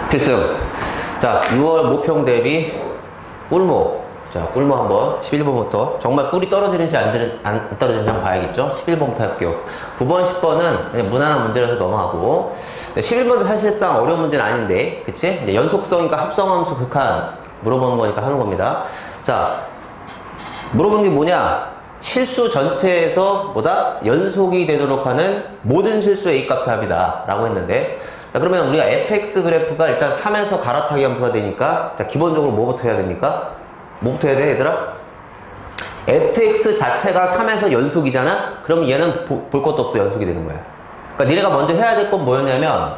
필승. 자, 6월 모평 대비 꿀모. 자, 꿀모 한번 11번부터 정말 꿀이 떨어지는지 안 떨어지는지 한번 봐야겠죠. 11번부터 할게요. 9번, 10번은 그냥 무난한 문제라서 넘어가고, 11번도 사실상 어려운 문제는 아닌데, 그치? 이제 연속성이니까 합성함수 극한 물어보는 거니까 하는 겁니다. 자, 물어보는 게 뭐냐? 실수 전체에서 뭐다? 연속이 되도록 하는 모든 실수 A값의 합이다 라고 했는데, 자, 그러면 우리가 fx 그래프가 일단 3에서 갈아타기 함수가 되니까, 자, 기본적으로 뭐부터 해야 됩니까? 뭐부터 해야 돼, 얘들아? fx 자체가 3에서 연속이잖아? 그럼 얘는 볼 것도 없어, 연속이 되는 거야. 그러니까 니네가 먼저 해야 될 건 뭐였냐면,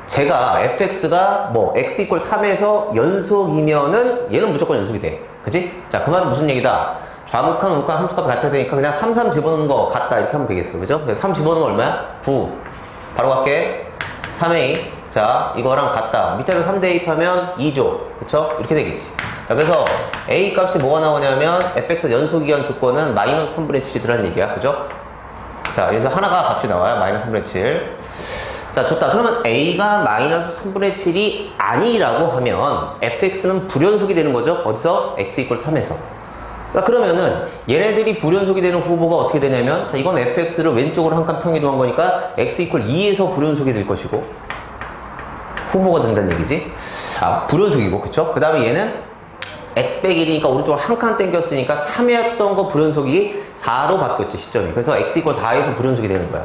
제가 fx가 뭐 x 이퀄 3에서 연속이면은 얘는 무조건 연속이 돼. 그치? 자, 그 말은 무슨 얘기다? 좌극한, 우극한 함수값이 같아야 되니까 그냥 3, 3 집어넣는 거 같다 이렇게 하면 되겠어. 그죠? 그래서 3 집어넣는 거 얼마야? 9. 바로 갈게. 3a. 자, 이거랑 같다. 밑에서 3 대입하면 2조. 그쵸? 이렇게 되겠지. 자, 그래서 a 값이 뭐가 나오냐면 fx 연속이한 조건은 마이너스 3분의 7이더란 얘기야. 그죠? 자, 여기서 하나가 값이 나와요. 마이너스 3분의 7. 자, 좋다. 그러면 a가 마이너스 3분의 7이 아니라고 하면 fx는 불연속이 되는 거죠. 어디서? x 이퀄 3에서. 그러면은 얘네들이 불연속이 되는 후보가 어떻게 되냐면, 자, 이건 fx를 왼쪽으로 한 칸 평이동한 거니까 x 이퀄 2에서 불연속이 될 것이고 후보가 된다는 얘기지. 아, 불연속이고, 그쵸? 그 다음에 얘는 x 빼기 1이니까 오른쪽으로 한 칸 당겼으니까 3이었던 거 불연속이 4로 바뀌었죠, 시점이. 그래서 x 이퀄 4에서 불연속이 되는 거야.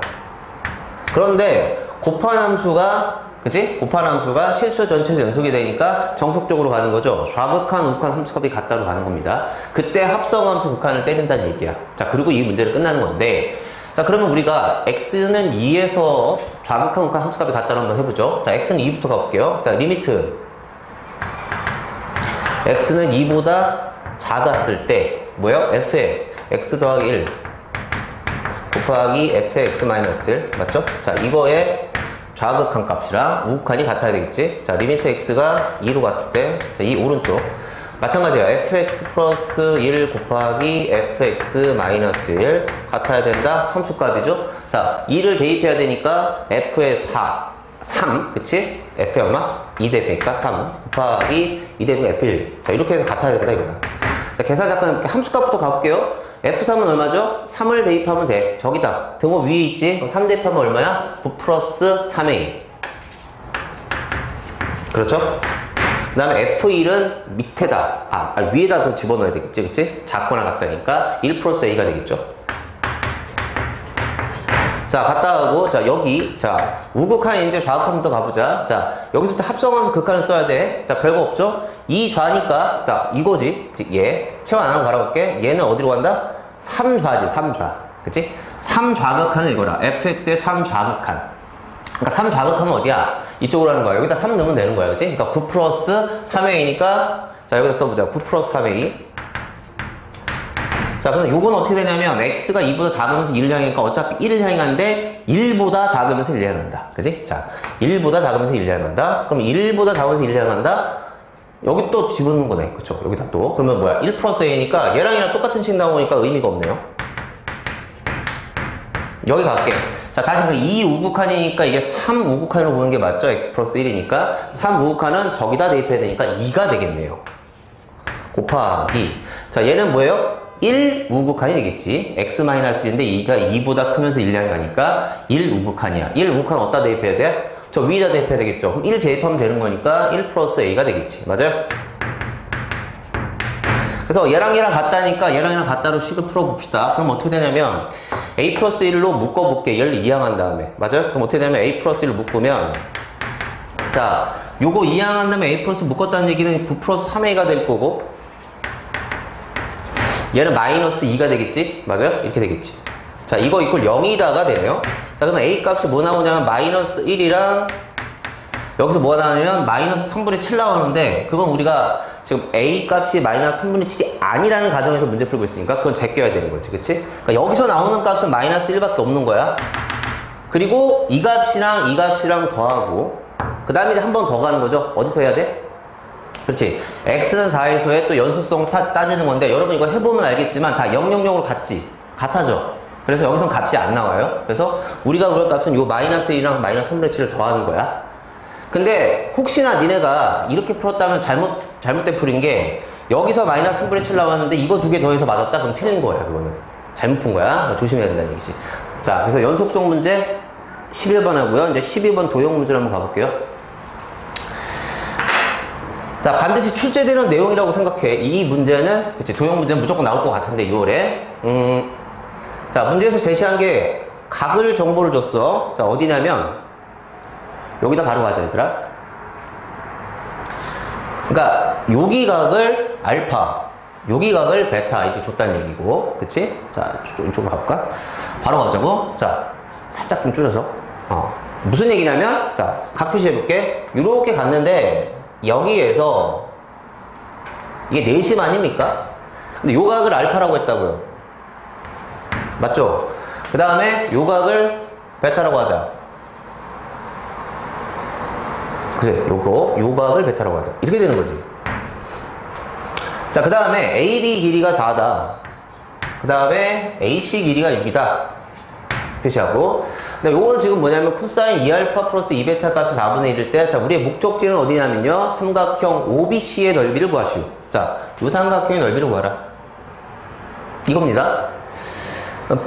그런데 곱한 함수가, 그치? 곱한 함수가 실수 전체에서 연속이 되니까 정석적으로 가는 거죠. 좌극한, 우극한 함수값이 같다로 가는 겁니다. 그때 합성함수 극한을 때린다는 얘기야. 자, 그리고 이 문제를 끝나는 건데, 자, 그러면 우리가 x는 2에서 좌극한, 우극한 함수값이 같다로 한번 해보죠. 자, x는 2부터 가볼게요. 자, 리미트 x는 2보다 작았을 때 뭐예요? f의 x 더하기 1 곱하기 f의 x 마이너스 1 맞죠? 자, 이거의 좌극한 값이랑 우극한이 같아야 되겠지? 자, 리미트 x가 2로 갔을 때, 자, 이 오른쪽. 마찬가지야. fx 플러스 1 곱하기 fx 마이너스 1 같아야 된다. 함수값이죠? 자, 2를 대입해야 되니까 f의 3, 그치? f의 얼마? 2 대입하니까 3 곱하기 2 대입하니까 f1. 자, 이렇게 해서 같아야 된다, 이거다. 자, 계산 잠깐 함수값부터 가볼게요. F3은 얼마죠? 3을 대입하면 돼. 저기다. 등호 위에 있지? 3 대입하면 얼마야? 9 플러스 3a. 그렇죠? 그 다음에 F1은 밑에다. 위에다 더 집어넣어야 되겠지? 그치? 작거나 같다니까 1 플러스 a가 되겠죠? 자, 갔다 하고, 자, 여기, 자, 우극한인데 좌극한부터 가보자. 자, 여기서부터 합성하면서 극한을 써야 돼. 자, 별거 없죠? 이 좌니까, 자, 이거지. 얘. 채워 안 하고 바라볼게. 얘는 어디로 간다? 3좌지, 3좌. 그치? 3좌극한은 이거라. fx의 3좌극한. 그러니까 3좌극하면 어디야? 이쪽으로 하는 거야. 여기다 3 넣으면 되는 거야. 그치? 그러니까 9 플러스 3a니까, 자, 여기다 써보자. 9 플러스 3a. 자, 그래서 요건 어떻게 되냐면 x가 2보다 작으면서 1을 향하니까 어차피 1을 향해 가는데 1보다 작으면서 1을 향한다. 그지? 자, 1보다 작으면서 1을 향한다. 그럼 1보다 작으면서 1을 향한다. 여기 또 집어넣는 거네. 그쵸? 여기다 또. 그러면 뭐야? 1 플러스 a니까 얘랑 얘랑 똑같은 식 나오니까 의미가 없네요. 여기 갈게. 자, 다시 그 2 우극한이니까 이게 3 우극한으로 보는 게 맞죠? x 플러스 1이니까 3 우극한은 저기다 대입해야 되니까 2가 되겠네요. 곱하기. 자, 얘는 뭐예요? 1 우극한이 되겠지. x-1인데 2가 2보다 크면서 1 향이 가니까 1 우극한이야. 1 우극한 어디다 대입해야 돼? 저 위에다 대입해야 되겠죠. 그럼 1 대입하면 되는 거니까 1 플러스 a가 되겠지. 맞아요? 그래서 얘랑 얘랑 같다니까 얘랑 얘랑 같다로 식을 풀어봅시다. 그럼 어떻게 되냐면 a 플러스 1로 묶어볼게. 얘를 이항한 다음에. 맞아요? 그럼 어떻게 되냐면 a 플러스 1로 묶으면, 자, 요거 이항한 다음에 a 플러스 묶었다는 얘기는 9 플러스 3a가 될 거고, 얘는 마이너스 2가 되겠지? 맞아요? 이렇게 되겠지. 자, 이거 이퀄 0이다가 되네요. 자, 그러면 a 값이 뭐 나오냐면 마이너스 1이랑 여기서 뭐가 나오냐면 마이너스 3분의 7 나오는데, 그건 우리가 지금 a 값이 마이너스 3분의 7이 아니라는 가정에서 문제 풀고 있으니까 그건 제껴야 되는 거지. 그치? 그러니까 여기서 나오는 값은 마이너스 1밖에 없는 거야. 그리고 이 값이랑 이 값이랑 더하고, 그 다음에 이제 한 번 더 가는 거죠. 어디서 해야 돼? 그렇지. x는 4에서의 또 연속성 따지는 건데, 여러분 이거 해보면 알겠지만 다 000으로 같아져. 그래서 여기선 값이 안 나와요. 그래서 우리가 그럴 값은 요 마이너스 1이랑 마이너스 3분의 7을 더하는 거야. 근데 혹시나 니네가 이렇게 풀었다면 잘못된 풀인 게 여기서 마이너스 분분의 7 나왔는데 이거 두 개 더해서 맞았다? 그럼 틀린 거야, 그거는. 잘못 푼 거야. 조심해야 된다는 얘기지. 자, 그래서 연속성 문제 11번 하고요. 이제 12번 도형 문제를 한번 가볼게요. 자, 반드시 출제되는 내용이라고 생각해. 이 문제는, 그치, 도형 문제는 무조건 나올 것 같은데, 6월에. 자, 문제에서 제시한 게 각을 정보를 줬어. 자, 어디냐면, 여기다 바로 가자, 얘들아. 그러니까, 여기 각을 알파, 여기 각을 베타, 이렇게 줬다는 얘기고, 그치? 자, 이쪽으로 가볼까? 바로 가자고. 자, 살짝 좀 줄여서. 무슨 얘기냐면, 자, 각 표시해볼게. 이렇게 갔는데, 여기에서 이게 내심 아닙니까? 근데 요 각을 알파라고 했다고요. 맞죠? 그 다음에 요 각을 베타라고 하자. 그래, 요 각을 베타라고 하자. 이렇게 되는 거지. 자, 그 다음에 AB 길이가 4다. 그 다음에 AC 길이가 6이다. 표시하고. 근데 요거는 지금 뭐냐면 코사인 2알파 플러스 2베타 값이 4분의 1일 때, 자, 우리의 목적지는 어디냐면요, 삼각형 OBC의 넓이를 구하시오. 자, 요 삼각형의 넓이를 구하라. 이겁니다.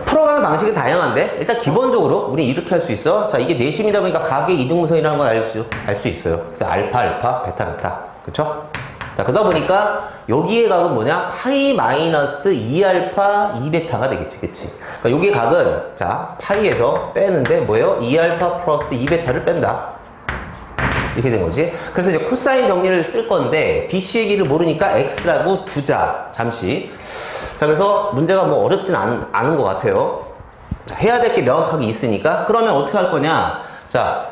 풀어가는 방식이 다양한데, 일단 기본적으로 우리 이렇게 할 수 있어. 자, 이게 내심이다 보니까 각의 이등분선이라는 건 알 수 있어요. 그래서 알파, 베타. 그쵸? 자, 그러다 보니까 여기의 각은 뭐냐? 파이 마이너스 2알파 2베타가 되겠지, 그치? 그러니까 여기의 각은, 자, 파이에서 빼는데 뭐예요? 2알파 플러스 2베타를 뺀다. 이렇게 된 거지. 그래서 이제 코사인 정리를 쓸 건데, BC의 길을 모르니까 X라고 두자, 잠시. 자, 그래서 문제가 뭐 어렵진 않은 것 같아요. 자, 해야 될 게 명확하게 있으니까. 그러면 어떻게 할 거냐? 자,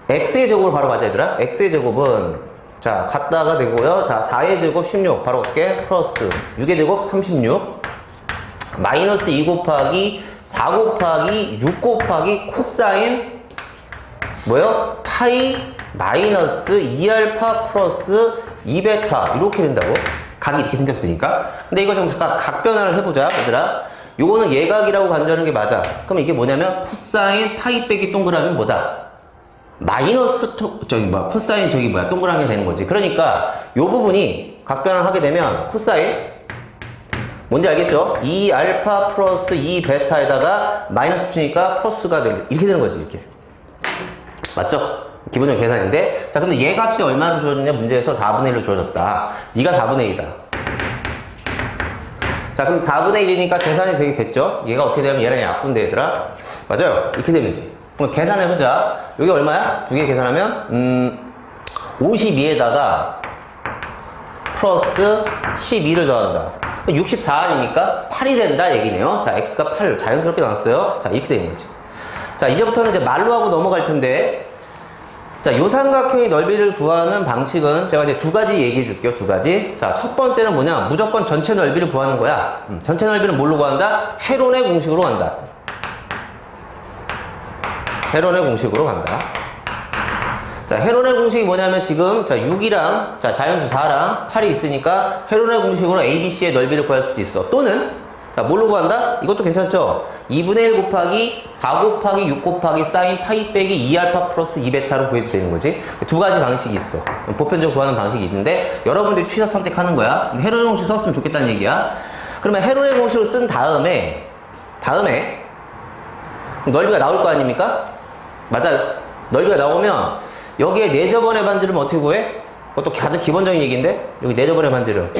X의 제곱을 바로 가자, 얘들아. X의 제곱은, 자, 갖다가 되고요. 자, 4의 제곱 16. 바로 갈게. 플러스 6의 제곱 36. 마이너스 2 곱하기 4 곱하기 6 곱하기 코사인 뭐요? 파이 마이너스 2알파 플러스 2베타 이렇게 된다고? 각이 이렇게 생겼으니까. 근데 이거 좀 잠깐 각 변화를 해보자, 얘들아. 요거는 예각이라고 간주하는 게 맞아. 그럼 이게 뭐냐면 코사인 파이 빼기 동그라미 뭐다? 마이너스 코사인 동그라미 되는 거지. 그러니까 요 부분이 각 변화를 하게 되면 코사인 뭔지 알겠죠? 2알파 플러스 2베타에다가 마이너스 붙이니까 플러스가 이렇게 되는 거지, 이렇게. 맞죠? 기본적인 계산인데. 자, 근데 얘 값이 얼마나 주어졌냐? 문제에서 4분의 1로 주어졌다. 네가 4분의 1이다. 자, 그럼 4분의 1이니까 계산이 되게 됐죠? 얘가 어떻게 되면 얘랑 약분돼, 얘들아. 맞아요? 이렇게 되면 되지. 그럼 계산해보자. 여기 얼마야? 두 개 계산하면 52에다가 플러스 12를 더한다. 64 아닙니까? 8이 된다 얘기네요. 자, x가 8 자연스럽게 나왔어요. 자, 이렇게 되는 거지. 자, 이제부터는 이제 말로 하고 넘어갈 텐데, 자, 요 삼각형의 넓이를 구하는 방식은 제가 이제 두 가지 얘기해 줄게요. 두 가지. 자, 첫 번째는 뭐냐? 무조건 전체 넓이를 구하는 거야. 전체 넓이는 뭘로 구한다? 헤론의 공식으로 간다. 헤론의 공식으로 간다. 자, 헤론의 공식이 뭐냐면 지금, 자, 6이랑, 자, 자연수 4랑 8이 있으니까 헤론의 공식으로 ABC의 넓이를 구할 수도 있어. 또는, 자, 뭘로 구한다? 이것도 괜찮죠? 2분의 1 곱하기 4 곱하기 6 곱하기 사인 파이 빼기 2알파 플러스 2베타로 구해도 되는 거지. 두 가지 방식이 있어. 보편적으로 구하는 방식이 있는데, 여러분들이 취사 선택하는 거야. 헤론의 공식 썼으면 좋겠다는 얘기야. 그러면 헤론의 공식을 쓴 다음에, 넓이가 나올 거 아닙니까? 맞아. 넓이가 나오면, 여기에 내저번의 반지름 어떻게 구해? 그것도 가장 기본적인 얘기인데, 여기 내저번의 반지름.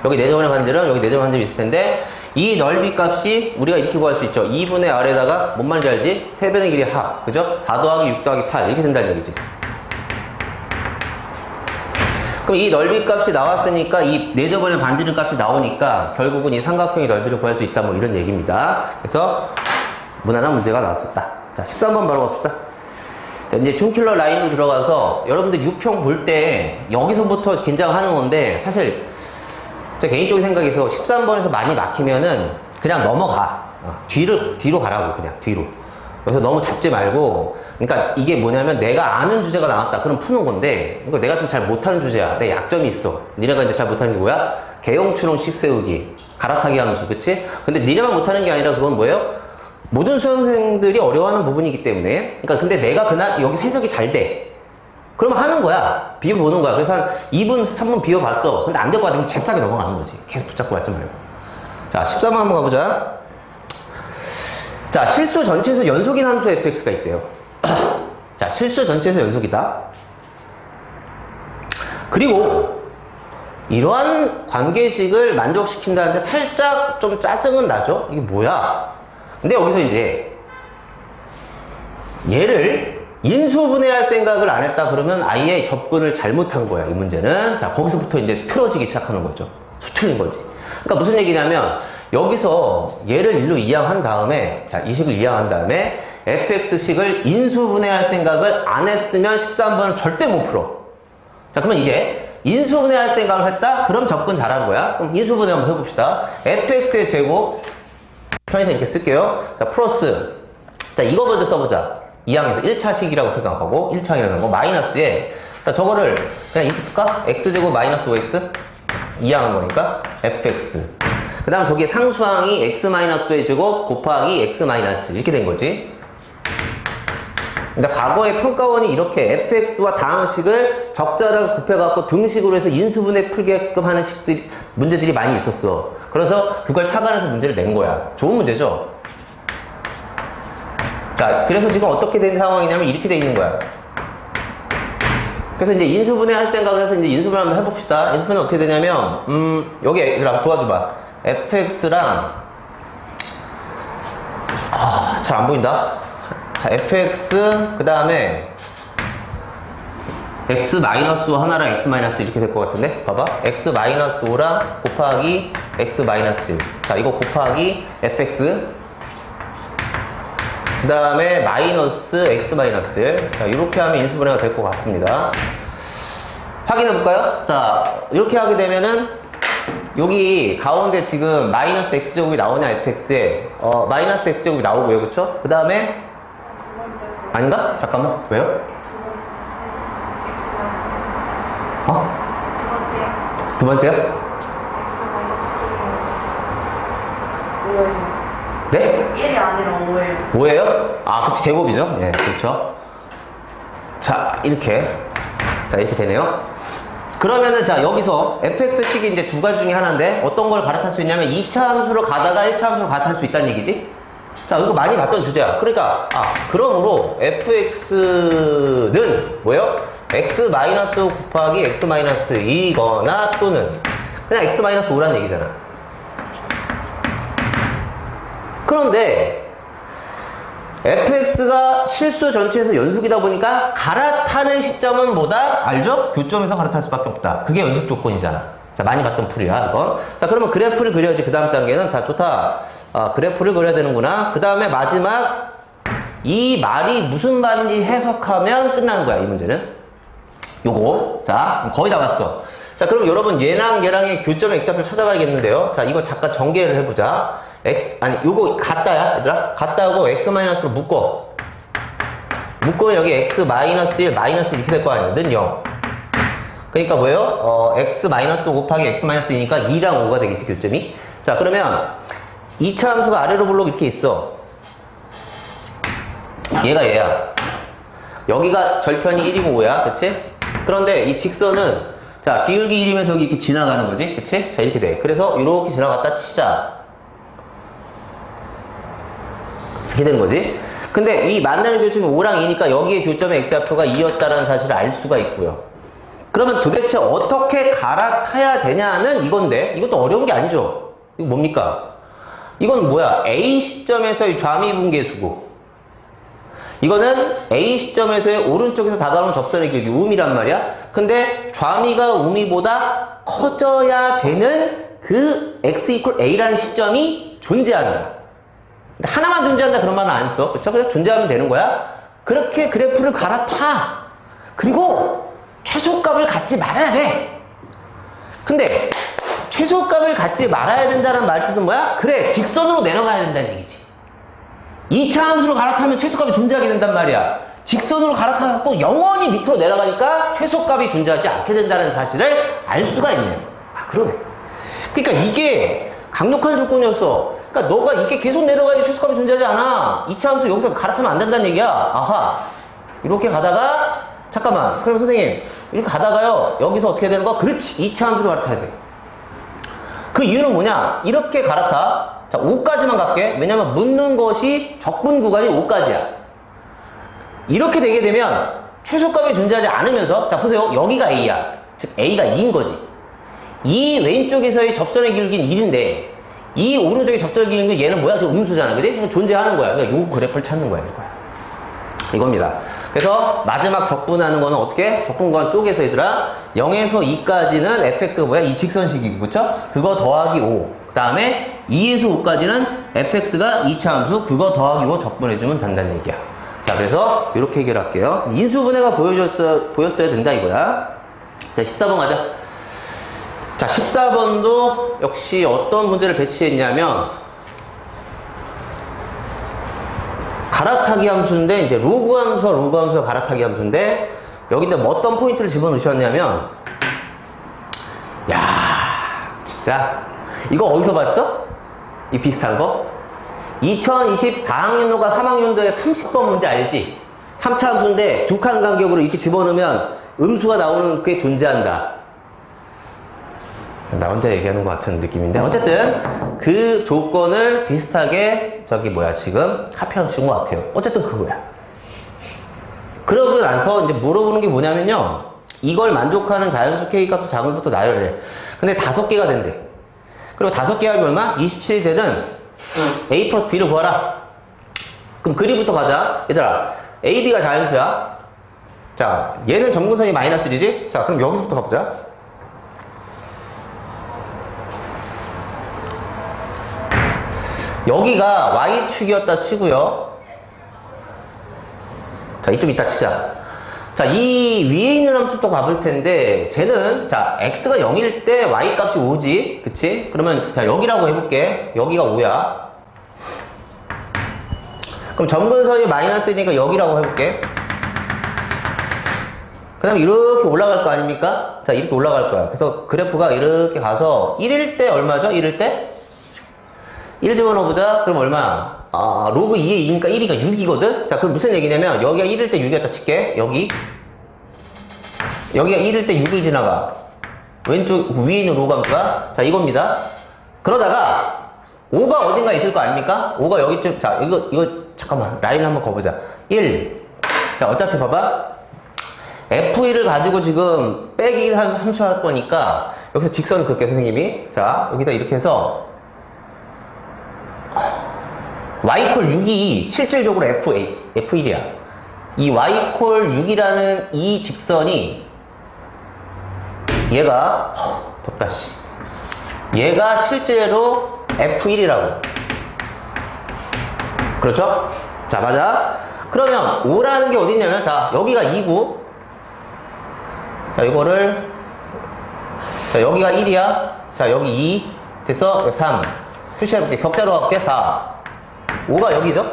여기 내저번의 반지름, 여기 내저번의 반지름 있을 텐데, 이 넓이 값이 우리가 이렇게 구할 수 있죠. 2분의 R에다가, 뭔 말인지 알지? 3배의 길이 합. 그죠? 4 더하기 6 더하기 8. 이렇게 된다는 얘기지. 그럼 이 넓이 값이 나왔으니까, 이 내저번의 반지름 값이 나오니까, 결국은 이 삼각형의 넓이를 구할 수 있다. 뭐 이런 얘기입니다. 그래서, 무난한 문제가 나왔었다. 자, 13번 바로 갑시다. 이제 줌킬러 라인으로 들어가서 여러분들 유평 볼 때 여기서부터 긴장하는 건데 사실 제 개인적인 생각에서 13번에서 많이 막히면은 그냥 넘어가. 뒤로 가라고 그냥 뒤로. 그래서 너무 잡지 말고 그러니까 이게 뭐냐면 내가 아는 주제가 나왔다 그럼 푸는 건데 그러니까 내가 좀 잘 못하는 주제야. 내 약점이 있어. 니네가 이제 잘 못하는 게 뭐야? 개용추론식 세우기 갈아타기 함수 그치? 근데 니네만 못하는 게 아니라 그건 뭐예요? 모든 수험생들이 어려워하는 부분이기 때문에 그러니까 근데 내가 그날 여기 해석이 잘 돼. 그러면 하는 거야. 비워보는 거야. 그래서 한 2분, 3분 비워봤어. 근데 안 될 것 같으면 잽싸게 넘어가는 거지. 계속 붙잡고 왔지 말고. 자, 13번 한번 가보자. 자, 실수 전체에서 연속인 함수 fx가 있대요. 자, 실수 전체에서 연속이다. 그리고 이러한 관계식을 만족시킨다는데 살짝 좀 짜증은 나죠? 이게 뭐야? 근데 여기서 이제 얘를 인수분해할 생각을 안 했다 그러면 아예 접근을 잘못한 거야, 이 문제는. 자, 거기서부터 이제 틀어지기 시작하는 거죠. 수틀린 거지. 그러니까 무슨 얘기냐면 여기서 얘를 일로 이항한 다음에, 자, 이 식을 이항한 다음에 fx식을 인수분해할 생각을 안 했으면 13번은 절대 못 풀어. 자, 그러면 이제 인수분해할 생각을 했다? 그럼 접근 잘한 거야. 그럼 인수분해 한번 해봅시다. fx의 제곱 편의상 이렇게 쓸게요. 자, 플러스, 자, 이거 먼저 써보자. 이항에서 1차식이라고 생각하고 1차이라는 거 마이너스에, 자, 저거를 그냥 이렇게 쓸까? x제곱 마이너스 5x 이항한 거니까 fx, 그 다음 저기에 상수항이 x-5의 제곱 곱하기 x- 이렇게 된 거지. 근데 과거의 평가원이 이렇게 fx와 다항식을 적자를 곱해갖고 등식으로 해서 인수분해 풀게끔 하는 문제들이 많이 있었어. 그래서 그걸 착안해서 문제를 낸 거야. 좋은 문제죠? 자, 그래서 지금 어떻게 된 상황이냐면 이렇게 돼 있는 거야. 그래서 이제 인수분해 할 생각을 해서 이제 인수분해 한번 해봅시다. 인수분해 어떻게 되냐면, 여기 얘들아 도와줘봐. fx랑, 잘 안 보인다. 자, fx, 그 다음에 x-5 하나랑 x- 이렇게 될 것 같은데? 봐봐. x-5랑 곱하기 x-1. 자, 이거 곱하기 fx. 그 다음에 마이너스 x-1. 자, 이렇게 하면 인수분해가 될 것 같습니다. 확인해 볼까요? 자, 이렇게 하게 되면은 여기 가운데 지금 마이너스 x제곱이 나오냐 fx에 마이너스 x제곱이 나오고요. 그쵸? 그 다음에 아닌가? 잠깐만. 왜요? 두 번째요? 네? 1이 아니라 5예요. 5예요? 아, 그치, 제곱이죠? 네, 그렇죠. 자, 이렇게. 자, 이렇게 되네요. 그러면은, 자, 여기서 fx식이 이제 두 가지 중에 하나인데, 어떤 걸 갈아탈 수 있냐면, 2차 함수로 가다가 1차 함수로 갈아탈 수 있다는 얘기지? 자, 이거 많이 봤던 주제야. 그러니까, 그러므로 fx는 뭐예요? x 곱하기 x 이거나 또는, 그냥 x 5라는 얘기잖아. 그런데 fx가 실수 전체에서 연속이다 보니까 갈아타는 시점은 뭐다? 알죠? 교점에서 갈아탈 수밖에 없다. 그게 연속 조건이잖아. 자, 많이 봤던 풀이야, 이건. 자, 그러면 그래프를 그려야지. 그 다음 단계는. 자, 좋다. 그래프를 그려야 되는구나. 그 다음에 마지막 이 말이 무슨 말인지 해석하면 끝나는 거야, 이 문제는. 요거. 자, 거의 다 왔어. 자, 그럼 여러분 얘랑 얘랑의 교점의 x좌표를 찾아가야겠는데요. 자, 이거 잠깐 전개를 해보자. 요거 같다야, 얘들아. 같다고 x-로 묶어. 묶으면 여기 x-1, 이렇게 될 거 아니야. 는 0. 그러니까 뭐예요? x- 곱하기 x-2니까 2랑 5가 되겠지, 교점이. 자, 그러면 2차 함수가 아래로 볼록 이렇게 있어. 얘가 얘야. 여기가 절편이 1이고 5야. 그치? 그런데 이 직선은, 자, 기울기 1이면서 여기 이렇게 지나가는 거지. 그치? 자, 이렇게 돼. 그래서 이렇게 지나갔다 치자. 이렇게 되는 거지. 근데 이 만나는 교점이 5랑 2니까 여기에 교점의 x좌표가 2였다는 사실을 알 수가 있고요. 그러면 도대체 어떻게 갈아타야 되냐는 이건데, 이것도 어려운 게 아니죠. 이거 뭡니까? 이건 뭐야? A 시점에서의 좌미분계수고, 이거는 A 시점에서의 오른쪽에서 다가오는 접선의 길이 우미란 말이야. 근데 좌미가 우미보다 커져야 되는 그 x = A라는 시점이 존재하는 거야. 하나만 존재한다 그런 말은 안 써. 그쵸? 그냥 존재하면 되는 거야. 그렇게 그래프를 갈아타. 그리고 최소값을 갖지 말아야 돼. 근데 최소값을 갖지 말아야 된다는 말뜻은 뭐야? 그래, 직선으로 내려가야 된다는 얘기지. 2차 함수로 갈아타면 최소값이 존재하게 된단 말이야. 직선으로 갈아타서 영원히 밑으로 내려가니까 최소값이 존재하지 않게 된다는 사실을 알 수가 있네요. 그러네. 그러니까 이게 강력한 조건이었어. 그러니까 너가 이게 계속 내려가야지 최소값이 존재하지 않아. 2차 함수 여기서 갈아타면 안 된다는 얘기야. 아하. 이렇게 가다가 잠깐만. 그럼 선생님, 이렇게 가다가요, 여기서 어떻게 되는 거? 그렇지. 2차 함수로 갈아타야 돼. 그 이유는 뭐냐? 이렇게 갈아타. 자, 5까지만 갈게. 왜냐면 묻는 것이 적분 구간이 5까지야. 이렇게 되게 되면 최소값이 존재하지 않으면서, 자, 보세요. 여기가 A야. 즉, A가 2인 거지. 이 왼쪽에서의 접선의 길이는 1인데, 이 오른쪽의 접선의 길이는 얘는 뭐야? 지금 음수잖아. 그지? 그냥 존재하는 거야. 그러니까 요 그래프를 찾는 거야. 이겁니다. 그래서 마지막 적분하는 거는 어떻게? 적분구간 쪽에서 얘들아 0에서 2까지는 fx가 뭐야? 이 직선식이고 그쵸? 그거 더하기 5. 그 다음에 2에서 5까지는 fx가 2차 함수 그거 더하기 5 적분해주면 된다는 얘기야. 자, 그래서 이렇게 해결할게요. 인수분해가 보였어야 된다 이거야. 자, 14번 가자. 자, 14번도 역시 어떤 문제를 배치했냐면 갈아타기 함수인데, 이제 로그 함수와 갈아타기 함수인데, 여기다 뭐 어떤 포인트를 집어넣으셨냐면, 야, 진짜, 이거 어디서 봤죠? 이 비슷한 거? 2024학년도가 3학년도에 30번 문제 알지? 3차 함수인데, 두 칸 간격으로 이렇게 집어넣으면 음수가 나오는 게 존재한다. 나 혼자 얘기하는 것 같은 느낌인데 어쨌든 그 조건을 비슷하게 저기 뭐야 지금 카피하신 것 같아요. 어쨌든 그거야. 그러고 나서 이제 물어보는 게 뭐냐면요, 이걸 만족하는 자연수 K값도 작은 것부터 나열해. 근데 5개가 된대. 그리고 5개 하면 얼마? 27이 되는 A 플러스 B를 구하라. 그럼 그리부터 가자. 얘들아, A, B가 자연수야. 자, 얘는 점근선이 마이너스 1이지? 자, 그럼 여기서부터 가보자. 여기가 Y축이었다 치고요. 자, 이쪽 이따 치자. 자, 이 위에 있는 함수도 가볼 텐데, 쟤는, 자, X가 0일 때 Y 값이 5지. 그치? 그러면, 자, 여기라고 해볼게. 여기가 5야. 그럼 점근선이 마이너스니까 여기라고 해볼게. 그 다음에 이렇게 올라갈 거 아닙니까? 자, 이렇게 올라갈 거야. 그래서 그래프가 이렇게 가서 1일 때 얼마죠? 1일 때? 1 집어넣어보자. 그럼 얼마? 아, 로그 2에 2니까 1이가 6이거든? 자, 그럼 무슨 얘기냐면, 여기가 1일 때 6이었다 칠게. 여기가 1일 때 6을 지나가. 왼쪽, 위에 있는 로그 함수가. 자, 이겁니다. 그러다가, 5가 어딘가 있을 거 아닙니까? 5가 여기쯤, 자, 이거, 잠깐만. 라인 한번 거보자. 1. 자, 어차피 봐봐. F1을 가지고 지금 빼기 1 함수 할 거니까, 여기서 직선 그을게, 선생님이. 자, 여기다 이렇게 해서, y 콜 6이 실질적으로 F1이야. 이 y 콜 6이라는 이 직선이 얘가 덥다 씨. 얘가 실제로 F1이라고. 그렇죠? 자, 맞아. 그러면 5라는 게 어딨냐면, 자, 여기가 2고, 자, 이거를, 자, 여기가 1이야. 자, 여기 2 됐어. 여기 3 표시해볼게. 격자로 갈게. 4 5가 여기죠?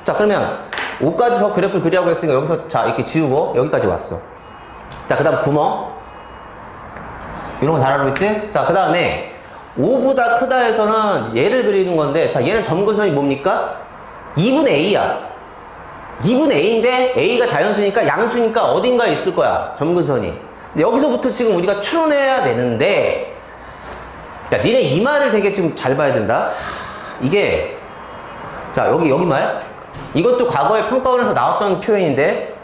자, 그러면 5까지 저 그래프를 그리라고 했으니까 여기서 자, 이렇게 지우고 여기까지 왔어. 자, 그 다음 구멍. 이런 거 잘 알고 있지? 자, 그 다음에 5보다 크다에서는 얘를 그리는 건데, 자, 얘는 점근선이 뭡니까? 2분의 A야. 2분의 A인데 A가 자연수니까 양수니까 어딘가에 있을 거야. 점근선이. 근데 여기서부터 지금 우리가 추론해야 되는데, 자, 니네 이 말을 되게 지금 잘 봐야 된다. 이게, 자, 여기 말. 이것도 과거에 평가원에서 나왔던 표현인데,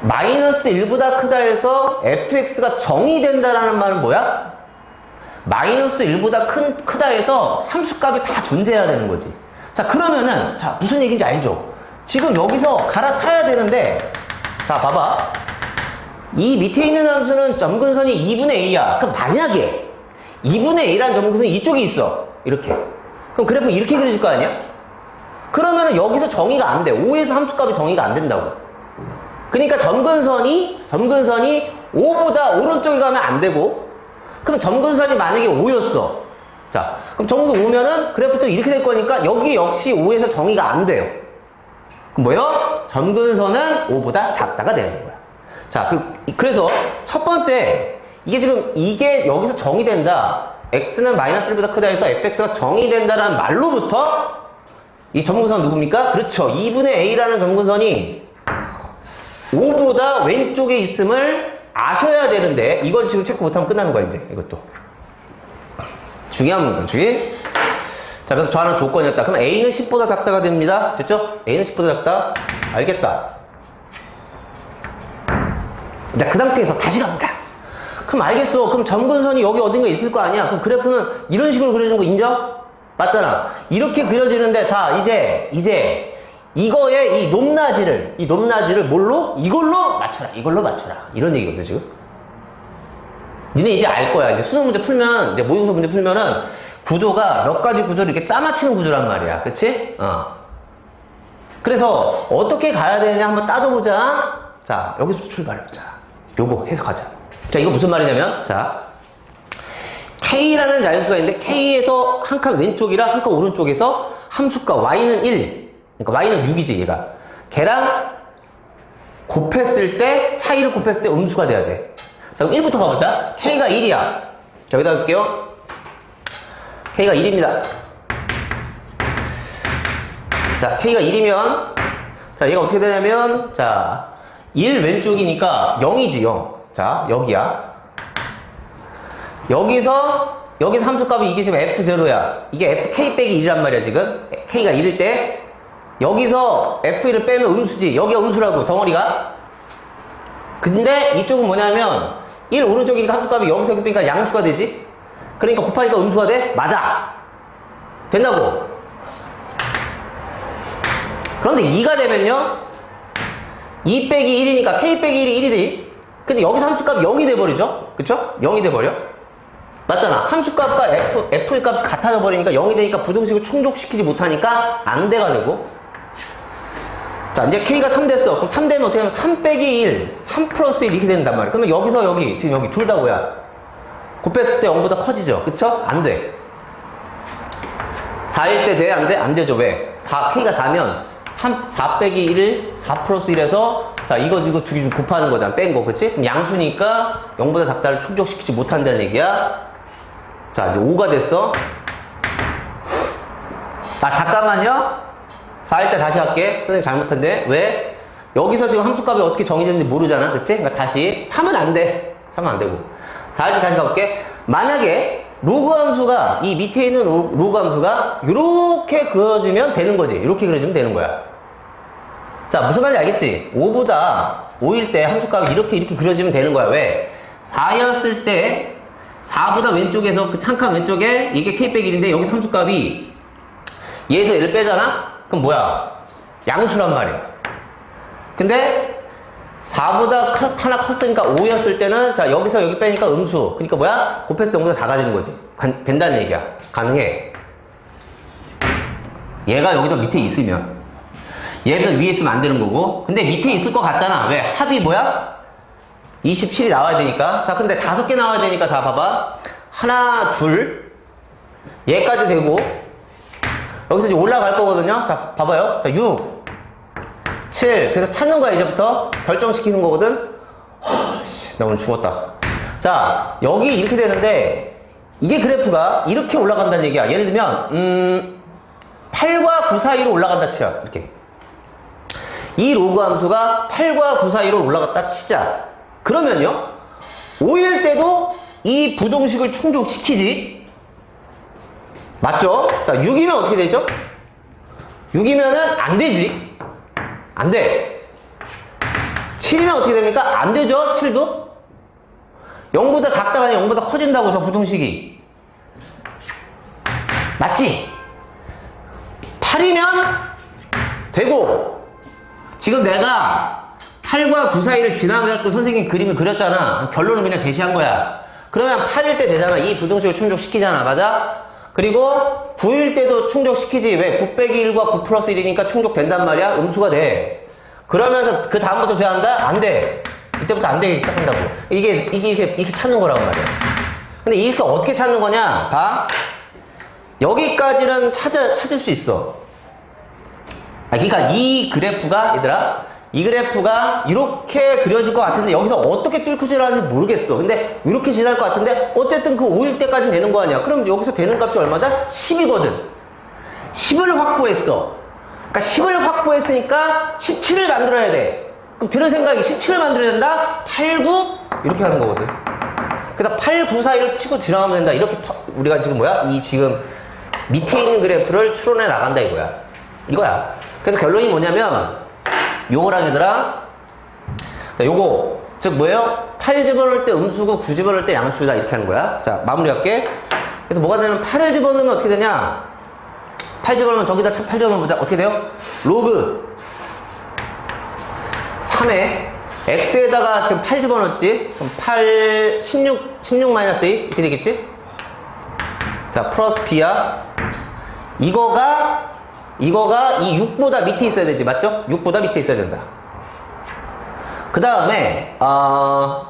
마이너스 1보다 크다 해서 fx가 정의 된다라는 말은 뭐야? 마이너스 1보다 크다 해서 함수값이 다 존재해야 되는 거지. 자, 그러면은, 자, 무슨 얘기인지 알죠? 지금 여기서 갈아타야 되는데, 자, 봐봐. 이 밑에 있는 함수는 점근선이 2분의 A야. 그럼 만약에 2분의 A라는 점근선이 이쪽에 있어. 이렇게. 그럼 그래프 이렇게 그려질 거 아니야? 그러면은 여기서 정의가 안 돼. 5에서 함수값이 정의가 안 된다고. 그러니까 점근선이 5보다 오른쪽에 가면 안 되고, 그럼 점근선이 만약에 5였어. 자, 그럼 점근선 5면은 그래프도 이렇게 될 거니까 여기 역시 5에서 정의가 안 돼요. 그럼 뭐요? 점근선은 5보다 작다가 되는 거야. 자, 그래서 첫 번째, 이게 여기서 정의된다. x는 마이너스 1보다 크다 해서 fx가 정의된다라는 말로부터 이 점근선 누굽니까? 그렇죠. 2분의 a라는 점근선이 5보다 왼쪽에 있음을 아셔야 되는데 이걸 지금 체크 못하면 끝나는 거야. 이제 이것도 중요한 문제지. 자, 그래서 저 하나 조건이었다. 그럼 A는 10보다 작다가 됩니다. 됐죠? A는 10보다 작다. 알겠다. 자, 그 상태에서 다시 갑니다. 그럼 알겠어. 그럼 점근선이 여기 어딘가 있을 거 아니야. 그럼 그래프는 이런 식으로 그려준 거 인정? 맞잖아. 이렇게 그려지는데, 자, 이제 이거의 이 높낮이를 뭘로? 이걸로 맞춰라. 이런 얘기거든, 지금. 니네 이제 알 거야. 이제 수능 문제 풀면, 이제 모의고사 문제 풀면은 구조가 몇 가지 구조를 이렇게 짜맞히는 구조란 말이야. 그치? 그래서 어떻게 가야 되느냐 한번 따져보자. 자, 여기서 출발해보자. 요거 해석하자. 자, 이거 무슨 말이냐면, 자, K라는 자연수가 있는데, K에서 한 칸 왼쪽이랑 한 칸 오른쪽에서 함수가 Y는 1. 그러니까 Y는 6이지, 얘가. 걔랑 차이를 곱했을 때 음수가 돼야 돼. 자, 그럼 1부터 가보자. K가 1이야. 자, 여기다 볼게요. K가 1입니다. 자, K가 1이면, 자, 얘가 어떻게 되냐면, 자, 1 왼쪽이니까 0이지, 0. 자, 여기야. 여기서 함수값이 이게 지금 F0야. 이게 FK 빼기 1이란 말이야, 지금. K가 1일 때. 여기서 F1을 빼면 음수지. 여기가 음수라고, 덩어리가. 근데 이쪽은 뭐냐면, 1 오른쪽이니까 함수값이 여기서 여기 빼니까 양수가 되지? 그러니까 곱하니까 음수가 돼? 맞아. 된다고. 그런데 2가 되면요. 2 빼기 1이니까 K 빼기 1이 1이 돼. 근데 여기서 함수값이 0이 돼버리죠? 그쵸? 0이 돼버려. 맞잖아. 함수값과 F의 값이 같아져 버리니까 0이 되니까 부등식을 충족시키지 못하니까 안 돼가 되고. 자, 이제 K가 3 됐어. 그럼 3 되면 어떻게 하면 3 빼기 1, 3 플러스 1 이렇게 된단 말이야. 그러면 여기서 여기, 지금 여기 둘 다 뭐야? 곱했을 때 0보다 커지죠? 그쵸? 안 돼. 4일 때 돼? 안 돼? 안 되죠? 왜? K가 4면 4 빼기 1을 4 플러스 1에서 자, 이거 두 개 곱하는 거잖아. 뺀 거. 그치? 그럼 양수니까 0보다 작다를 충족시키지 못한다는 얘기야. 자, 이제 5가 됐어. 아, 잠깐만요. 4일 때 다시 할게. 선생님 잘못했네. 왜? 여기서 지금 함수값이 어떻게 정의되는지 모르잖아. 그치? 그러니까 다시 3은 안 돼. 3은 안 되고. 4일 때 다시 가볼게. 만약에 로그 함수가 이 밑에 있는 로그 함수가 이렇게 그려지면 되는 거지. 이렇게 그려지면 되는 거야. 자, 무슨 말인지 알겠지? 5일 때 함수값이 이렇게 그려지면 되는 거야. 왜? 4였을 때 4보다 왼쪽에서 그 한 칸 왼쪽에 이게 K 빼기 1인데 여기 함수값이 얘에서 얘를 빼잖아? 그럼 뭐야? 양수란 말이야. 근데 4보다 하나 컸으니까 5였을 때는 자, 여기서 여기 빼니까 음수. 그러니까 뭐야? 곱했을 때 0보다 작아지는 거지. 된다는 얘기야. 가능해. 얘가 여기도 밑에 있으면. 얘는 위에 있으면 안 되는 거고. 근데 밑에 있을 것 같잖아. 왜? 합이 뭐야? 27이 나와야 되니까. 자, 근데 5개 나와야 되니까. 자, 봐봐. 하나, 둘. 얘까지 되고. 여기서 이제 올라갈 거거든요. 자, 봐봐요. 자, 6, 7. 그래서 찾는 거야, 이제부터. 결정시키는 거거든. 나 오늘 죽었다. 자, 여기 이렇게 되는데, 이게 그래프가 이렇게 올라간다는 얘기야. 예를 들면, 8과 9 사이로 올라간다 치자. 이렇게. 이 로그 함수가 8과 9 사이로 올라갔다 치자. 그러면요, 5일 때도 이 부등식을 충족시키지. 맞죠? 자, 6이면 어떻게 되죠? 6이면은 안 되지. 안 돼. 7이면 어떻게 됩니까? 안 되죠? 7도? 0보다 작다가 아니라 0보다 커진다고, 저 부등식이. 맞지? 8이면 되고, 지금 내가 8과 9 사이를 지나가고 선생님 그림을 그렸잖아. 결론은 그냥 제시한 거야. 그러면 8일 때 되잖아. 이 부등식을 충족시키잖아. 맞아? 그리고 9일 때도 충족시키지. 왜? 9 빼기 1과 9 플러스 1이니까 충족된단 말이야. 음수가 돼. 그러면서 그 다음부터 돼야 한다? 안 돼. 이때부터 안 되기 시작한다고. 이게 이렇게 찾는 거라고 말이야. 근데 이렇게 어떻게 찾는 거냐? 봐. 여기까지는 찾을 수 있어. 그러니까 이 그래프가, 얘들아, 이 그래프가 이렇게 그려질 것 같은데 여기서 어떻게 뚫고 지나가는지 모르겠어. 근데 이렇게 지날 것 같은데 어쨌든 그 5일 때까지는 되는 거 아니야. 그럼 여기서 되는 값이 얼마다? 10이거든. 10을 확보했어. 그러니까 10을 확보했으니까 17을 만들어야 돼. 그럼 들은 생각이 17을 만들어야 된다? 8, 9? 이렇게 하는 거거든. 그래서 8, 9 사이를 치고 지나가면 된다. 이렇게 우리가 지금 뭐야? 이 지금 밑에 있는 그래프를 추론해 나간다 이거야. 그래서 결론이 뭐냐면 요거랑 얘들아, 요거 즉 뭐예요? 8 집어넣을 때 음수고 9 집어넣을 때 양수다 이렇게 하는 거야. 자, 마무리할게. 그래서 뭐가 되냐면 8을 집어넣으면 어떻게 되냐? 8 집어넣으면 저기다 8 집어넣으면 보자. 어떻게 돼요? 로그 3에 x에다가 지금 8 집어넣었지? 그럼 8, 16 마이너스 2 이렇게 되겠지? 자, 플러스 b야. 이거가 이 6보다 밑에 있어야 되지, 맞죠? 6보다 밑에 있어야 된다. 그 다음에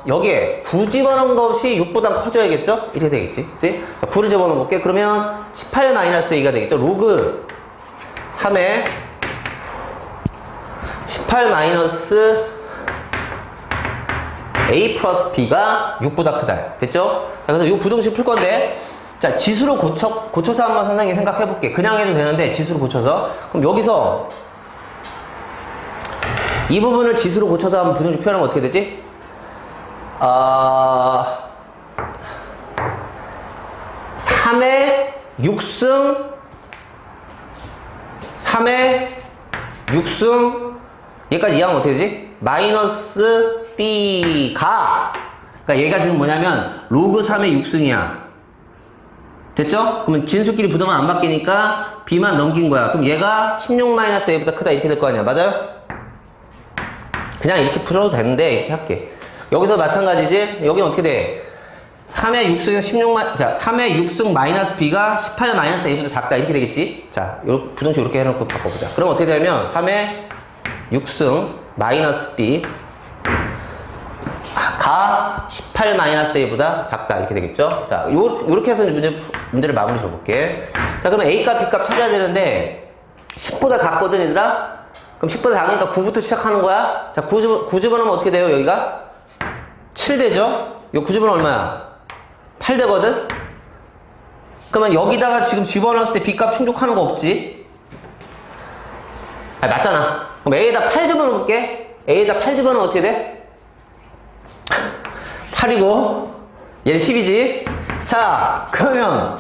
여기에 9 집어넣은 것이 6보다 커져야겠죠? 이렇게 되겠지, 그치? 자, 9를 집어넣어 볼게. 그러면 18 마이너스 2가 되겠죠? 로그 3에 18 마이너스 a 플러스 b가 6보다 크다. 됐죠? 자, 그래서 이 부등식 풀 건데, 자, 지수로 고쳐서 한번 선생님이 생각해 볼게. 그냥 해도 되는데 지수로 고쳐서. 그럼 여기서 이 부분을 지수로 고쳐서 한번 부등식 표현하면 어떻게 되지? 3의 6승 얘까지 이해하면 어떻게 되지? 마이너스 b가, 그러니까 얘가 지금 뭐냐면 로그 3의 6승이야. 됐죠? 그러면 진수끼리 부등은 안 바뀌니까 b만 넘긴 거야. 그럼 얘가 16-a보다 크다 이렇게 될 거 아니야. 맞아요? 그냥 이렇게 풀어도 되는데 이렇게 할게. 여기서 마찬가지지? 여기는 어떻게 돼? 3의 6승에서 3의 6승 마이너스 b가 18-a보다 작다 이렇게 되겠지? 자, 요 부등식 이렇게 해놓고 바꿔보자. 그럼 어떻게 되면 3의 6승 마이너스 b 가 18-a보다 작다 이렇게 되겠죠? 자, 요렇게 해서 문제를 마무리 줘볼게. 자, 그러면 a값 b값 찾아야 되는데 10보다 작거든 얘들아? 그럼 10보다 작으니까 9부터 시작하는 거야. 자, 9 집어넣으면 어떻게 돼요? 여기가 7 되죠? 요 9 집어넣으면 얼마야? 8 되거든? 그러면 여기다가 지금 집어넣었을 때 b값 충족하는 거 없지? 맞잖아. 그럼 a에다 8 집어넣을게. a에다 8 집어넣으면 어떻게 돼? 8이고 얘는 10이지. 자, 그러면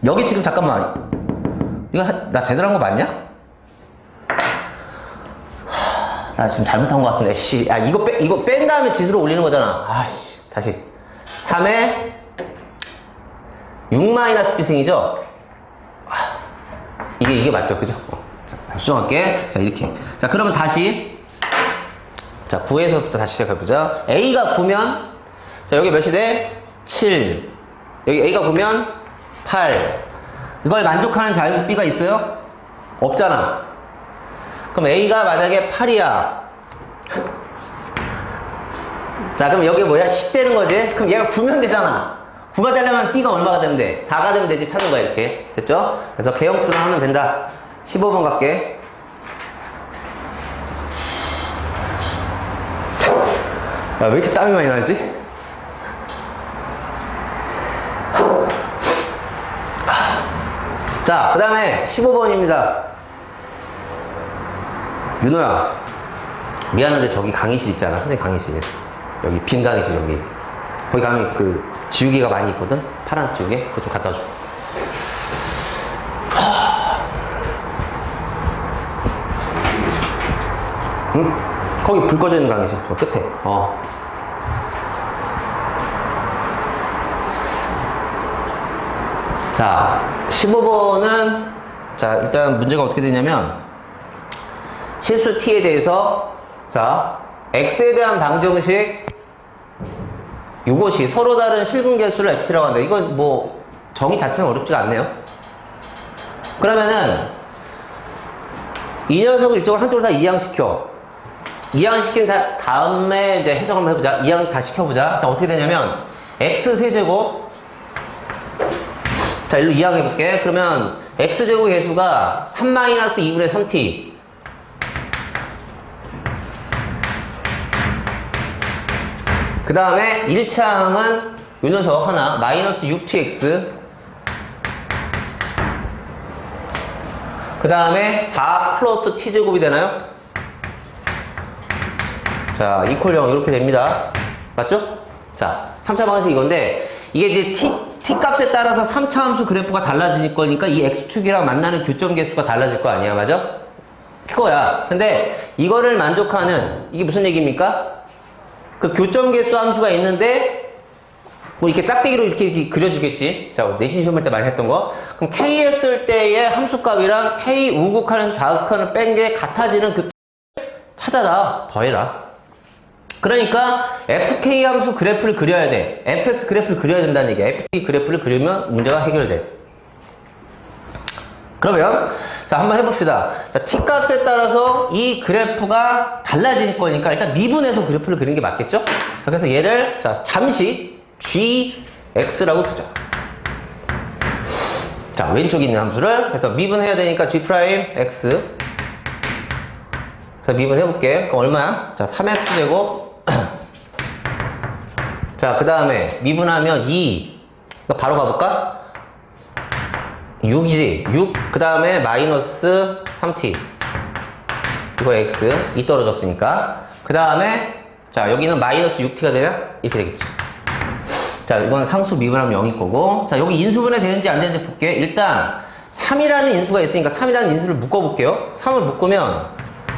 여기 지금 잠깐만, 이거 나 제대로 한 거 맞냐? 나 지금 잘못한 거 같은데. 씨, 야, 이거 뺀 다음에 지수로 올리는 거잖아. 아씨, 다시 3에 6-b승이죠. 이게 맞죠, 그죠? 자, 수정할게. 자, 이렇게. 자, 그러면 다시, 자, 9에서부터 다시 시작해보자. a가 9면, 자, 여기 몇이 돼? 7. 여기 a가 9면 8. 이걸 만족하는 자연수 b가 있어요? 없잖아. 그럼 a가 만약에 8이야. 자, 그럼 여기 뭐야? 10 되는 거지? 그럼 얘가 9면 되잖아. 9가 되려면 b가 얼마가 되면 돼? 4가 되면 되지. 찾는 거야, 이렇게. 됐죠? 그래서 개형 추론하면 된다. 15번 갈게. 야, 왜 이렇게 땀이 많이 나지? 자, 그 다음에 15번입니다. 윤호야, 미안한데 저기 강의실 있잖아. 선생님 강의실. 여기 빈 강의실 여기. 거기 가면 그 지우개가 많이 있거든? 파란색 지우개? 그거 좀 갖다 줘. 응? 거기 불 꺼져 있는 강의실. 저 끝에. 자, 15번은, 자, 일단 문제가 어떻게 되냐면, 실수 t에 대해서, 자, x에 대한 방정식, 이것이 서로 다른 실근 개수를 x라고 한다. 이건 뭐, 정의 자체는 어렵지가 않네요. 그러면은, 이 녀석을 이쪽을 한쪽으로 다 이항시켜. 이항시킨 다음에 이제 해석 한번 해보자. 이항 다 시켜보자. 자, 어떻게 되냐면, x세제곱, 자, 일로 이항해볼게. 그러면 x제곱 개수가 3-2분의 3t. 그 다음에 1차항은 요 녀석 하나, 마이너스 6tx. 그 다음에 4 플러스 t제곱이 되나요? 자, 이퀄 0 이렇게 됩니다. 맞죠? 자, 3차 방식 이건데 이게 이제 t 값에 따라서 3차 함수 그래프가 달라질 거니까 이 x축이랑 만나는 교점 개수가 달라질 거 아니야, 맞아? 그거야. 근데 이거를 만족하는 이게 무슨 얘기입니까? 그 교점 개수 함수가 있는데 뭐 이렇게 짝대기로 이렇게 그려지겠지. 자, 내신 시험할 때 많이 했던 거. 그럼 k 했을 때의 함수값이랑 k 우극하는 좌극한을 뺀 게 같아지는 그 찾아라. 더해라. 그러니까 fk 함수 그래프를 그려야 돼. fx 그래프를 그려야 된다는 얘기야. fk 그래프를 그리면 문제가 해결돼. 그러면 자, 한번 해봅시다. 자, t 값에 따라서 이 그래프가 달라질 거니까 일단 미분해서 그래프를 그리는 게 맞겠죠? 자, 그래서 얘를 자, 잠시 gx라고 두자. 자, 왼쪽에 있는 함수를 그래서 미분해야 되니까 g'x. 자, 미분해볼게. 그럼 얼마야? 자, 3x제곱. 자, 그 다음에 미분하면 2. 바로 가볼까? 6이지. 6. 그 다음에 마이너스 3t. 이거 x. 2 떨어졌으니까. 그 다음에 자, 여기는 마이너스 6t가 되냐? 이렇게 되겠지. 자, 이건 상수 미분하면 0일 거고. 자, 여기 인수분해 되는지 안 되는지 볼게. 일단 3이라는 인수가 있으니까 3이라는 인수를 묶어볼게요. 3을 묶으면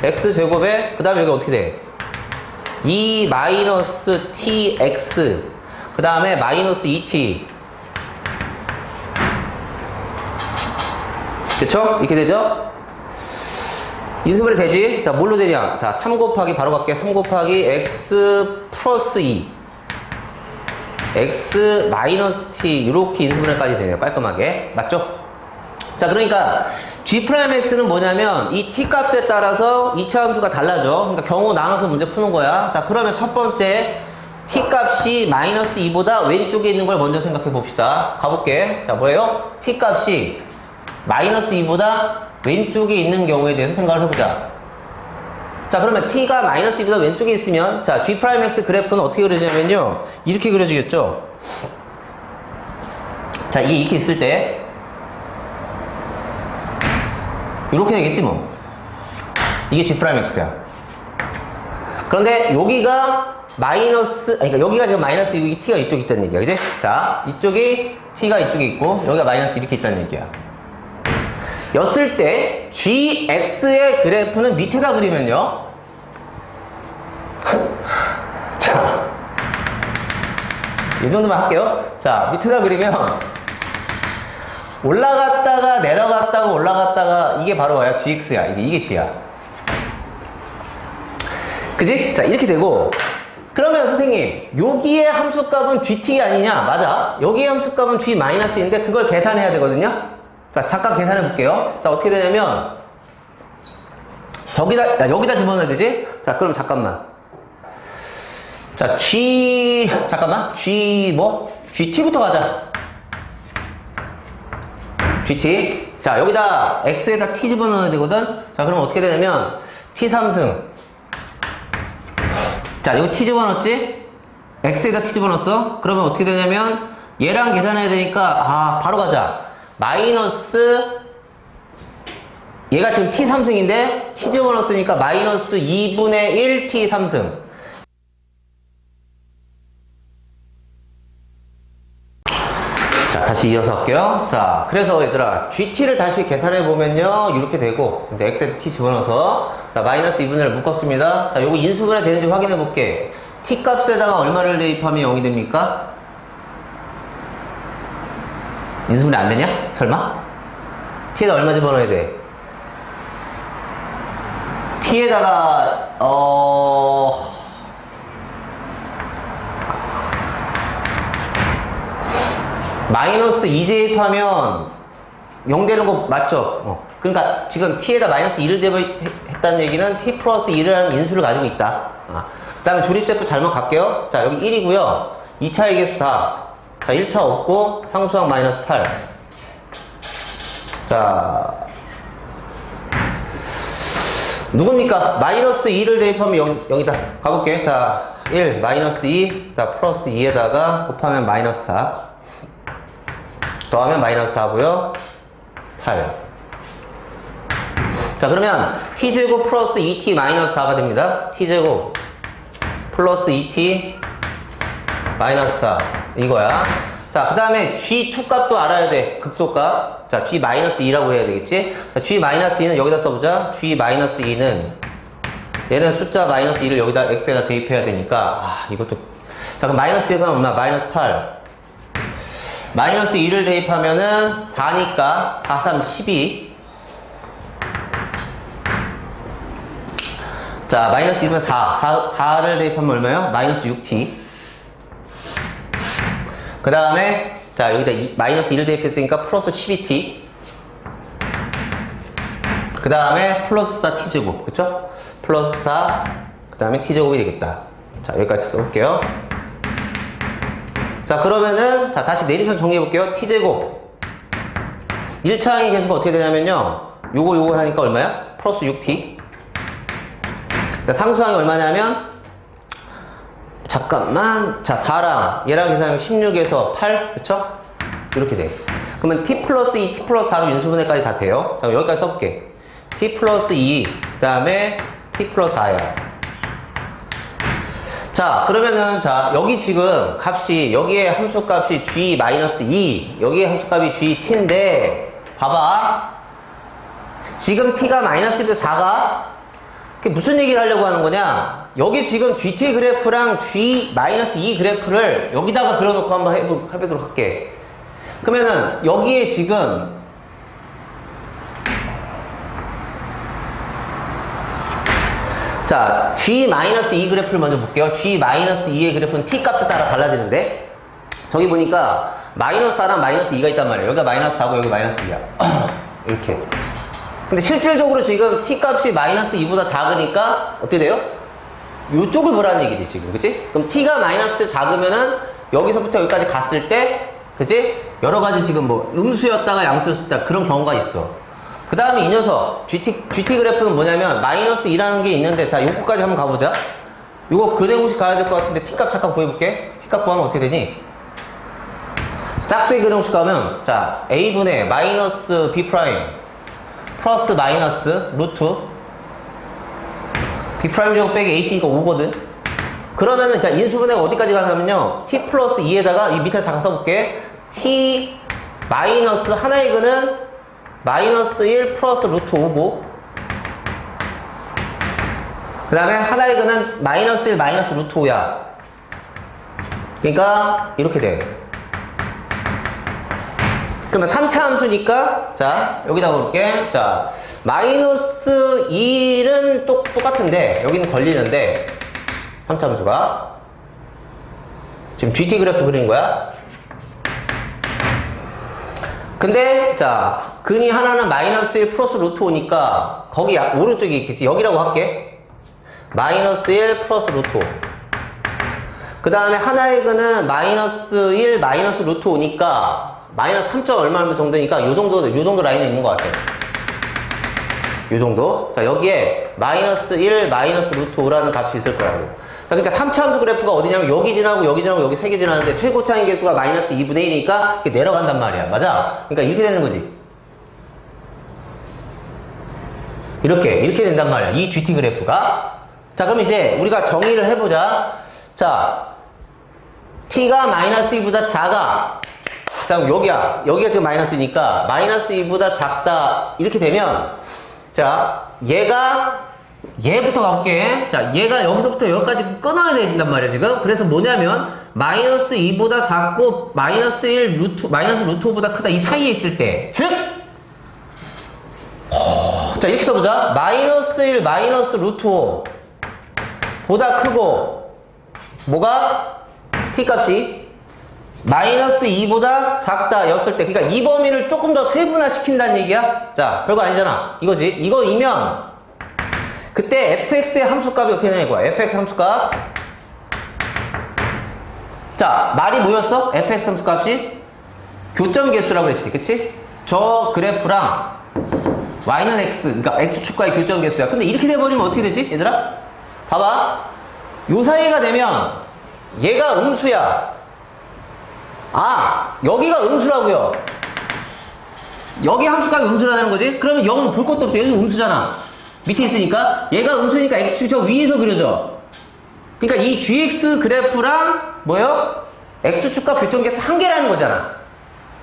x제곱에 그 다음에 여기 어떻게 돼? 2 마이너스 tx 그 다음에 마이너스 2t. 그쵸? 이렇게 되죠? 인수분해 되지? 자, 뭘로 되냐? 자, 3 곱하기 바로 갈게. 3 곱하기 x 플러스 2 x 마이너스 t 이렇게 인수분해까지 되네요. 깔끔하게. 맞죠? 자, 그러니까 g'x는 뭐냐면 이 t 값에 따라서 2차 함수가 달라져. 그러니까 경우 나눠서 문제 푸는 거야. 자, 그러면 첫 번째 t 값이 마이너스 2보다 왼쪽에 있는 걸 먼저 생각해 봅시다. 가볼게. 자, 뭐예요? t 값이 마이너스 2보다 왼쪽에 있는 경우에 대해서 생각을 해보자. 자, 그러면 t가 마이너스 2보다 왼쪽에 있으면 자, g'x 그래프는 어떻게 그려지냐면요, 이렇게 그려지겠죠. 자, 이게 이렇게 있을 때 이렇게 되겠지 뭐. 이게 g'x야. 그런데 여기가 마이너스, 아니, 그러니까 여기가 지금 마이너스 2, t가 이쪽에 있다는 얘기야, 그지? 자, 이쪽이 t가 이쪽에 있고 여기가 마이너스 이렇게 있다는 얘기야. 였을 때 gx의 그래프는 밑에다 그리면요, 자, 이 정도만 할게요. 자, 밑에다 그리면 올라갔다가 내려갔다가 올라갔다가 이게 바로 뭐야? gx야. 이게 g야. 그지? 자, 이렇게 되고, 그러면 선생님 여기에 함수값은 gt 아니냐? 맞아. 여기에 함수값은 g-인데 그걸 계산해야 되거든요. 자, 잠깐 계산해 볼게요. 자, 어떻게 되냐면 저기다, 여기다 집어넣어야 되지? 자, 그럼 잠깐만. 자, 잠깐만. gt부터 가자. gt. 자, 여기다 x에다 t 집어넣어야 되거든? 자, 그럼 어떻게 되냐면 t 3승. 자, 여기 t 집어넣었지? x에다 t 집어넣었어? 그러면 어떻게 되냐면 얘랑 계산해야 되니까 바로 가자. 마이너스, 얘가 지금 t 3승인데 t 집어넣었으니까 마이너스 2분의 1 t 3승. 자, 다시 이어서 할게요. 자, 그래서 얘들아 gt를 다시 계산해 보면요, 이렇게 되고, 근데 x에 t 집어넣어서 자, 마이너스 2분의 1을 묶었습니다. 자, 요거 인수분해 되는지 확인해 볼게. t 값에다가 얼마를 대입하면 0이 됩니까? 인수분해 안 되냐? 설마? t에다 얼마 집어넣어야 돼? t에다가 마이너스 2 대입하면 0 되는 거 맞죠? 그러니까 지금 t에다 마이너스 2를 대입했다는 얘기는 t 플러스 2라는 인수를 가지고 있다. 그 다음에 조립제표 잘못 갈게요. 자, 여기 1이고요 2차의 개수 4. 자, 1차 없고 상수항 마이너스 8. 자, 누굽니까? 마이너스 2를 대입하면 0이다. 가볼게. 자, 1 마이너스 2 자, 플러스 2에다가 곱하면 마이너스 4 더하면 마이너스 4고요 8. 자, 그러면 t제곱 플러스 2t 마이너스 4가 됩니다. t제곱 플러스 2t 마이너스 4 이거야. 자, 그 다음에 g2 값도 알아야 돼. 극소값. 자, g 마이너스 2라고 해야 되겠지? 자, g 마이너스 2는 여기다 써보자. g 마이너스 2는 얘는 숫자 마이너스 2를 여기다 x에다 대입해야 되니까 이것도. 자, 그럼 마이너스 대입하면 얼마? 마이너스 8. 마이너스 2를 대입하면은 4니까 4, 3, 12. 자, 마이너스 2면 4를 대입하면 얼마예요? 마이너스 6t. 그 다음에 자, 여기다 마이너스 2를 대입했으니까 플러스 12t. 그 다음에 플러스 4t제곱. 그쵸? 플러스 4, 그 다음에 t제곱이 되겠다. 자, 여기까지 써볼게요. 자, 그러면은 자, 다시 내리선 정리해볼게요. t제곱 1차항의 계수가 어떻게 되냐면요, 요거 하니까 얼마야? 플러스 6t. 자, 상수항이 얼마냐면, 잠깐만, 자, 4랑 얘랑 계산하면 16에서 8, 그쵸? 이렇게 돼. 그러면 t 플러스 2, t 플러스 4로 인수분해까지 다 돼요. 자, 여기까지 써볼게. t 플러스 2, 그 다음에 t 플러스 4야. 자, 그러면은, 자, 여기 지금 값이, 여기에 함수값이 g-2, 여기에 함수값이 gt 인데, 봐봐. 지금 t가 마이너스 1도 4가, 그게 무슨 얘기를 하려고 하는 거냐? 여기 지금 gt 그래프랑 g-2 그래프를 여기다가 그려놓고 한번 해보도록 할게. 그러면은, 여기에 지금, 자, g-2 그래프를 먼저 볼게요. g-2의 그래프는 t 값에 따라 달라지는데, 저기 보니까 마이너스 4랑 마이너스 2가 있단 말이에요. 여기가 마이너스 4고 여기 마이너스 2야. 이렇게. 근데 실질적으로 지금 t 값이 마이너스 2보다 작으니까 어떻게 돼요? 이쪽을 보라는 얘기지 지금, 그치? 그럼 t가 마이너스 작으면은 여기서부터 여기까지 갔을 때, 그치? 여러 가지 지금 뭐 음수였다가 양수였다 그런 경우가 있어. 그 다음에 이 녀석 GT 그래프는 뭐냐면 마이너스 2라는 게 있는데, 자, 요거까지 한번 가보자. 요거 근해공식 가야 될 것 같은데 t값 잠깐 구해볼게. t값 구하면 어떻게 되니? 짝수의 근해공식 가면, 자, a분의 마이너스 b 프라임 플러스 마이너스 루트 b 프라임 제곱 빼기 ac니까 5거든. 그러면은, 자, 인수분해가 어디까지 가냐면요, t 플러스 2에다가 이 밑에 잠깐 써볼게. t 마이너스 하나의 근은 마이너스 1 플러스 루트 5고, 그 다음에 하나의 근은 마이너스 1 마이너스 루트 5야. 그러니까 이렇게 돼. 그러면 3차 함수니까, 자, 여기다 볼게. 자, 마이너스 1은 똑같은데 여기는 걸리는데, 3차 함수가 지금 GT 그래프 그린 거야. 근데, 자, 근이 하나는 마이너스 1 플러스 루트 5니까, 거기 오른쪽에 있겠지. 여기라고 할게. 마이너스 1 플러스 루트 5. 그 다음에 하나의 근은 마이너스 1 마이너스 루트 5니까, 마이너스 3점 얼마 정도니까, 요 정도 라인에 있는 것 같아요. 요 정도. 자, 여기에 마이너스 1 마이너스 루트 5라는 값이 있을 거라고. 자, 그러니까 3차 함수 그래프가 어디냐면 여기 지나고 여기 지나고 여기 3개 지나는데 최고차인 개수가 마이너스 2분의 1이니까 이렇게 내려간단 말이야. 맞아? 그러니까 이렇게 되는 거지. 이렇게 된단 말이야. 이 GT 그래프가. 자, 그럼 이제 우리가 정의를 해보자. 자, t가 마이너스 2보다 작아. 자, 그럼 여기가 지금 마이너스니까 마이너스 2보다 작다. 이렇게 되면, 자, 얘부터 가볼게. 자, 얘가 여기서부터 여기까지 끊어야 된단 말이야, 지금. 그래서 뭐냐면, 마이너스 2보다 작고, 마이너스 1 마이너스 루트 5보다 크다. 이 사이에 있을 때. 즉! 자, 이렇게 써보자. 마이너스 1 마이너스 루트 5 보다 크고, 뭐가? t 값이 마이너스 2보다 작다 였을 때, 그러니까 이 범위를 조금 더 세분화 시킨다는 얘기야. 자, 별거 아니잖아. 이거지. 이거이면 그때 fx의 함수값이 어떻게 되냐 이거야. fx 함수값. 자, 말이 뭐였어? fx 함수값이 교점 개수라고 그랬지, 그치? 저 그래프랑 y는 x, 그러니까 x축과의 교점 개수야. 근데 이렇게 돼버리면 어떻게 되지, 얘들아? 봐봐. 요 사이가 되면 얘가 음수야. 아, 여기가 음수라고요. 여기 함수값이 음수라는 거지? 그러면 0은 볼 것도 없어. 여기 음수잖아. 밑에 있으니까. 얘가 음수니까 x축 저 위에서 그려져. 그러니까 이 gx 그래프랑 뭐예요? x축과 교점계수 한 개라는 거잖아.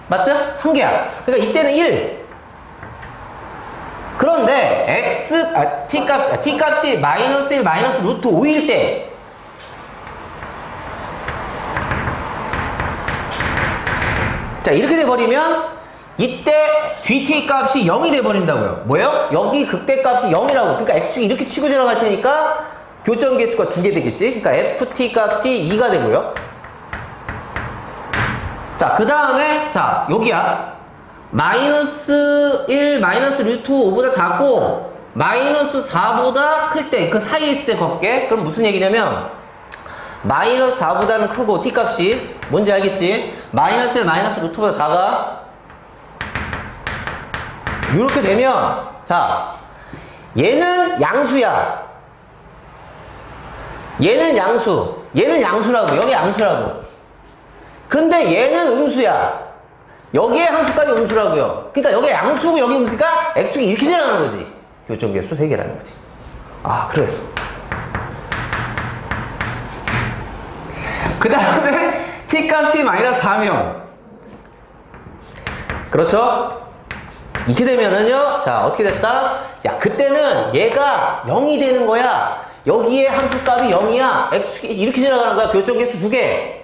맞죠? 한 개야. 그러니까 이때는 1. 그런데 t값이 마이너스 1, 마이너스 루트 5일 때 자, 이렇게 돼버리면 이때 dt 값이 0이 돼버린다고요. 뭐예요? 여기 극대값이 0이라고. 그러니까 x축이 이렇게 치고 지나갈 테니까 교점 개수가 2개 되겠지. 그러니까 ft 값이 2가 되고요. 자, 그 다음에 자, 여기야. 마이너스 1, 마이너스 루트 5보다 작고 마이너스 4보다 클 때, 그 사이에 있을 때 걷게. 그럼 무슨 얘기냐면 마이너스 4보다는 크고 t값이 뭔지 알겠지? 마이너스 1, 마이너스 루트보다 작아. 이렇게 되면 자, 얘는 양수야. 얘는 양수. 얘는 양수라고. 여기 양수라고. 근데 얘는 음수야. 여기에 함수값이 음수라고요. 그러니까 여기 양수고 여기 음수니까 x축이 이렇게 지나가는 거지. 교점계수 3개라는 거지. 아, 그래. 그 다음에 t값이 마이너스 4면 그렇죠? 이렇게 되면은요, 자, 어떻게 됐다? 야, 그때는 얘가 0이 되는 거야. 여기에 함수값이 0이야. x축이 이렇게 지나가는 거야. 교점계수 2개.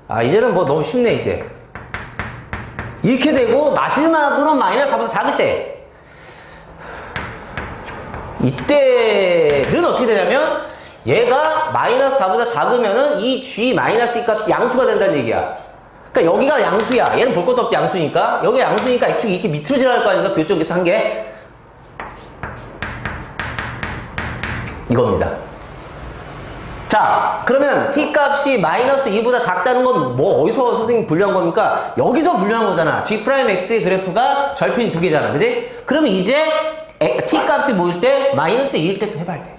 아, 이제는 뭐 너무 쉽네, 이제. 이렇게 되고, 마지막으로 마이너스 4보다 작을 때. 이때는 어떻게 되냐면, 얘가 마이너스 4보다 작으면은 이 g 마이너스 2 값이 양수가 된다는 얘기야. 그러니까 여기가 양수야. 얘는 볼 것도 없지, 양수니까. 여기가 양수니까 x축이 이렇게 밑으로 지나갈 거 아닙니까? 교점계수 1개. 이겁니다. 자, 그러면 t값이 마이너스 2보다 작다는 건 뭐 어디서 선생님 분류한 겁니까? 여기서 분류한 거잖아. g'x의 그래프가 절편이 2개잖아. 그지? 그러면 이제 t값이 뭐일 때? 마이너스 2일 때 또 해봐야 돼.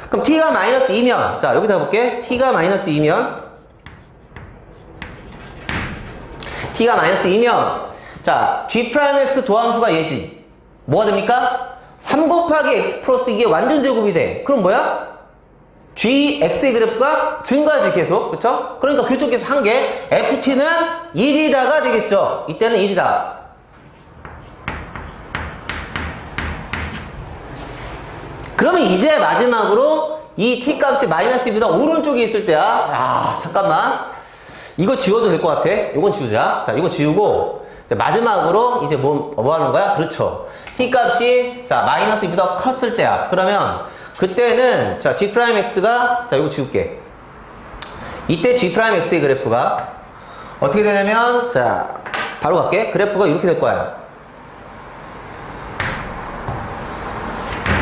그럼 t가 마이너스 2면 자, 여기다 볼게. t가 마이너스 2면 자, g'x 도함수가 얘지. 뭐가 됩니까? 3 곱하기 x 플러스 이게 완전 제곱이 돼. 그럼 뭐야? gx의 그래프가 증가하지 계속. 그쵸? 그러니까 교점계수 1개. ft는 1이다가 되겠죠. 이때는 1이다. 그러면 이제 마지막으로 이 t값이 마이너스 2보다 오른쪽에 있을 때야. 아, 잠깐만. 이거 지워도 될 것 같아. 이건 지우자. 자, 이거 지우고 자, 마지막으로 이제 뭐 하는 거야? 그렇죠. t값이 자, 마이너스 2보다 컸을 때야. 그러면 그때는 자, g'x가 자, 이거 지울게. 이때 g'x의 그래프가 어떻게 되냐면 자, 바로 갈게. 그래프가 이렇게 될 거야.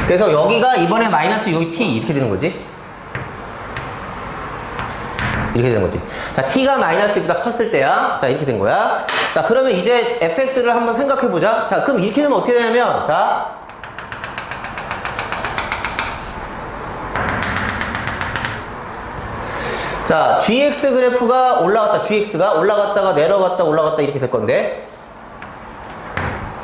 그래서 여기가 이번에 마이너스 여기 t 이렇게 되는 거지. 이렇게 되는 거지. 자, t가 마이너스 2보다 컸을 때야. 자, 이렇게 된 거야. 자, 그러면 이제 fx를 한번 생각해 보자. 자, 그럼 이렇게 되면 어떻게 되냐면 자, gx 그래프가 올라갔다. gx가 올라갔다가 내려갔다 올라갔다 이렇게 될 건데.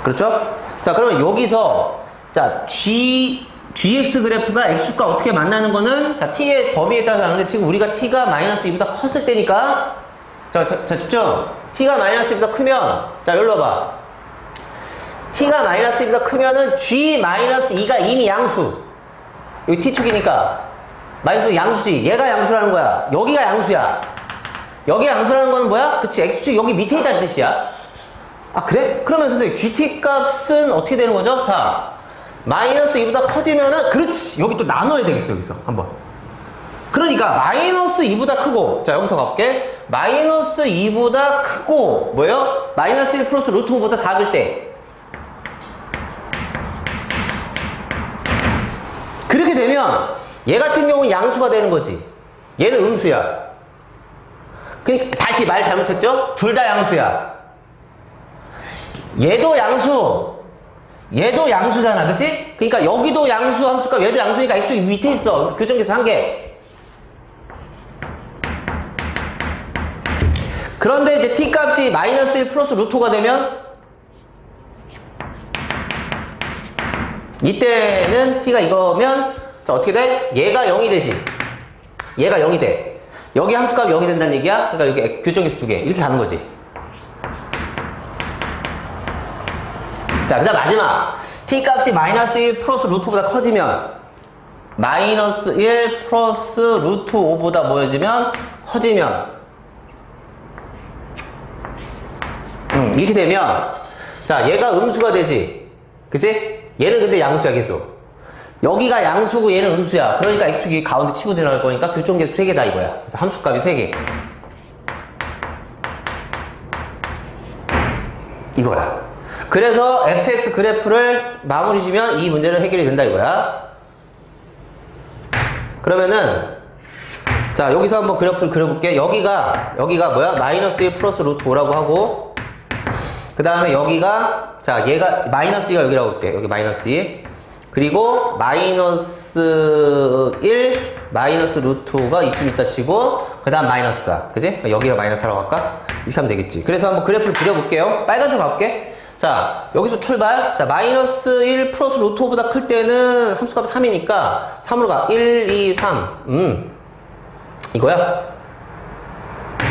그렇죠? 자, 그러면 여기서 자, gx 그래프가 x축과 어떻게 만나는 거는 자, t의 범위에 따라서 하는데 지금 우리가 t가 마이너스 2보다 컸을 때니까 자, 집중. t가 마이너스 2보다 크면 자, 여기로 와봐. t가 마이너스 2보다 크면은 g 마이너스 2가 이미 양수. 여기 t축이니까 마이너스 양수지. 얘가 양수라는 거야. 여기가 양수야. 여기 양수라는 거는 뭐야? 그치, x축 여기 밑에 있다는 뜻이야. 아, 그래? 그러면 선생님 gt 값은 어떻게 되는 거죠? 자, 마이너스 2보다 커지면은 그렇지, 여기 또 나눠야 되겠어. 여기서 한번. 그러니까 마이너스 2보다 크고 자, 여기서 가볼게. 마이너스 2보다 크고 뭐예요? 마이너스 1 플러스 루트 5보다 작을 때. 그렇게 되면 얘 같은 경우는 양수가 되는 거지. 얘는 음수야. 다시 말 잘못했죠? 둘 다 양수야. 얘도 양수, 얘도 양수잖아. 그치? 그러니까 여기도 양수 함수값, 얘도 양수니까 x축이 밑에 있어. 교점계수 1개. 그런데 이제 t값이 마이너스 1 플러스 루트 5가 되면 이때는 t가 이거면 자, 어떻게 돼? 얘가 0이 되지. 얘가 0이 돼. 여기 함수값이 0이 된다는 얘기야? 그러니까 여기 교정계수 2개. 이렇게 가는 거지. 자, 그 다음 마지막. t 값이 마이너스 1 플러스 루트 5보다 커지면, 마이너스 1 플러스 루트 5보다 뭐여지면 커지면, 이렇게 되면, 자, 얘가 음수가 되지. 그치? 얘는 근데 양수야, 계속. 여기가 양수고 얘는 음수야. 그러니까 x축이 가운데 치고 지나갈 거니까 교정계수 3개다 이거야. 그래서 함수값이 3개. 이거야. 그래서 fx 그래프를 마무리 지면 이 문제는 해결이 된다 이거야. 그러면은 자, 여기서 한번 그래프를 그려볼게. 여기가 뭐야? 마이너스 1 플러스 루트 5라고 하고, 그 다음에 여기가, 자, 얘가 마이너스 2가 여기라고 볼게. 여기 마이너스 2. 그리고 마이너스 1 마이너스 루트 5가 이쯤 있다 치고, 그 다음 마이너스 4. 그지? 여기가 마이너스 4라고 할까? 이렇게 하면 되겠지. 그래서 한번 그래프를 그려볼게요. 빨간색 가볼게. 자, 여기서 출발. 자, 마이너스 1 플러스 루트 5보다 클 때는 함수값 3이니까 3으로 가. 1, 2, 3. 이거야.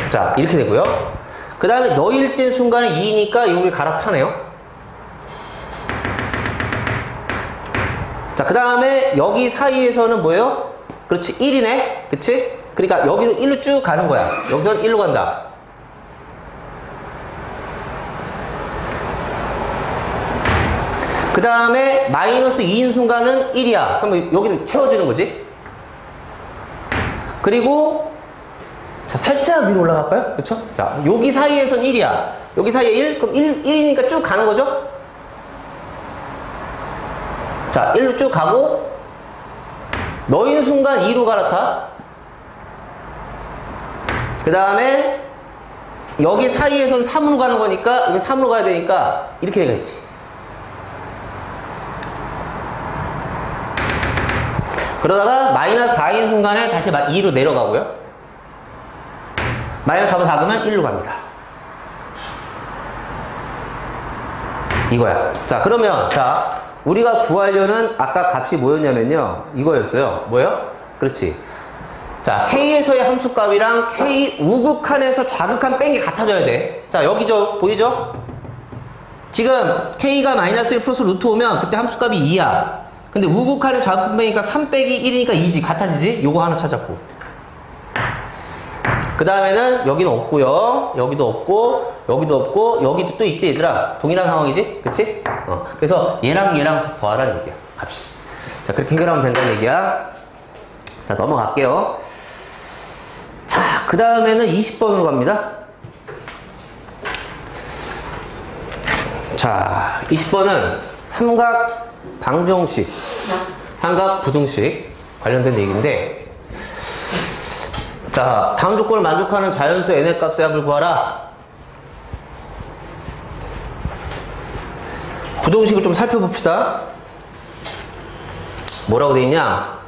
자, 이렇게 되고요. 그 다음에 너일 땐 순간에 2니까 여기 갈아타네요. 자, 그 다음에 여기 사이에서는 뭐예요? 그렇지, 1이네. 그치? 그러니까 여기로 1로 쭉 가는 거야. 여기서는 1로 간다. 그 다음에 마이너스 2인 순간은 1이야. 그럼 여기는 채워지는 거지. 그리고 자, 살짝 위로 올라갈까요? 그쵸? 자, 여기 사이에선 1이야. 여기 사이에 1? 그럼 1이니까 쭉 가는 거죠? 자, 1로 쭉 가고, 너희는 순간 2로 갈아타. 그 다음에, 여기 사이에선 3으로 가는 거니까, 여기 3으로 가야 되니까, 이렇게 되겠지. 그러다가, 마이너스 4인 순간에 다시 2로 내려가고요. 마이너스 4보다 작으면 1로 갑니다. 이거야. 자, 그러면, 자, 우리가 구하려는 아까 값이 뭐였냐면요. 이거였어요. 뭐요? 그렇지. 자, K에서의 함수값이랑 K 우극한에서 좌극한 뺀 게 같아져야 돼. 자, 여기죠. 보이죠? 지금 K가 마이너스 1 플러스 루트 오면 그때 함수값이 2야. 근데 우극한에서 좌극한 빼니까 3 빼기 1이니까 2지. 같아지지? 요거 하나 찾았고. 그 다음에는 여기는 없고요. 여기도 없고, 여기도 없고, 여기도 또 있지, 얘들아. 동일한 상황이지? 그치? 그래서 얘랑 더하라는 얘기야, 값이. 자, 그렇게 해결하면 된다는 얘기야. 자, 넘어갈게요. 자, 그 다음에는 20번으로 갑니다. 자, 20번은 삼각 방정식, 삼각 부등식 관련된 얘기인데, 자, 다음 조건을 만족하는 자연수 n의 값의 합을 구하라. 부등식을 좀 살펴봅시다. 뭐라고 돼 있냐?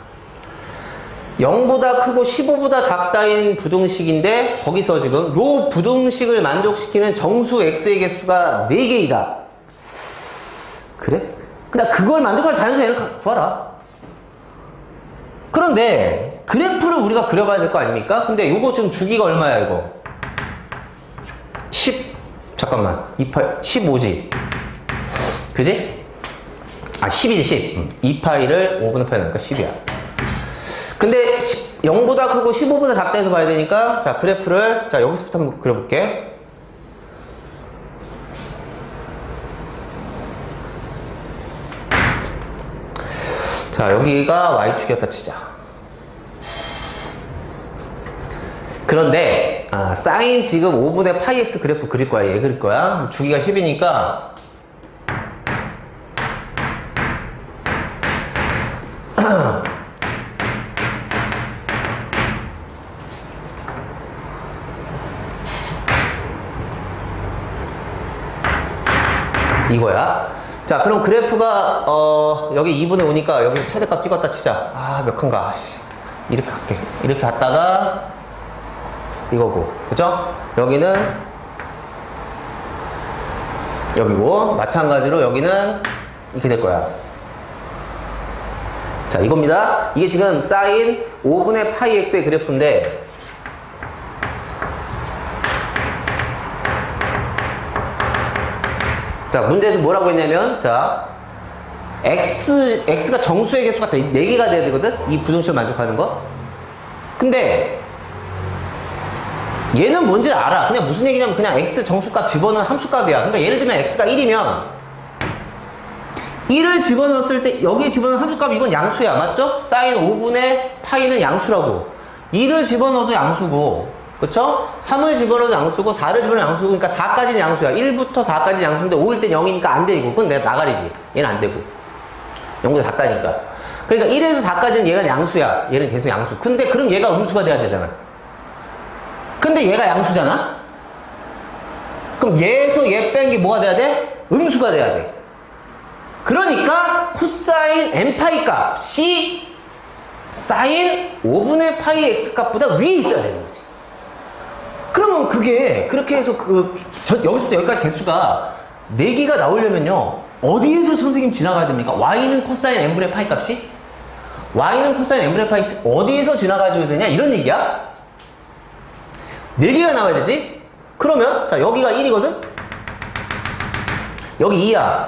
0보다 크고 15보다 작다인 부등식인데, 거기서 지금 요 부등식을 만족시키는 정수 x의 개수가 4개이다. 그래? 그냥 그걸 만족하는 자연수 n을 구하라. 그런데 그래프를 우리가 그려봐야 될 거 아닙니까? 근데 요거 지금 주기가 얼마야, 이거? 잠깐만. 15지. 그지? 아, 10이지, 10. 2파이를 5분의 표현하니까 10이야. 근데 0보다 크고 15보다 작다 해서 봐야 되니까, 자, 그래프를, 자, 여기서부터 한번 그려볼게. 자, 여기가 y축이었다 치자. 그런데 사인 지금 5분의 파이 x 그래프 그릴 거야. 얘 그릴 거야. 주기가 10이니까 이거야. 자, 그럼 그래프가 여기 2분의 5니까 여기서 최대값 찍었다 치자. 아, 몇 칸가. 이렇게 갈게. 이렇게 갔다가 이거고, 그죠? 여기는 여기고, 마찬가지로 여기는 이렇게 될 거야. 자, 이겁니다. 이게 지금 사인 5분의 파이 x의 그래프인데 자, 문제에서 뭐라고 했냐면, 자, x가 정수의 개수가 4개가 돼야 되거든? 이 부등식을 만족하는 거. 근데, 얘는 뭔지 알아. 그냥 무슨 얘기냐면, 그냥 x 정수값 집어넣은 함수값이야. 그러니까 예를 들면 x가 1이면, 1을 집어넣었을 때, 여기에 집어넣은 함수값, 이건 양수야. 맞죠? 사인 5분의 파이는 양수라고. 2를 집어넣어도 양수고, 그쵸? 3을 집어넣어도 양수고 4를 집어넣어도 양수고 그러니까 4까지는 양수야. 1부터 4까지는 양수인데 5일 땐 0이니까 안 돼 이거. 그건 내가 나가리지. 얘는 안 되고 0보다 작다니까. 그러니까 1에서 4까지는 얘가 양수야. 얘는 계속 양수. 근데 그럼 얘가 음수가 돼야 되잖아. 근데 얘가 양수잖아? 그럼 얘에서 얘 뺀 게 뭐가 돼야 돼? 음수가 돼야 돼. 그러니까 코사인 n파이 값이 사인 5분의 파이 x 값보다 위에 있어야 되는 거지. 그러면 그게 그렇게 해서 여기서부터 여기까지 개수가 4개가 나오려면요 어디에서 선생님 지나가야 됩니까? y는 코사인 n분의 파이 값이? y는 코사인 n분의 파이 어디에서 지나가줘야 되냐? 이런 얘기야. 4개가 나와야 되지? 그러면 자 여기가 1이거든? 여기 2야.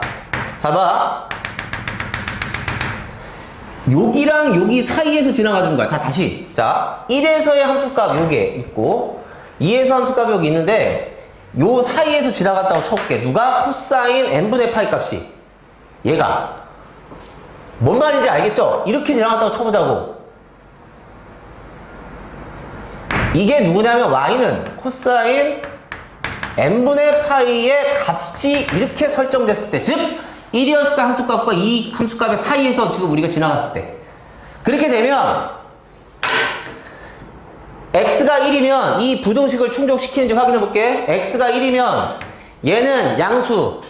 자 봐. 여기랑 여기 사이에서 지나가주는 거야. 다시. 자 1에서의 함수값 요게 있고 2에서 함수값이 여기 있는데 요 사이에서 지나갔다고 쳐볼게. 누가? 코사인 n분의 파이 값이. 얘가. 뭔 말인지 알겠죠? 이렇게 지나갔다고 쳐보자고. 이게 누구냐면 y는 코사인 n분의 파이의 값이 이렇게 설정됐을 때, 즉 1이었을 때 함수값과 이 함수값의 사이에서 지금 우리가 지나갔을 때 그렇게 되면 x가 1이면 이 부등식을 충족시키는지 확인해 볼게. x가 1이면 얘는 양수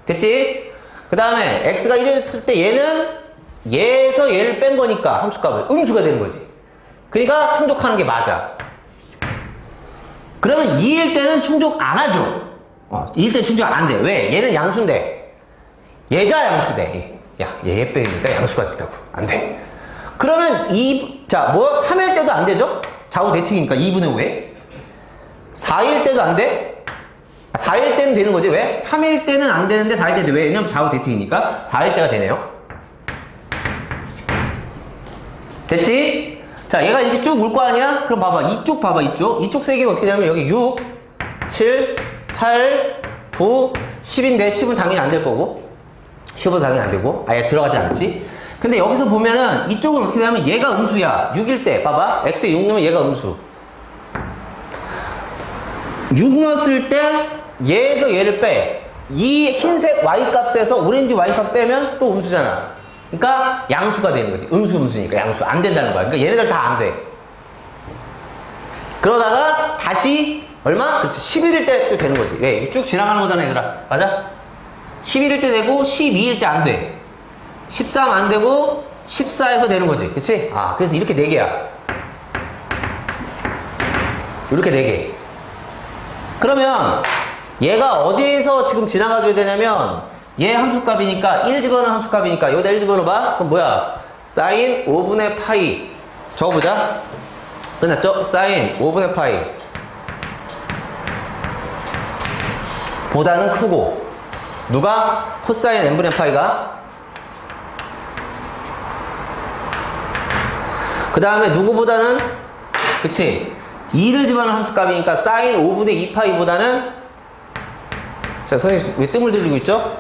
됐지? 그 다음에 x가 1이었을 때 얘는 얘에서 얘를 뺀 거니까 함수값을 음수가 되는 거지. 그러니까 충족하는 게 맞아. 그러면 2일 때는 충족 안 하죠. 2일 때는 충족 안 돼. 왜? 얘는 양수인데 얘가 양수돼. 야, 얘 빼니까 양수가 된다고. 안 돼. 그러면 3일 때도 안 되죠? 좌우 대칭이니까 2분의 5에 4일 때도 안 돼? 4일 때는 되는 거지. 왜? 3일 때는 안 되는데 4일 때도 왜? 왜냐면 좌우 대칭이니까 4일 때가 되네요. 됐지? 자, 얘가 이렇게 쭉 올 거 아니야? 그럼 봐봐. 이쪽 봐봐. 이쪽 세기는 어떻게 되냐면 여기 6, 7, 8, 9, 10인데 10은 당연히 안 될 거고 10은 당연히 안 되고 아예 들어가지 않지. 근데 여기서 보면은 이쪽은 어떻게 되냐면 얘가 음수야. 6일 때 봐봐. x에 6 넣으면 얘가 음수. 6 넣었을 때 얘에서 얘를 빼. 이 흰색 y값에서 오렌지 y값 빼면 또 음수잖아. 그러니까 양수가 되는 거지. 음수니까 양수. 안 된다는 거야. 그러니까 얘네들 다 안 돼. 그러다가 다시 얼마? 그렇지. 11일 때 또 되는 거지. 왜? 쭉 지나가는 거잖아 얘들아. 맞아? 11일 때 되고 12일 때 안 돼. 13 안 되고 14에서 되는 거지. 그치? 그래서 이렇게 4개야. 이렇게 4개. 그러면 얘가 어디에서 지금 지나가줘야 되냐면 얘 함수값이니까 1 집어넣은 함수값이니까 여기다 1 집어넣어봐. 그럼 뭐야? 사인 5분의 파이 적어보자. 끝났죠? 사인 5분의 파이 보다는 크고 누가? 코사인 n분의 파이가. 그 다음에 누구보다는 그치 2를 집어넣은 함수값이니까 사인 5분의 2파이보다는 자 선생님 왜 뜸을 들리고 있죠?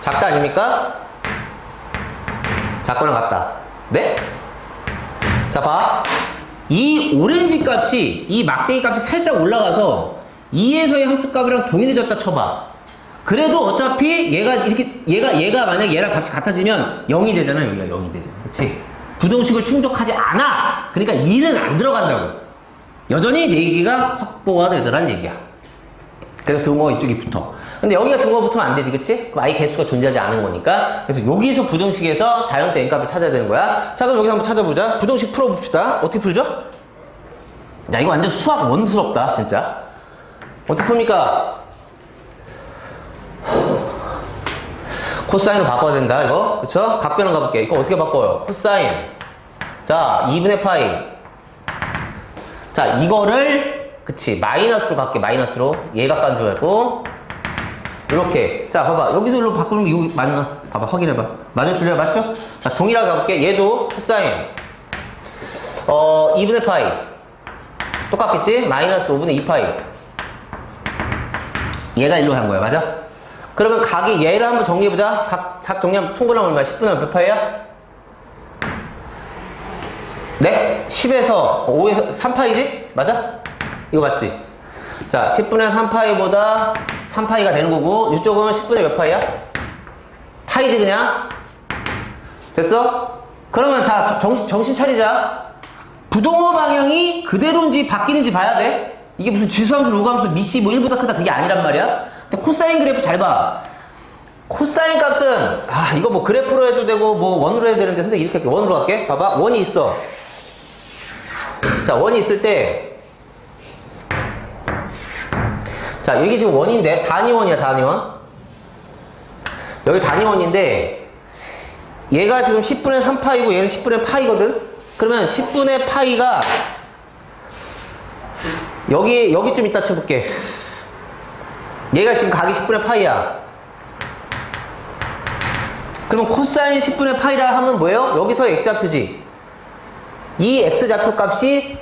작다 아닙니까? 작거나 같다. 네? 자 봐. 이 오렌지 값이 이 막대기 값이 살짝 올라가서 2에서의 함수값이랑 동일해졌다 쳐봐. 그래도 어차피 얘가 이렇게 얘가 만약 얘랑 값이 같아지면 0이 되잖아. 여기가 0이 되잖아. 그치? 부등식을 충족하지 않아. 그러니까 2는 안 들어간다고. 여전히 4개가 확보가 되더란 얘기야. 그래서 등호가 이쪽이 붙어. 근데 여기가 등호가 붙으면 안 되지, 그치? 그럼 아예 개수가 존재하지 않은 거니까. 그래서 여기서 부등식에서 자연수 n값을 찾아야 되는 거야. 자, 그럼 여기서 한번 찾아보자. 부등식 풀어봅시다. 어떻게 풀죠? 야, 이거 완전 수학 원스럽다, 진짜. 어떻게 풉니까? 코사인을 바꿔야 된다, 이거. 그쵸? 각변환 가볼게. 이거 어떻게 바꿔요? 코사인. 자, 2분의 파이. 자, 이거를, 그치, 마이너스로 갈게, 마이너스로. 얘가 깐주고, 이렇게. 자, 봐봐. 여기서 일로 바꾸는 게 이거 맞나? 봐봐, 확인해봐. 맞아, 틀려, 맞죠? 자, 동일하게 가볼게. 얘도 코사인. 2분의 파이. 똑같겠지? 마이너스 5분의 2파이. 얘가 일로 간 거야, 맞아? 그러면 각이 얘를 한번 정리해보자. 각 정리하면 통분하면 얼마야? 10분의 몇 파이야? 네? 10에서 5에서 3파이지? 맞아? 이거 맞지? 자, 10분의 3파이보다 3파이가 되는 거고, 이쪽은 10분의 몇 파이야? 파이지, 그냥? 됐어? 그러면 자, 정신 차리자. 부동호 방향이 그대로인지 바뀌는지 봐야 돼. 이게 무슨 지수함수, 로감수, 미시 뭐 1보다 크다 그게 아니란 말이야. 근데 코사인 그래프 잘 봐. 코사인 값은, 이거 뭐 그래프로 해도 되고, 뭐 원으로 해도 되는데, 선생님 이렇게 할게. 원으로 갈게. 봐봐. 원이 있어. 자, 원이 있을 때, 자, 여기 지금 원인데, 단위원이야, 단위원. 여기 단위원인데, 얘가 지금 10분의 3파이고, 얘는 10분의 파이거든? 그러면 10분의 파이가, 여기쯤 이따 쳐볼게. 얘가 지금 각이 10분의 파이야. 그러면 코사인 10분의 파이라 하면 뭐예요? 여기서 x좌표지. 이 x좌표 값이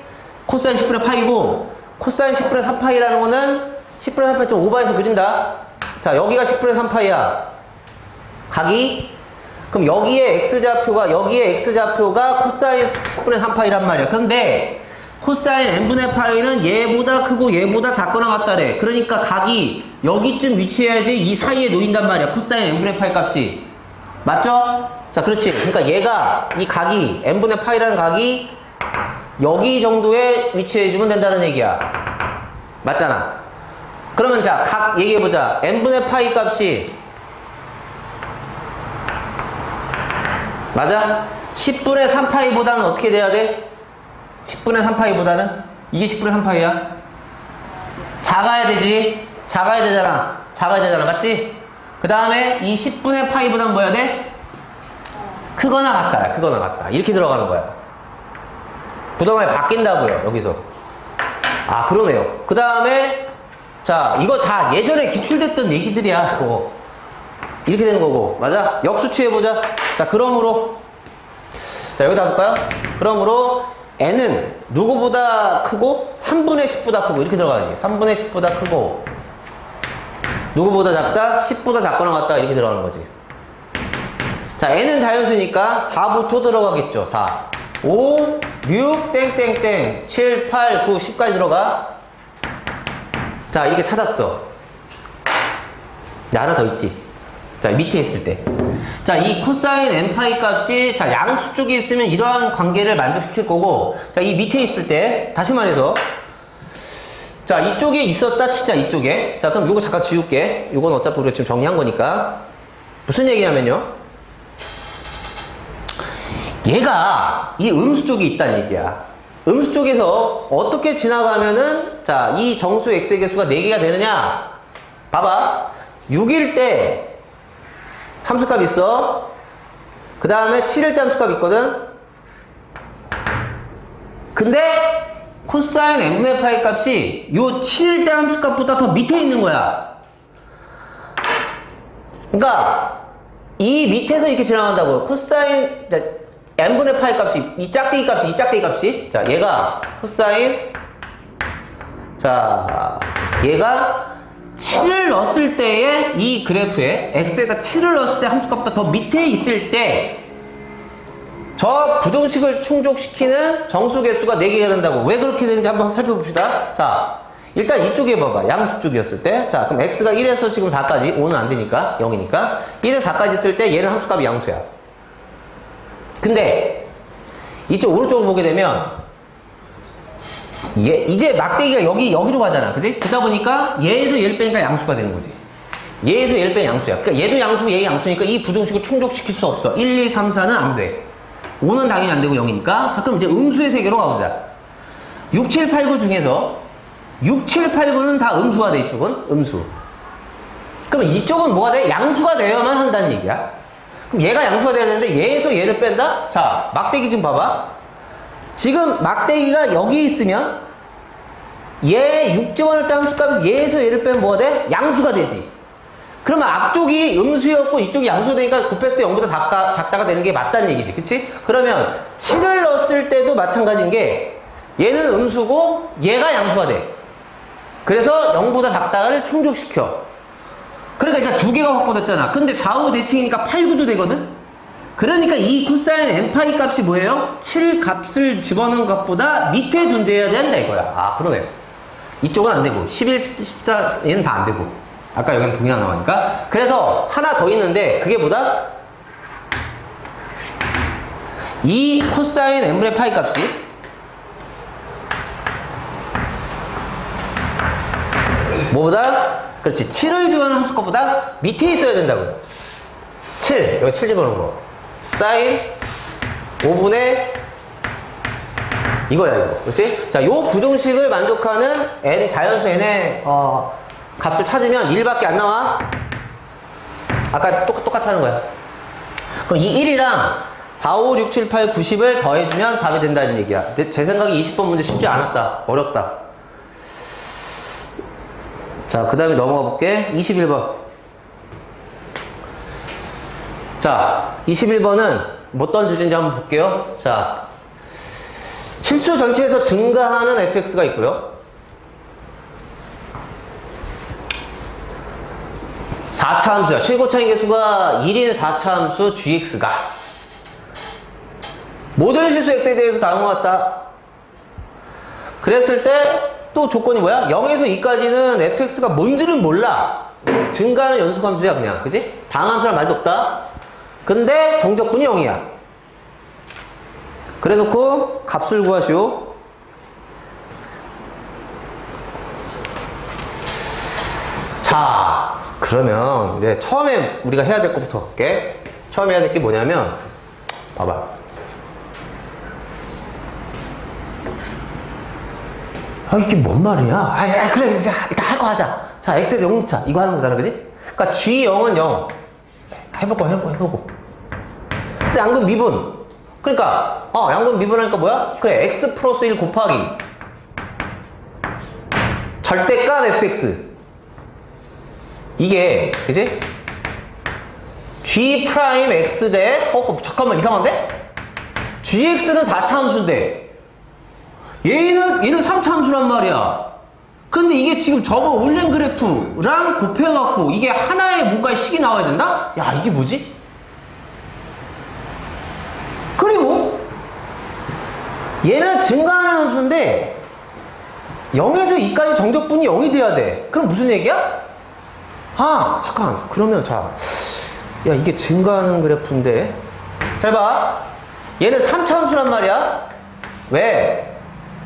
코사인 10분의 파이고, 코사인 10분의 3파이라는 거는 10분의 3파이 좀 오버해서 그린다. 자, 여기가 10분의 3파이야. 각이. 그럼 여기에 x좌표가 코사인 10분의 3파이란 말이야. 그런데 코사인 n분의 파이는 얘보다 크고 얘보다 작거나 같다래. 그러니까 각이 여기쯤 위치해야지 이 사이에 놓인단 말이야. 코사인 n분의 파이 값이. 맞죠? 자, 그렇지. 그러니까 얘가, 이 각이, n분의 파이라는 각이 여기 정도에 위치해주면 된다는 얘기야. 맞잖아. 그러면 자, 각 얘기해보자. n분의 파이 값이 맞아? 10분의 3파이보다는 어떻게 돼야 돼? 10분의 3파이보다는? 이게 10분의 3파이야? 작아야 되지? 작아야 되잖아. 맞지? 그 다음에 이 10분의 파이보다는 뭐 해야 돼? 크거나 같다야. 크거나 같다. 이렇게 들어가는 거야. 부동안이 바뀐다고요. 여기서. 그러네요. 그 다음에 자, 이거 다 예전에 기출됐던 얘기들이야. 이렇게 되는 거고. 맞아? 역수치해보자. 자, 그러므로 자, 여기다 볼까요? 그러므로 n은 누구보다 크고 3분의 10보다 크고 이렇게 들어가는 거지. 3분의 10보다 크고 누구보다 작다? 10보다 작거나 같다. 이렇게 들어가는 거지. 자, n은 자연수니까 4부터 들어가겠죠. 4 5 6 땡땡땡 7 8 9 10까지 들어가. 자, 이렇게 찾았어. 자, 하나 더 있지. 자, 밑에 있을 때. 자, 이 코사인 n파이 값이, 자, 양수 쪽에 있으면 이러한 관계를 만족시킬 거고, 자, 이 밑에 있을 때, 다시 말해서, 자, 이쪽에 있었다 치자, 이쪽에. 자, 그럼 요거 잠깐 지울게. 요건 어차피 우리가 지금 정리한 거니까. 무슨 얘기냐면요. 얘가 이 음수 쪽에 있다는 얘기야. 음수 쪽에서 어떻게 지나가면은, 자, 이 정수 x의 개수가 4개가 되느냐? 봐봐. 6일 때, 함수값 있어. 그 다음에 7일 때 함수값 있거든. 근데 코사인 n분의 파이 값이 요 7일 때 함수값보다 더 밑에 있는 거야. 그러니까 이 밑에서 이렇게 지나간다고요. 코사인 n분의 파이 값이 이 짝대기 값이 자, 얘가 코사인, 자, 얘가 7을 넣었을 때의 이 그래프에 x에다 7을 넣었을 때 함수값보다 더 밑에 있을 때 저 부등식을 충족시키는 정수 개수가 4개가 된다고. 왜 그렇게 되는지 한번 살펴봅시다. 자, 일단 이쪽에 봐봐. 양수 쪽이었을 때. 자, 그럼 x가 1에서 지금 4까지, 5는 안 되니까, 0이니까 1에서 4까지 있을 때 얘는 함수값이 양수야. 근데 이쪽 오른쪽을 보게 되면 이제 막대기가 여기로 가잖아. 그지? 그러다 보니까 얘에서 얘를 빼니까 양수가 되는 거지. 얘에서 얘를 빼면 양수야. 그러니까 얘도 양수, 얘 양수니까 이 부등식을 충족시킬 수 없어. 1, 2, 3, 4는 안 돼. 5는 당연히 안 되고 0이니까. 자, 그럼 이제 음수의 세계로 가보자. 6, 7, 8, 9 중에서 6, 7, 8, 9는 다 음수가 돼. 이쪽은 음수. 그럼 이쪽은 뭐가 돼? 양수가 되어야만 한다는 얘기야. 그럼 얘가 양수가 돼야 되는데 얘에서 얘를 뺀다? 자, 막대기 좀 봐봐. 지금 막대기가 여기 있으면 얘 6집어넣을 때 함수값에서 얘에서 얘를 빼면 뭐가 돼? 양수가 되지. 그러면 앞쪽이 음수였고 이쪽이 양수가 되니까 곱했을 때 0보다 작다가 되는 게 맞다는 얘기지. 그치? 그러면 7을 넣었을 때도 마찬가지인 게 얘는 음수고 얘가 양수가 돼. 그래서 0보다 작다를 충족시켜. 그러니까 일단 두 개가 확보됐잖아. 근데 좌우 대칭이니까 8, 9도 되거든? 그러니까 이 코사인 n파이 값이 뭐예요? 7 값을 집어넣은 값보다 밑에 존재해야 된다 이거야. 아, 그러네. 이쪽은 안 되고 11, 14 얘는 다 안 되고 아까 여기는 동일한 나오니까. 그래서 하나 더 있는데 그게 뭐다? 이 코사인 n분의 파이 값이 뭐보다? 그렇지, 7을 집어넣은 함수 값보다 밑에 있어야 된다고. 7, 여기 7 집어넣은 거 사인 5분의 이거야 이거. 그렇지? 자, 요 부등식을 만족하는 n 자연수 n의 값을 찾으면 1밖에 안 나와. 아까 똑같이 하는 거야. 그럼 이 1이랑 4, 5, 6, 7, 8, 90을 더해주면 답이 된다는 얘기야. 제 생각에 20번 문제 쉽지 않았다. 어렵다. 자, 그 다음에 넘어가 볼게. 21번. 자, 21번은 뭐 던져진지 한번 볼게요. 자, 실수 전체에서 증가하는 fx가 있고요. 4차 함수야. 최고차인 계수가 1인 4차 함수 gx가 모든 실수 x에 대해서 다음과 같다. 그랬을 때 또 조건이 뭐야? 0에서 2까지는 fx가 뭔지는 몰라. 증가하는 연속함수야 그냥. 그지? 당함수란 말도 없다. 근데 정적분이 0이야. 그래 놓고 값을 구하시오. 자, 그러면 이제 처음에 우리가 해야 될 것부터 할게. 처음에 해야 될 게 뭐냐면 봐봐. 아, 이게 뭔 말이야? 그래, 일단 할 거 하자. 자, x에 0 넣자. 이거 하는 거잖아, 그지? 그러니까 g0은 0. 해보고. 근데 양분 미분. 그러니까, 양분 미분하니까 뭐야? 그래, x 플러스 1 곱하기 절대값 fx. 이게, 그지? g 프라임 x 대, 잠깐만, 이상한데? gx는 4차 함수인데, 얘는 3차 함수란 말이야. 근데 이게 지금 저거 올린 그래프랑 곱해갖고 이게 하나의 뭔가의 식이 나와야 된다? 야, 이게 뭐지? 그리고 얘는 증가하는 함수인데 0에서 2까지 정적분이 0이 돼야 돼. 그럼 무슨 얘기야? 아, 잠깐. 그러면 자, 야, 이게 증가하는 그래프인데 잘 봐. 얘는 3차 함수란 말이야. 왜?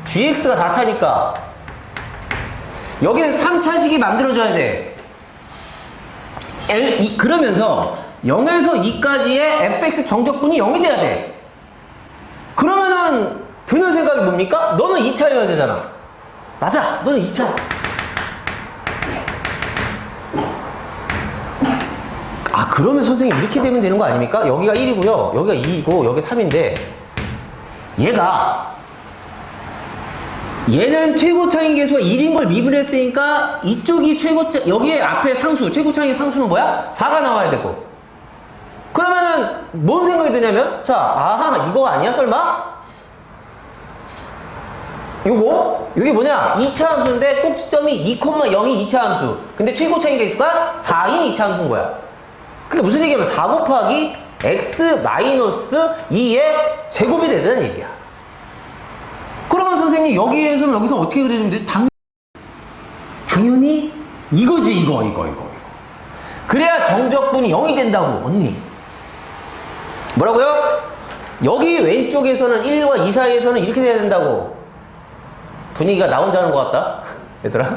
gx가 4차니까 여기는 3차식이 만들어져야 돼. 그러면서 0에서 2까지의 fx 정적분이 0이 돼야 돼. 그러면은 드는 생각이 뭡니까? 너는 2차여야 되잖아. 맞아, 너는 2차. 아, 그러면 선생님 이렇게 되면 되는 거 아닙니까? 여기가 1이고요 여기가 2이고 여기가 3인데 얘는 최고차인 계수가 1인 걸 미분했으니까 이쪽이 최고차, 여기에 앞에 상수, 최고차인 상수는 뭐야? 4가 나와야 되고. 그러면은 뭔 생각이 드냐면, 자, 아하, 이거 아니야 설마? 이게 뭐냐? 2차 함수인데 꼭지점이 2,0이 2차 함수. 근데 최고차인 계수가 4인 2차 함수인 거야. 근데 무슨 얘기냐면 4 곱하기 x 마이너스 2의 제곱이 되는 얘기야. 그러면 선생님 여기서 어떻게 그려주면 돼? 당연히 이거지. 이거. 그래야 정적분이 0이 된다고. 언니 뭐라고요? 여기 왼쪽에서는 1과 2 사이에서는 이렇게 돼야 된다고. 분위기가 나 혼자 하는 것 같다 얘들아.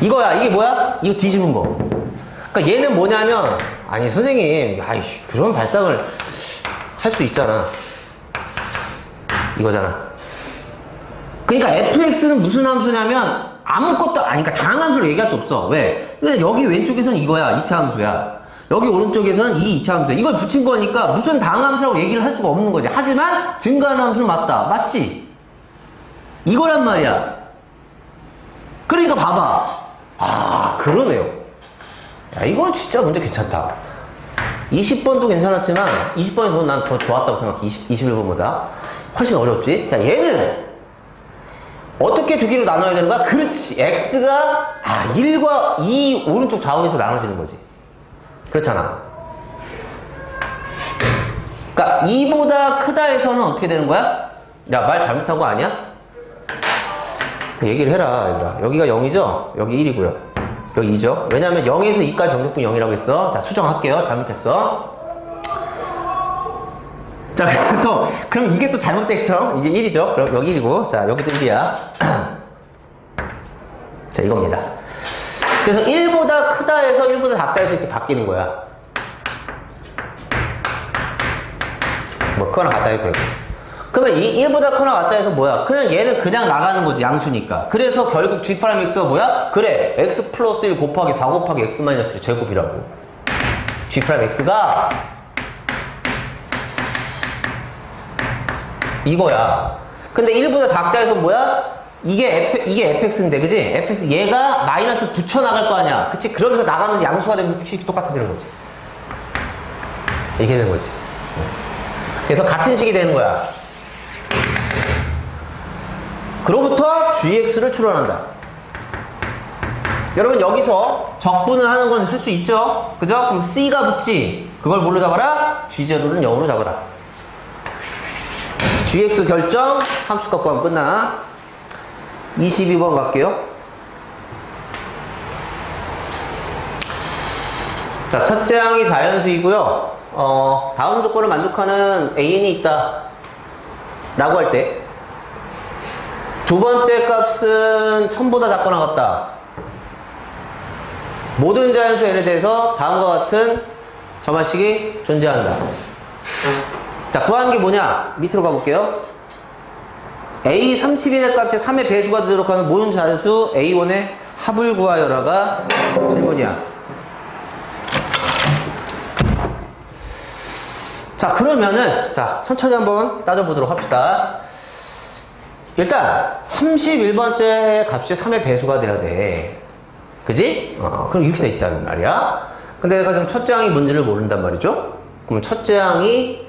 이거야. 이게 뭐야? 이거 뒤집은 거. 그러니까 얘는 뭐냐면, 아니 선생님, 아이씨, 그런 발상을 할 수 있잖아. 이거잖아. 그러니까 fx는 무슨 함수냐면 아무것도 아니까 당한 함수를 얘기할 수 없어. 왜? 그러니까 여기 왼쪽에서는 이거야. 2차 함수야. 여기 오른쪽에서는 이 이차함수. 이걸 붙인 거니까 무슨 다항함수라고 얘기를 할 수가 없는 거지. 하지만 증가하는 함수는 맞다. 맞지? 이거란 말이야. 그러니까 봐봐. 아, 그러네요. 야, 이거 진짜 문제 괜찮다. 20번도 괜찮았지만 20번이 난 더 좋았다고 생각해. 21번보다. 훨씬 어렵지? 자, 얘는 어떻게 두 개로 나눠야 되는 거야? 그렇지. x가 1과 2 오른쪽 좌우에서 나눠지는 거지. 그렇잖아. 그러니까 2보다 크다에서는 어떻게 되는 거야? 야, 말 잘못한 거 아니야? 얘기를 해라, 얘들아. 여기가 0이죠? 여기 1이고요. 여기 2죠? 왜냐면 0에서 2까지 정적분 0이라고 했어. 자, 수정할게요. 잘못했어. 자, 그래서 그럼 이게 또 잘못됐죠? 이게 1이죠? 그럼 여기 1이고, 자, 여기도 1이야. 자, 이겁니다. 그래서 1보다 크다에서 1보다 작다에서 이렇게 바뀌는 거야. 뭐 크거나 같다 해도 되고. 그러면 이 1보다 크거나 같다 해서 뭐야? 그냥 얘는 그냥 나가는 거지, 양수니까. 그래서 결국 G'X가 뭐야? 그래, X 플러스 1 곱하기 4 곱하기 X 마이너스 1 제곱이라고. G'X가 이거야. 근데 1보다 작다 해서 뭐야? 이게 fx인데, 그지? fx, 얘가 마이너스 붙여나갈 거 아니야. 그치? 그러면서 나가면서 양수가 되면서 식이 똑같아지는 거지. 이게 되는 거지. 그래서 같은 식이 되는 거야. 그로부터 gx를 추론한다. 여러분, 여기서 적분을 하는 건 할 수 있죠? 그죠? 그럼 c가 붙지. 그걸 뭘로 잡아라? g제로는 0으로 잡아라. gx 결정, 함수 갖고 하면 끝나. 22번 갈게요. 자, 첫째 항이 자연수이고요. 다음 조건을 만족하는 AN이 있다 라고 할 때, 두 번째 값은 1000보다 작거나 같다. 모든 자연수 n에 대해서 다음과 같은 점화식이 존재한다. 자, 구하는 게 뭐냐? 밑으로 가볼게요. A31의 값이 3의 배수가 되도록 하는 모든 자연수 A1의 합을 구하여라가 질문이야. 자, 그러면은, 자, 천천히 한번 따져보도록 합시다. 일단, 31번째 값이 3의 배수가 돼야 돼. 그지? 그럼 이렇게 돼 있다는 말이야. 근데 내가 지금 첫째 항이 뭔지를 모른단 말이죠? 그럼 첫째 항이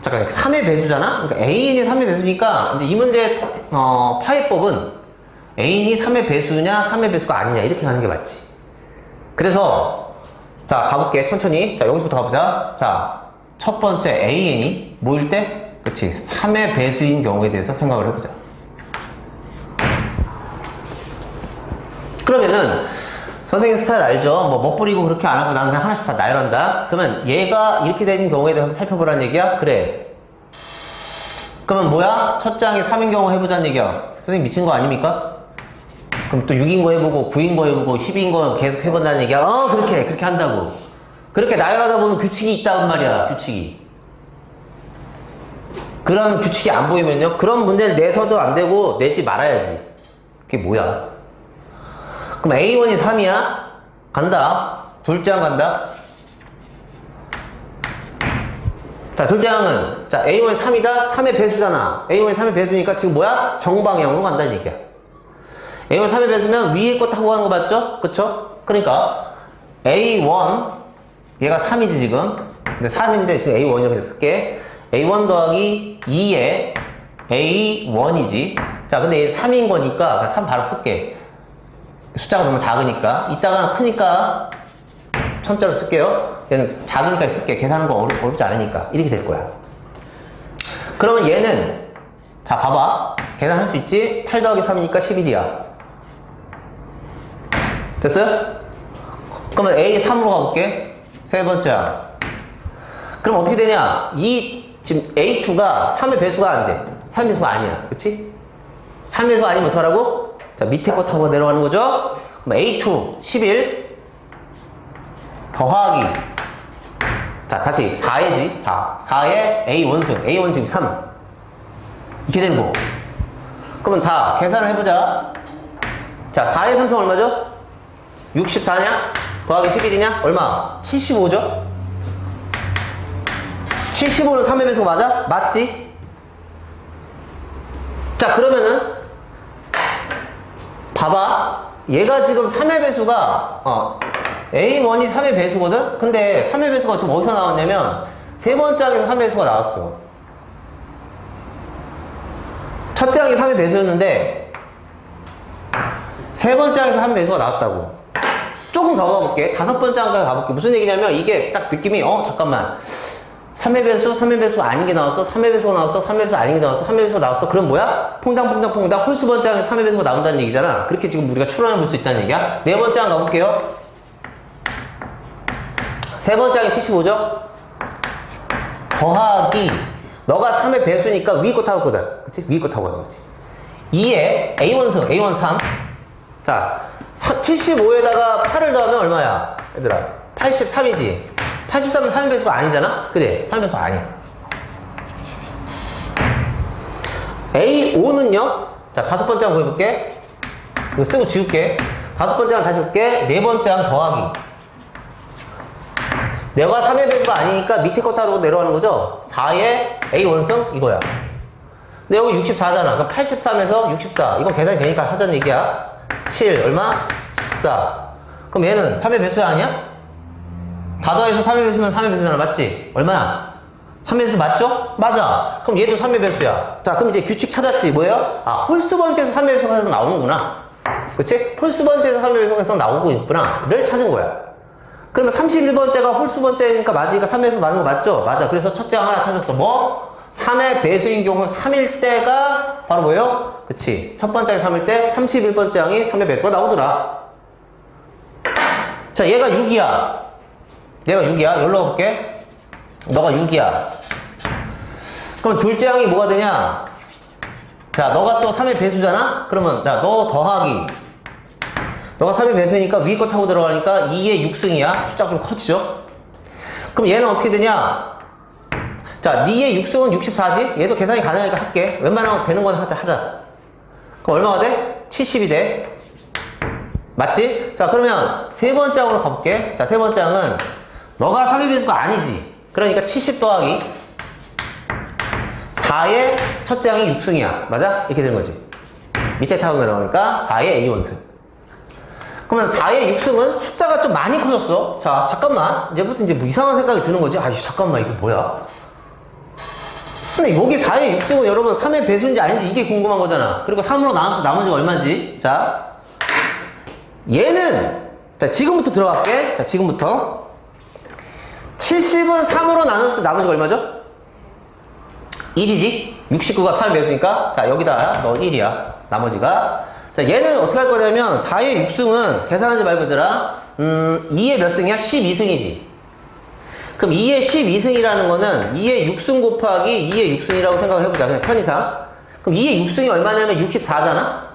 잠깐 3의 배수잖아? 그러니까 An이 3의 배수니까 이제 이 문제의 파해법은 An이 3의 배수냐 3의 배수가 아니냐 이렇게 가는 게 맞지. 그래서 자, 가볼게. 천천히. 자, 여기서부터 가보자. 자, 첫 번째 An이 뭐일 때? 그치, 3의 배수인 경우에 대해서 생각을 해보자. 그러면은 선생님 스타일 알죠? 뭐 멋부리고 그렇게 안 하고 나는 그냥 하나씩 다 나열한다. 그러면 얘가 이렇게 되는 경우에 대해서 살펴보라는 얘기야? 그래. 그러면 뭐야? 첫째 항이 3인 경우 해보자는 얘기야. 선생님 미친 거 아닙니까? 그럼 또 6인 거 해보고 9인 거 해보고 10인 거 계속 해본다는 얘기야. 그렇게 한다고. 그렇게 나열하다 보면 규칙이 있다는 말이야. 규칙이. 그런 규칙이 안 보이면요, 그런 문제를 내서도 안 되고 내지 말아야지. 그게 뭐야? 그럼 A1이 3이야? 간다. 둘째 항 간다. 자, 둘째 항은, 자, A1이 3이다? 3의 배수잖아. A1이 3의 배수니까 지금 뭐야? 정방향으로 간다는 얘기야. A1이 3의 배수면 위에 거 타고 가는 거 맞죠? 그쵸? 그러니까, A1, 얘가 3이지, 지금. 근데 3인데 지금 A1이라고 쓸게. A1 더하기 2에 A1이지. 자, 근데 얘 3인 거니까 3 바로 쓸게. 숫자가 너무 작으니까. 이따가 크니까 첨자로 쓸게요. 얘는 작으니까 쓸게. 계산하는 거 어렵지 않으니까. 이렇게 될 거야. 그러면 얘는, 자, 봐봐. 계산할 수 있지? 8 더하기 3이니까 11이야. 됐어요? 그러면 A 3으로 가볼게. 세 번째 항. 그럼 어떻게 되냐? 지금 A2가 3의 배수가 안 돼. 3의 배수가 아니야. 그치? 3의 배수가 아니면 어떡하라고? 자, 밑에 거 타고 내려가는 거죠? 그럼 A2, 11 더하기, 자, 다시 4에지, 4에 A1승, A1 지금 3 이렇게 되는 거. 그러면 다 계산을 해보자. 자, 4의 3승 얼마죠? 64냐? 더하기 11이냐? 얼마? 75죠? 75는 3의 배수가 맞아? 맞지? 자, 그러면은 봐봐. 얘가 지금 3의 배수가 A1이 3의 배수거든? 근데 3의 배수가 지금 어디서 나왔냐면 세 번째 항에서 3의 배수가 나왔어. 첫째 항이 3의 배수였는데 세 번째 항에서 3의 배수가 나왔다고. 조금 더 가볼게. 다섯 번째 항까지 가볼게. 무슨 얘기냐면 이게 딱 느낌이 잠깐만 3의 배수, 3의 배수가 아닌 게 나왔어, 3의 배수가 나왔어, 3의 배수 아닌 게 나왔어, 3의 배수가 나왔어. 그럼 뭐야? 퐁당퐁당 홀수 번째 항에 3의 배수가 나온다는 얘기잖아. 그렇게 지금 우리가 추론해 볼 수 있다는 얘기야. 네 번째 항 가볼게요. 세 번째 항이 75죠? 더하기 너가 3의 배수니까 위에 거 타고 거든. 그치? 위에 거 타고 가는 거지. 2에 A1승, A1 3. 자, 75에다가 8을 더하면 얼마야? 얘들아, 83이지? 83은 3의 배수가 아니잖아? 그래, 3의 배수가 아니야. A5는요? 자, 다섯 번째 항 보여볼게. 이거 쓰고 지울게. 다섯 번째 항 다시 볼게. 네 번째 항 더하기. 내가 3의 배수가 아니니까 밑에 거 타고 내려가는 거죠? 4에 A1승? 이거야. 근데 여기 64잖아. 그럼 83에서 64. 이건 계산이 되니까 하자는 얘기야. 7, 얼마? 14. 그럼 얘는 3의 배수야 아니야? 다 더해서 3의 배수면 3의 배수잖아. 맞지? 얼마야? 3의 배수 맞죠? 맞아. 그럼 얘도 3의 배수야. 자, 그럼 이제 규칙 찾았지. 뭐예요? 홀수 번째에서 3의 배수가 계속 나오는구나. 그치? 홀수 번째에서 3의 배수가 계속 나오고 있구나. 를 찾은 거야. 그러면 31번째가 홀수 번째니까 맞으니까 3의 배수 맞는 거 맞죠? 맞아. 그래서 첫째 항 하나 찾았어. 뭐? 3의 배수인 경우 3일 때가 바로 뭐예요? 그치. 첫 번째 항이 3일 때 31번째 항이 3의 배수가 나오더라. 자, 얘가 6이야. 얘가 6이야. 여기로 가볼게. 너가 6이야. 그럼 둘째 항이 뭐가 되냐? 자, 너가 또 3의 배수잖아? 그러면, 야, 너 더하기. 너가 3의 배수니까 위에 거 타고 들어가니까 2의 6승이야. 숫자가 좀 커지죠? 그럼 얘는 어떻게 되냐? 자, 2의 6승은 64지? 얘도 계산이 가능하니까 할게. 웬만하면 되는 건 하자. 그럼 얼마가 돼? 70이 돼. 맞지? 자, 그러면 세 번째 항으로 가볼게. 자, 세 번째 항은 너가 3의 배수가 아니지. 그러니까 70 더하기 4의 첫째 항이 6승이야. 맞아? 이렇게 되는 거지. 밑에 타고 내려오니까 4의 A1승. 그러면 4의 6승은 숫자가 좀 많이 커졌어. 자, 잠깐만. 이제부터 뭐 이상한 생각이 드는 거지. 잠깐만, 이거 뭐야? 근데 여기 4의 6승은 여러분 3의 배수인지 아닌지 이게 궁금한 거잖아. 그리고 3으로 나눠서 나머지가 얼마인지. 자, 얘는, 자, 지금부터 들어갈게. 자, 지금부터. 70은 3으로 나눠서 나머지가 얼마죠? 1이지? 69가 3의 배수니까. 자, 여기다 너 1이야. 나머지가. 자, 얘는 어떻게 할 거냐면 4의 6승은 계산하지 말고 얘들아 2의 몇 승이야? 12승이지. 그럼 2의 12승이라는 거는 2의 6승 곱하기 2의 6승이라고 생각을 해보자. 그냥 편의상. 그럼 2의 6승이 얼마냐면 64잖아?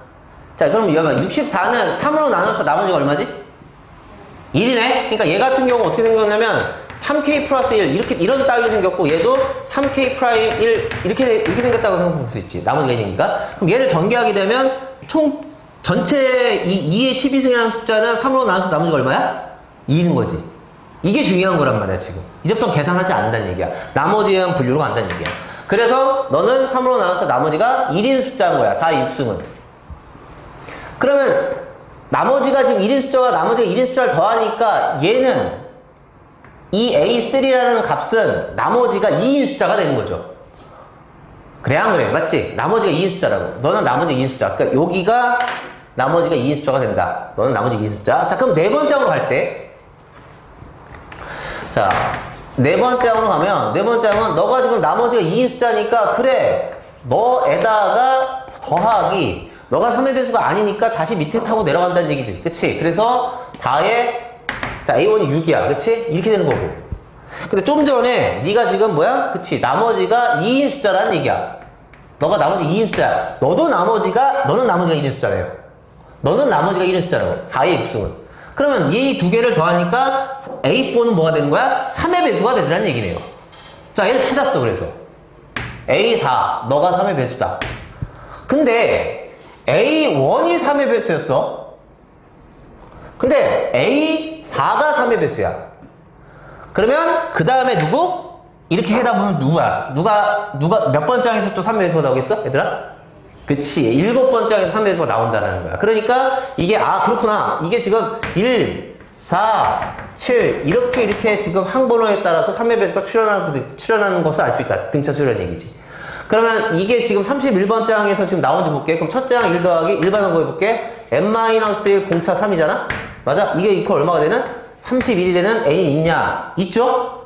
자, 그럼 이거만 64는 3으로 나눠서 나머지가 얼마지? 1이네? 그러니까 얘 같은 경우 어떻게 생겼냐면 3K 플러스 1 이런 따위로 생겼고 얘도 3K 프라임 1 이렇게 생겼다고 생각할 수 있지. 나머지가 1이니까. 그럼 얘를 전개하게 되면 총 전체 2의 12승이라는 숫자는 3으로 나눠서 나머지가 얼마야? 2인 거지. 이게 중요한 거란 말이야, 지금. 이제부터 계산하지 않는다는 얘기야. 나머지는 분류로 간다는 얘기야. 그래서 너는 3으로 나눠서 나머지가 1인 숫자인 거야, 4의 6승은. 그러면 나머지가 지금 1인 숫자와 나머지가 1인 숫자를 더하니까 얘는 이 A3라는 값은 나머지가 2인 숫자가 되는 거죠. 그래, 안 그래? 맞지? 나머지가 2인 숫자라고. 너는 나머지 2인 숫자. 그러니까 여기가 나머지가 2인 숫자가 된다. 너는 나머지 2인 숫자. 자, 그럼 네 번째 항으로 갈 때. 자, 네 번째 항으로 가면, 네 번째 항은 너가 지금 나머지가 2인 숫자니까, 그래, 너에다가 더하기, 너가 3의 배수가 아니니까 다시 밑에 타고 내려간다는 얘기지. 그치? 그래서 4에, 자, A1이 6이야. 그치? 이렇게 되는 거고. 근데 좀 전에 네가 지금 뭐야? 그치? 나머지가 2인 숫자라는 얘기야. 너가 나머지 2인 숫자야. 너는 나머지가 1인 숫자래요. 너는 나머지가 1인 숫자라고. 4의 6승은. 그러면 이 두 개를 더하니까 A4는 뭐가 되는 거야? 3의 배수가 되더라는 얘기네요. 자, 얘를 찾았어. 그래서 A4 너가 3의 배수다. 근데 A1이 3의 배수였어. 근데 A4 4가 3의 배수야. 그러면 그 다음에 누구? 이렇게 해다 보면 누구야? 누가 몇 번 장에서 또 3의 배수가 나오겠어? 얘들아? 그치. 7번 장에서 3의 배수가 나온다는 거야. 그러니까 이게 그렇구나. 이게 지금 1, 4, 7 이렇게 지금 항번호에 따라서 3의 배수가 출현하는 것을 알 수 있다. 등차 출현 얘기지. 그러면 이게 지금 31번 장에서 지금 나온지 볼게. 그럼 첫 장 1 더하기 일반한 거 해볼게. n-1 공차 3이잖아? 맞아? 이게 이퀄 얼마가 되는? 31이 되는 n이 있냐? 있죠?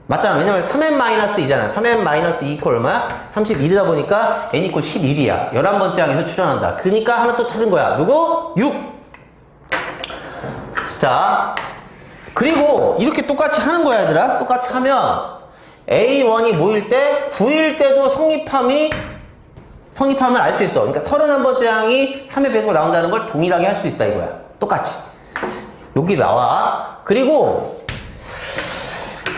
맞잖아. 왜냐면 3n-2잖아. 3n-2 이퀄 얼마야? 31이다 보니까 n 이퀄 11이야. 11번 장에서 출현한다. 그니까 하나 또 찾은 거야. 누구? 6! 자, 그리고 이렇게 똑같이 하는 거야, 얘들아. 똑같이 하면 A1이 모일 때, 9일 때도 성립함을 알 수 있어. 그러니까 31번째 항이 3의 배수가 나온다는 걸 동일하게 할 수 있다, 이거야. 똑같이. 여기 나와. 그리고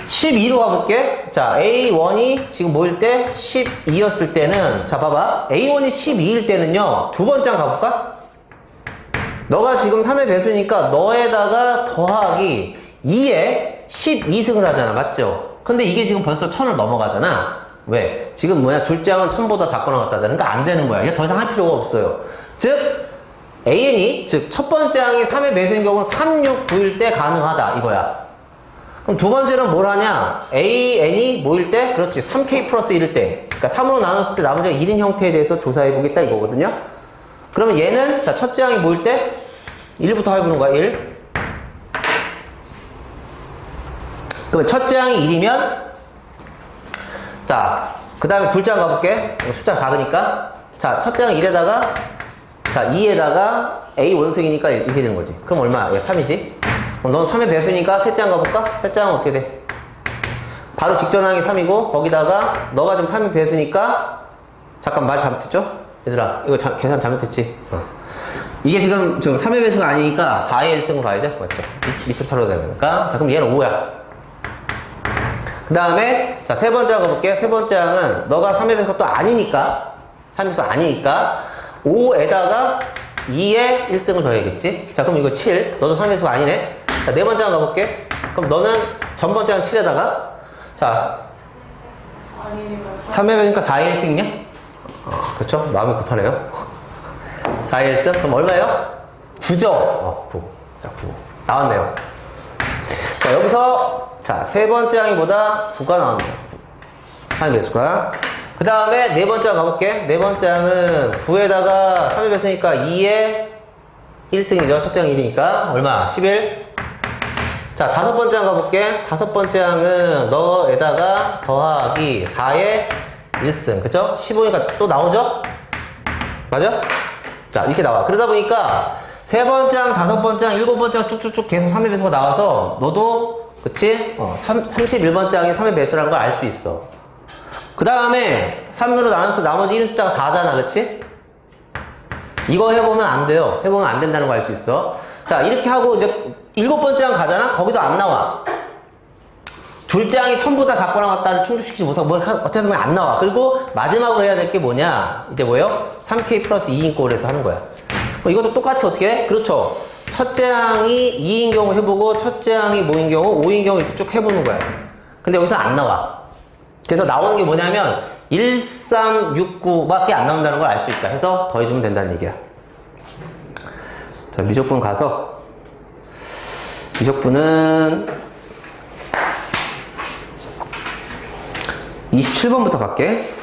12로 가볼게. 자, A1이 지금 모일 때 12였을 때는, 자, 봐봐. A1이 12일 때는요, 두 번째 항 가볼까? 너가 지금 3의 배수니까 너에다가 더하기 2에 12승을 하잖아. 맞죠? 근데 이게 지금 벌써 1000을 넘어가잖아. 왜? 지금 뭐냐? 둘째 항은 1000보다 작거나 같다잖아. 그러니까 안 되는 거야. 이제 더 이상 할 필요가 없어요. 즉, AN이, 즉, 첫 번째 항이 3의 배수인 경우는 3, 6, 9일 때 가능하다. 이거야. 그럼 두 번째는 뭘 하냐? AN이 모일 때, 그렇지. 3K 플러스 1일 때. 그러니까 3으로 나눴을 때 나머지가 1인 형태에 대해서 조사해 보겠다. 이거거든요. 그러면 얘는, 자, 첫째 항이 모일 때, 1부터 해보는 거야. 1. 그러면 첫째 항이 1이면, 자, 그 다음에 둘째 항 가볼게. 숫자 작으니까. 자, 첫째 항 1에다가, 자, 2에다가 A 원승이니까 이렇게 되는 거지. 그럼 얼마야? 얘 3이지. 그럼 넌 3의 배수니까 셋째 항 가볼까? 셋째 항은 어떻게 돼? 바로 직전 항이 3이고, 거기다가 너가 지금 3의 배수니까, 잠깐 말 잘못했죠? 얘들아, 이거 계산 잘못했지? 이게 지금 3의 배수가 아니니까 4의 1승으로 가야죠? 맞죠? 밑으로 털어야 되니까. 자, 그럼 얘는 5야. 그 다음에, 자, 세 번째 항 가볼게. 세 번째 항은 너가 3의 배수가 또 아니니까, 3의 배수가 아니니까, 5에다가 2에 1승을 더해야겠지? 자, 그럼 이거 7. 너도 3의 배수가 아니네? 자, 네 번째 항 가볼게. 그럼 너는 전 번째 항 7에다가, 자, 3의 배수니까 4의 1승이냐? 그렇죠? 마음이 급하네요. 4의 1승? 그럼 얼마예요? 9죠? 9. 자, 9. 나왔네요. 자, 여기서, 자, 세 번째 항이 뭐다? 9가 나왔네요. 3의 배수가. 그 다음에 네 번째 항 가볼게. 네 번째 항은 9에다가 3의 배수니까 2에 1승이죠. 첫째 항 1이니까. 얼마? 11. 자, 다섯 번째 항 가볼게. 다섯 번째 항은 너에다가 더하기 4에 1승. 그쵸? 15니까 또 나오죠? 맞아? 자, 이렇게 나와. 그러다 보니까 세 번째 항, 다섯 번째 항, 일곱 번째 항 쭉쭉쭉 계속 3의 배수가 나와서 너도, 그치? 31번째 항이 3의 배수라는 걸 알 수 있어. 그 다음에 3으로 나눠서 나머지 1인 숫자가 4잖아. 그치? 이거 해보면 안 돼요. 해보면 안 된다는 거 알 수 있어. 자, 이렇게 하고 이제 일곱 번째 항 가잖아? 거기도 안 나와. 둘째 항이 1000보다 작거나 같다를 충족시키지 못하고 어쨌든 안 나와. 그리고 마지막으로 해야 될 게 뭐냐? 이제 뭐예요? 3K 플러스 2인 꼴을 해서 하는 거야. 이것도 똑같이 어떻게 해? 그렇죠. 첫째 항이 2인 경우 해보고 첫째 항이 뭐인 경우 5인 경우 이렇게 쭉 해보는 거야. 근데 여기서 안 나와. 그래서 나오는 게 뭐냐면 1369밖에 안 나온다는 걸 알 수 있다. 해서 더해주면 된다는 얘기야. 자, 미적분 가서 미적분은 27번부터 갈게.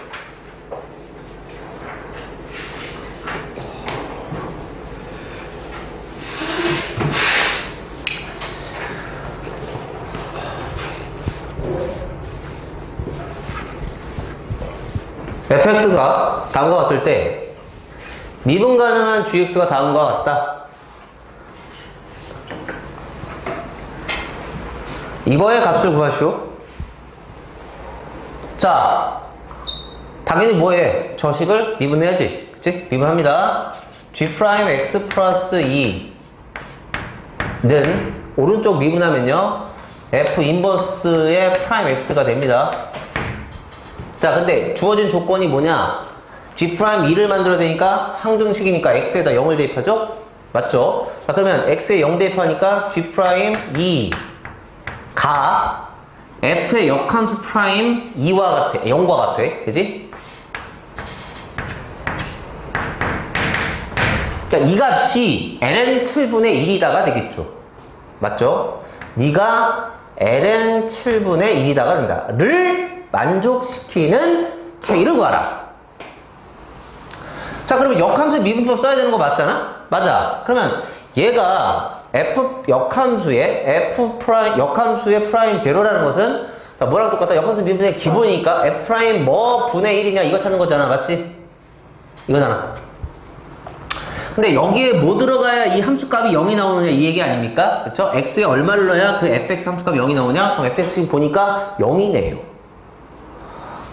fx가 다음과 같을 때 미분 가능한 gx가 다음과 같다. 이거의 값을 구하시오. 자, 당연히 뭐해? 저식을 미분해야지. 그치? 미분합니다. g'x 플러스 2는 오른쪽 미분하면요 f 인버스의 프라임 x가 됩니다. 자, 근데 주어진 조건이 뭐냐? g'2를 만들어야 되니까 항등식이니까 x에다 0을 대입하죠? 맞죠? 자, 그러면 x에 0 대입하니까 g 프라임 2 가 f의 역함수 프라임 2와 같아. 0과 같아. 그지? 자, 이 값이 ln 7분의 1이다가 되겠죠. 맞죠? 네가 ln 7분의 1이다가 된다. 를 만족시키는 k를 구하라. 자, 그러면 역함수 미분법 써야 되는 거 맞잖아? 맞아. 그러면 얘가 f 역함수의 역함수의 프라임 제로라는 것은 자, 뭐랑 똑같다? 역함수 미분의 기본이니까 f 프라임 뭐 분의 1이냐 이거 찾는 거잖아. 맞지? 이거잖아. 근데 여기에 뭐 들어가야 이 함수값이 0이 나오느냐 이 얘기 아닙니까? 그쵸? x에 얼마를 넣어야 그 fx 함수값이 0이 나오냐? 그럼 fx 보니까 0이네요.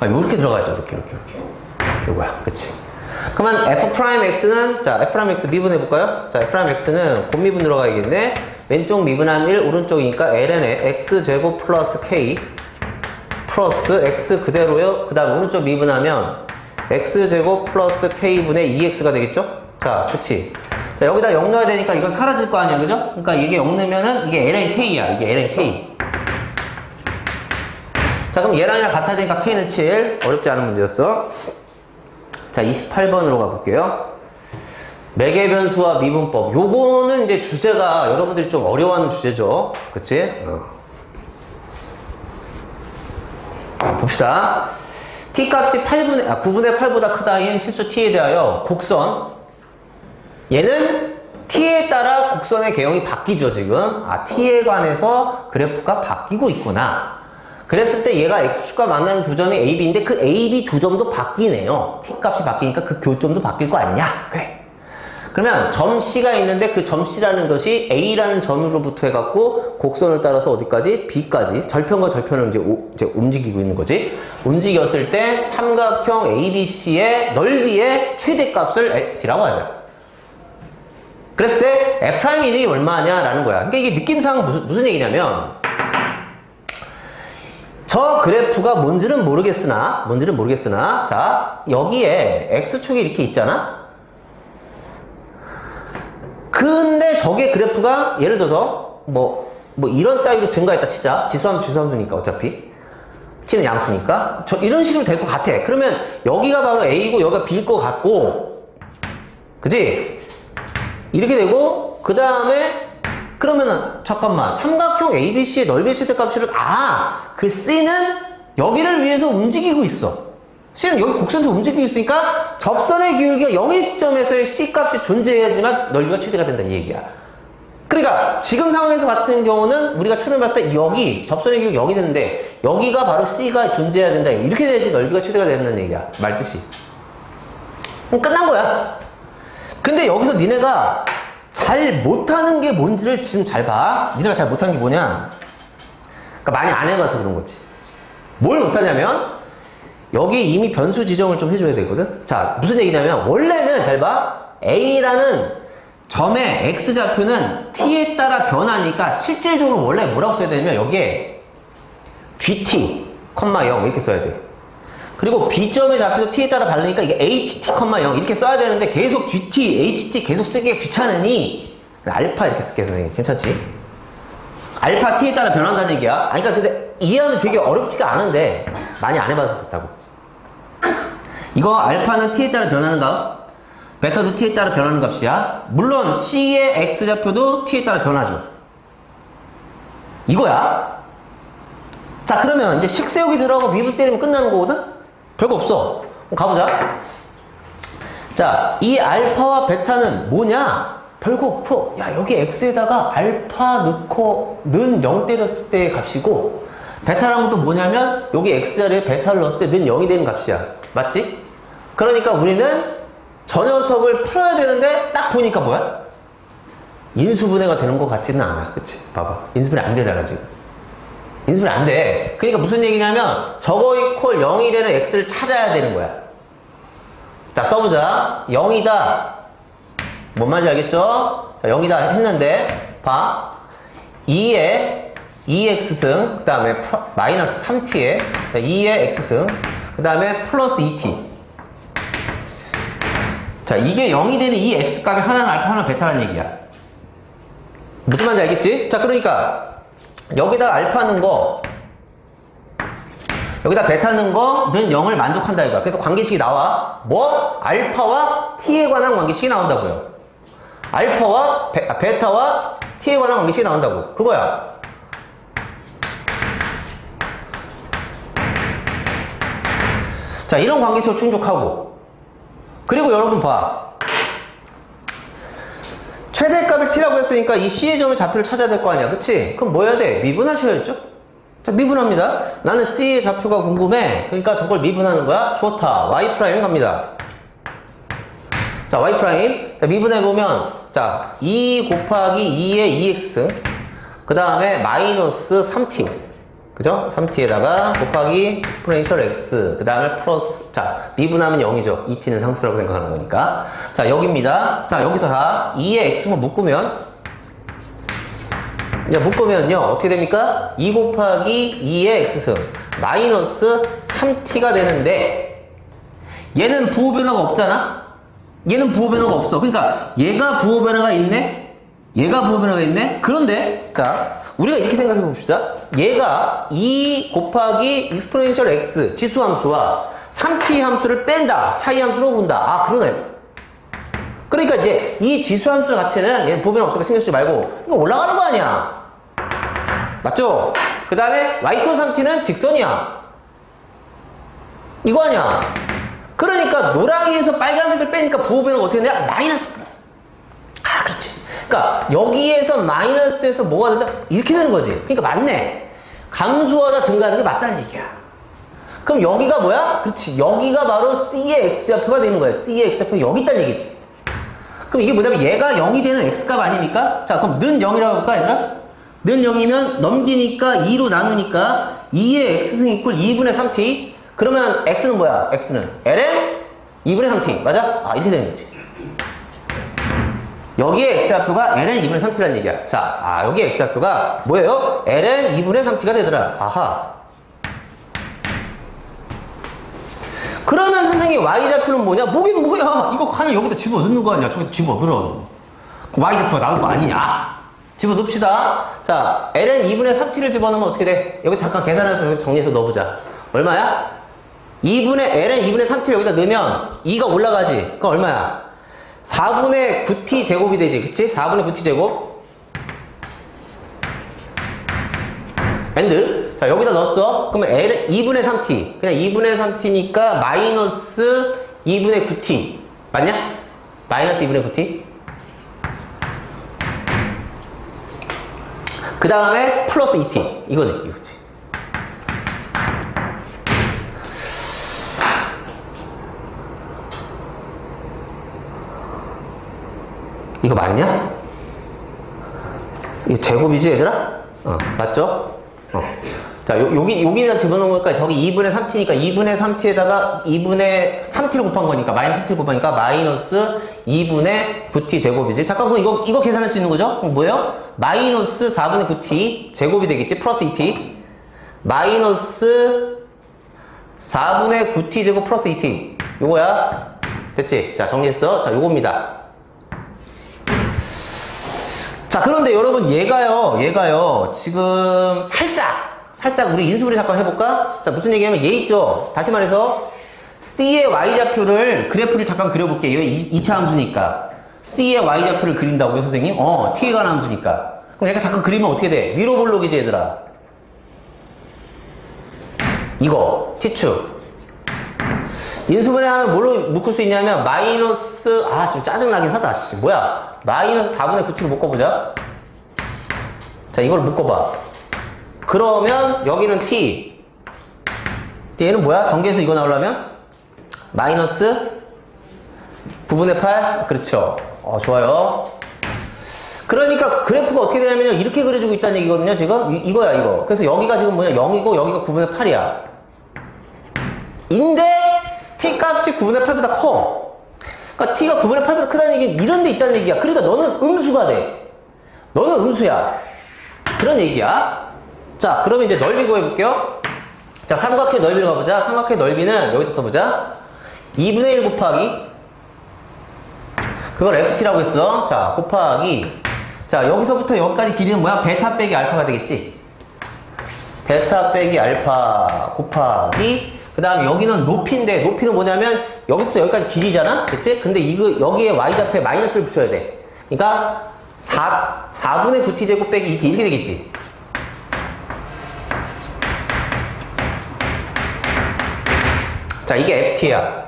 아, 요렇게 들어가죠. 이렇게. 요거야. 그치? 그러면 f'x는, 자, f'x 미분해볼까요? 자, f'x는 곱미분 들어가야겠네. 왼쪽 미분하면 1, 오른쪽이니까 ln에 x제곱 플러스 k 플러스 x 그대로요. 그 다음 오른쪽 미분하면 x제곱 플러스 k분의 2x가 되겠죠? 자, 그치? 자, 여기다 0 넣어야 되니까 이건 사라질 거 아니야, 그죠? 그러니까 이게 0 넣으면은 이게 ln k야. 이게 ln k. 자, 그럼 얘랑 얘랑 같아야 되니까 k는 7. 어렵지 않은 문제였어. 자, 28번으로 가볼게요. 매개 변수와 미분법. 요거는 이제 주제가 여러분들이 좀 어려워하는 주제죠. 그치? 봅시다. t 값이 9분의 8보다 크다인 실수 t에 대하여 곡선. 얘는 t에 따라 곡선의 개형이 바뀌죠, 지금. 아, t에 관해서 그래프가 바뀌고 있구나. 그랬을 때 얘가 x축과 만나는 두 점이 a, b인데 그 a, b 두 점도 바뀌네요. t 값이 바뀌니까 그 교점도 바뀔 거 아니냐? 그래. 그러면 점 c가 있는데 그 점 c라는 것이 a라는 점으로부터 해갖고 곡선을 따라서 어디까지? b까지 절편과 절편을 이제 움직이고 있는 거지. 움직였을 때 삼각형 ABC의 넓이의 최대값을 D라고 하자. 그랬을 때 F'이 얼마냐라는 거야. 그러니까 이게 느낌상 무슨 얘기냐면 저 그래프가 뭔지는 모르겠으나 자, 여기에 X축이 이렇게 있잖아? 근데 저게 그래프가 예를 들어서 뭐 이런 따위로 증가했다 치자. 지수함수 지수함수니까 어차피 t는 양수니까 이런 식으로 될 것 같아. 그러면 여기가 바로 A고 여기가 B일 것 같고, 그지? 이렇게 되고 그 다음에 그러면은 잠깐만, 삼각형 ABC의 넓이의 최대값을 그 C는 여기를 위해서 움직이고 있어. C는 여기 곡선에서 움직이고 있으니까 접선의 기울기가 0의 시점에서의 C값이 존재해야지만 넓이가 최대가 된다 이 얘기야. 그러니까 지금 상황에서 같은 경우는 우리가 추론을 봤을 때 여기 접선의 기울기 0이 되는데 여기가 바로 C가 존재해야 된다. 이렇게 돼야지 넓이가 최대가 된다는 얘기야. 말뜻이. 그럼 끝난 거야. 근데 여기서 니네가 잘 못하는 게 뭔지를 지금 잘 봐. 니네가 잘 못하는 게 뭐냐? 그러니까 많이 안 해봐서 그런 거지. 뭘 못하냐면 여기 이미 변수 지정을 좀 해줘야 되거든. 자, 무슨 얘기냐면 원래는 잘 봐. A라는 점의 X좌표는 T에 따라 변하니까 실질적으로 원래 뭐라고 써야 되냐면 여기에 GT, 0 이렇게 써야 돼. 그리고 B점의 좌표도 T에 따라 바르니까 이게 HT, 0 이렇게 써야 되는데 계속 GT, HT 계속 쓰기가 귀찮으니 알파 이렇게 쓸게 선생님. 괜찮지? 알파 T에 따라 변한다는 얘기야. 아니, 그러니까 근데 이해하면 되게 어렵지가 않은데 많이 안 해봐서 그렇다고. 이거 알파는 T에 따라 변하는 값, 베타도 T에 따라 변하는 값이야. 물론 C의 X좌표도 T에 따라 변하죠. 이거야. 자, 그러면 이제 식 세우기 들어가고 미분 때리면 끝나는 거거든? 별거 없어. 그럼 가보자. 자, 이 알파와 베타는 뭐냐? 별거 없어. 야, 여기 X에다가 알파 넣고 는 0 때렸을 때의 값이고, 베타라는 것도 뭐냐면 여기 X 자리에 베타를 넣었을 때 는 0이 되는 값이야. 맞지? 그러니까 우리는 저 녀석을 풀어야 되는데 딱 보니까 뭐야? 인수분해가 되는 것 같지는 않아. 그치? 봐봐. 인수분해 안 되잖아 지금. 인수분해 안 돼. 그러니까 무슨 얘기냐면 저거 이퀄 0이 되는 X를 찾아야 되는 거야. 자, 써보자. 0이다. 뭔 말인지 알겠죠? 자, 0이다 했는데 봐. 2에 2x승, 그 다음에 마이너스 3t에 2의 x승, 그 다음에 플러스 2t. 자, 자, 이게 0이 되는 이 x값이 하나는 알파, 하나는 베타라는 얘기야. 무슨 말인지 알겠지? 자, 그러니까 여기다 알파 넣은 거, 여기다 베타 넣은 거는 0을 만족한다 이거야. 그래서 관계식이 나와. 뭐? 알파와 t에 관한 관계식이 나온다고요. 알파와 베타와 t에 관한 관계식이 나온다고. 그거야. 자, 이런 관계식을 충족하고, 그리고 여러분 봐. 최대값을 t라고 했으니까 이 c의 점의 좌표를 찾아야 될 거 아니야. 그치? 그럼 뭐 해야 돼? 미분하셔야죠. 자, 미분합니다. 나는 c의 좌표가 궁금해. 그러니까 저걸 미분하는 거야. 좋다. y' 갑니다. 자, y'. 자, 미분해보면, 자, 2 곱하기 2의 2x. 그 다음에 마이너스 3t. 그죠? 3t에다가 곱하기 exponential x. 그 다음에 플러스, 자, 미분하면 0이죠. 2t는 상수라고 생각하는 거니까. 자, 여기입니다. 자, 여기서 다 2의 x만 묶으면, 묶으면요, 어떻게 됩니까? 2 곱하기 2의 x승. 마이너스 3t가 되는데, 얘는 부호 변화가 없잖아? 얘는 부호 변화가 없어. 그러니까, 얘가 부호 변화가 있네? 얘가 부호 변화가 있네? 그런데, 자, 우리가 이렇게 생각해 봅시다. 얘가 2 곱하기 exponential x 지수 함수와 3t 함수를 뺀다. 차이 함수로 본다. 아, 그러네. 그러니까 이제 이 지수 함수 자체는 얘는 부호 변화 없으니까 신경 쓰지 말고 이거 올라가는 거 아니야. 맞죠? 그 다음에 y-3t는 직선이야. 이거 아니야. 그러니까 노랑이에서 빨간색을 빼니까 부호 변화가 어떻게 되냐? 마이너스 플러스. 아, 그렇지. 그러니까 여기에서 마이너스에서 뭐가 된다? 이렇게 되는 거지. 그러니까 맞네. 감소하다 증가하는 게 맞다는 얘기야. 그럼 여기가 뭐야? 그렇지. 여기가 바로 C의 X좌표가 되는 거야. C의 X좌표가 여기 있다는 얘기지. 그럼 이게 뭐냐면 얘가 0이 되는 X값 아닙니까? 자, 그럼 는 0이라고 볼까, 얘들아? 는 0이면 넘기니까 2로 나누니까 2의 X승 이꼴 2분의 3t. 그러면 X는 뭐야? X는 ln 2분의 3t. 맞아? 아, 이렇게 되는 거지. 여기에 X좌표가 ln 2분의 3t라는 얘기야. 자, 여기에 X좌표가 뭐예요? ln 2분의 3t가 되더라. 아하. 그러면 선생님 Y좌표는 뭐냐? 뭐긴 뭐야? 이거 하나 여기다 집어넣는 거 아니야? 저기다 집어넣으라고. Y좌표가 나올 거 아니냐? 집어넣읍시다. 자, ln 2분의 3t를 집어넣으면 어떻게 돼? 여기 잠깐 계산해서 정리해서 넣어보자. 얼마야? ln 2분의 3t를 여기다 넣으면 2가 올라가지. 그럼 얼마야? 4분의 9t 제곱이 되지. 그치? 4분의 9t 제곱. and. 자, 여기다 넣었어. 그러면 L 2분의 3t. 그냥 2분의 3t니까 마이너스 2분의 9t. 맞냐? 마이너스 2분의 9t. 그 다음에 플러스 2t. 이거지. 이거 맞냐? 이거 제곱이지, 얘들아? 맞죠? 자, 여기다 집어넣은 거니까 저기 2분의 3t니까 2분의 3t에다가 2분의 3t를 곱한 거니까 마이너스 3t를 곱하니까 마이너스 2분의 9t 제곱이지. 잠깐, 그럼 이거 계산할 수 있는 거죠? 그럼 뭐예요? 마이너스 4분의 9t 제곱이 되겠지? 플러스 2t. 마이너스 4분의 9t 제곱 플러스 2t. 요거야. 됐지? 자, 정리했어. 자, 요겁니다. 자, 그런데 여러분 얘가요 지금 살짝 우리 인수분해 잠깐 해볼까? 자, 무슨 얘기냐면 얘 있죠. 다시 말해서 C의 Y좌표를 그래프를 잠깐 그려볼게. 이거 2차 함수니까 C의 Y좌표를 그린다고요, 선생님? T에 관한 함수니까. 그럼 얘가 잠깐 그리면 어떻게 돼? 위로 볼록이지, 얘들아. 이거 T축 인수분해하면 뭘로 묶을 수 있냐면 마이너스, 좀 짜증나긴 하다. 뭐야, 마이너스 4분의 9t로 묶어보자. 자, 이걸 묶어봐. 그러면 여기는 t. 얘는 뭐야? 전개해서 이거 나오려면 마이너스 9분의 8. 그렇죠. 좋아요. 그러니까 그래프가 어떻게 되냐면 이렇게 그려주고 있다는 얘기거든요. 지금 이거야, 이거. 그래서 여기가 지금 뭐냐, 0이고 여기가 9분의 8이야. 인데 t 값이 9분의 8보다 커. 그러니까 t가 9분의 8보다 크다는 얘기는 이런 데 있다는 얘기야. 그러니까 너는 음수가 돼. 너는 음수야. 그런 얘기야. 자, 그러면 이제 넓이 구해볼게요. 자, 삼각형 넓이로 가보자. 삼각형 넓이는 여기다 써보자. 2분의 1 곱하기 그걸 ft라고 했어. 자, 곱하기. 자, 여기서부터 여기까지 길이는 뭐야? 베타 빼기 알파가 되겠지? 베타 빼기 알파 곱하기. 그 다음에 여기는 높이인데, 높이는 뭐냐면, 여기부터 여기까지 길이잖아? 그치? 근데 여기에 y좌표에 마이너스를 붙여야 돼. 그러니까, 4분의 9t제곱 빼기 2t 이렇게 되겠지? 자, 이게 ft야.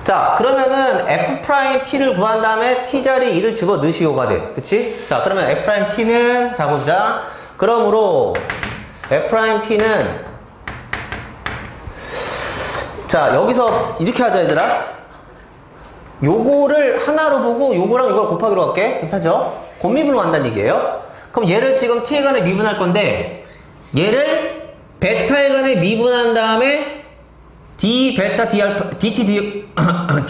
자, 그러면은 f't를 구한 다음에 t자리 2를 집어 넣으시오가 돼. 그치? 자, 그러면 f't는, 자, 보자. 그러므로, f't는, 자, 여기서 이렇게 하자, 얘들아. 요거를 하나로 보고 요거랑 요걸 곱하기로 할게. 괜찮죠? 곱미분으로 간다는 얘기예요. 그럼 얘를 지금 t에 관해 미분할 건데, 얘를 베타에 관해 미분한 다음에 d 베타 d 알파 dt d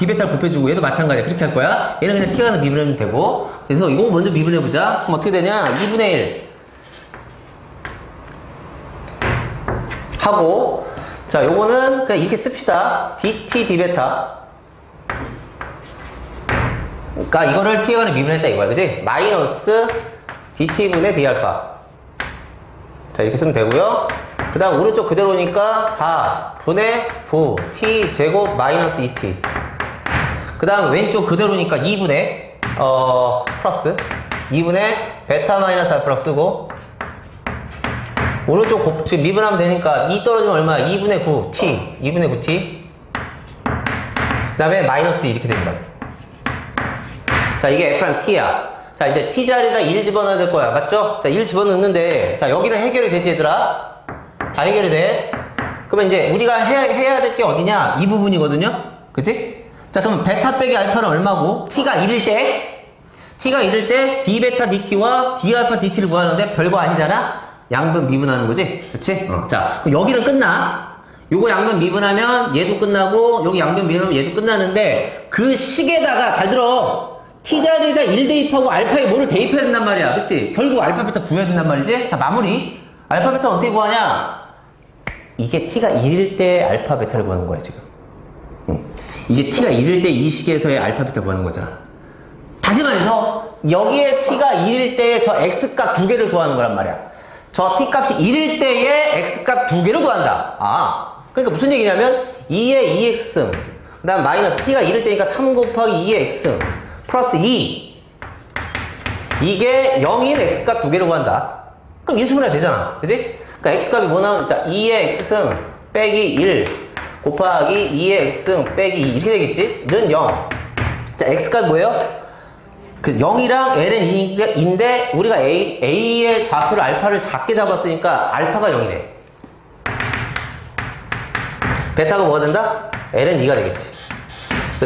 베타를 곱해주고 얘도 마찬가지야. 그렇게 할 거야. 얘는 그냥 t가 미분하면 되고. 그래서 이거 먼저 미분해보자. 그럼 어떻게 되냐? 2분의 1 하고, 자, 요거는 그냥 이렇게 씁시다. dt d 베타. 그러니까 이거를 t에 관해 미분했다 이거야, 그지? 마이너스 dt분의 d 알파. 자, 이렇게 쓰면 되고요. 그 다음 오른쪽 그대로니까 4분의 9 t 제곱 마이너스 2t. 그 다음 왼쪽 그대로니까 2분의 플러스 2분의 베타 마이너스 알파라고 쓰고, 오른쪽 지금 미분하면 되니까 2 떨어지면 얼마야? 2분의 9t 2분의 9t. 그 다음에 마이너스 2 이렇게 됩니다. 자, 이게 f랑 t야. 자, 이제 t자리에다 1 집어넣어야 될 거야. 맞죠? 자, 1 집어넣는데, 자, 여기는 해결이 되지, 얘들아? 다 해결이 돼. 그러면 이제 우리가 해야 될 게 어디냐? 이 부분이거든요? 그치? 자, 그럼 베타 빼기 알파는 얼마고? t가 1일 때? t가 1일 때 d 베타 dt와 d 알파 dt를 구하는데 별거 아니잖아? 양변 미분하는 거지? 그치? 자, 그럼 여기는 끝나. 요거 양변 미분하면 얘도 끝나고, 여기 양변 미분하면 얘도 끝나는데, 그 식에다가, 잘 들어! t자리에다 1 대입하고 알파에 뭐를 대입해야 된단 말이야. 그치? 결국 알파 베타 구해야 된단 말이지? 자, 마무리. 알파 베타는 어떻게 구하냐? 이게 t가 1일 때 알파 베타를 구하는 거야, 지금. 이게 t가 1일 때 이 식에서의 알파 베타 구하는 거잖아. 다시 말해서, 여기에 t가 1일 때의 저 x값 두 개를 구하는 거란 말이야. 저 t값이 1일 때의 x값 두 개를 구한다. 아, 그러니까 무슨 얘기냐면, 2의 2x승, 그 다음 마이너스 t가 1일 때니까 3 곱하기 2의 x승, 플러스 2. 이게 0인 x값 두 개를 구한다. 그럼 인수분해 되잖아. 그지? 그러니까 x값이 뭐 나오면, 자, 2의 x승 빼기 1 곱하기 2의 x승 빼기 2 이렇게 되겠지? 는 0. 자, x값이 뭐예요? 그 0이랑 ln 2인데 우리가 a의 좌표를 알파를 작게 잡았으니까 알파가 0이래. 베타가 뭐가 된다? ln 2가 되겠지.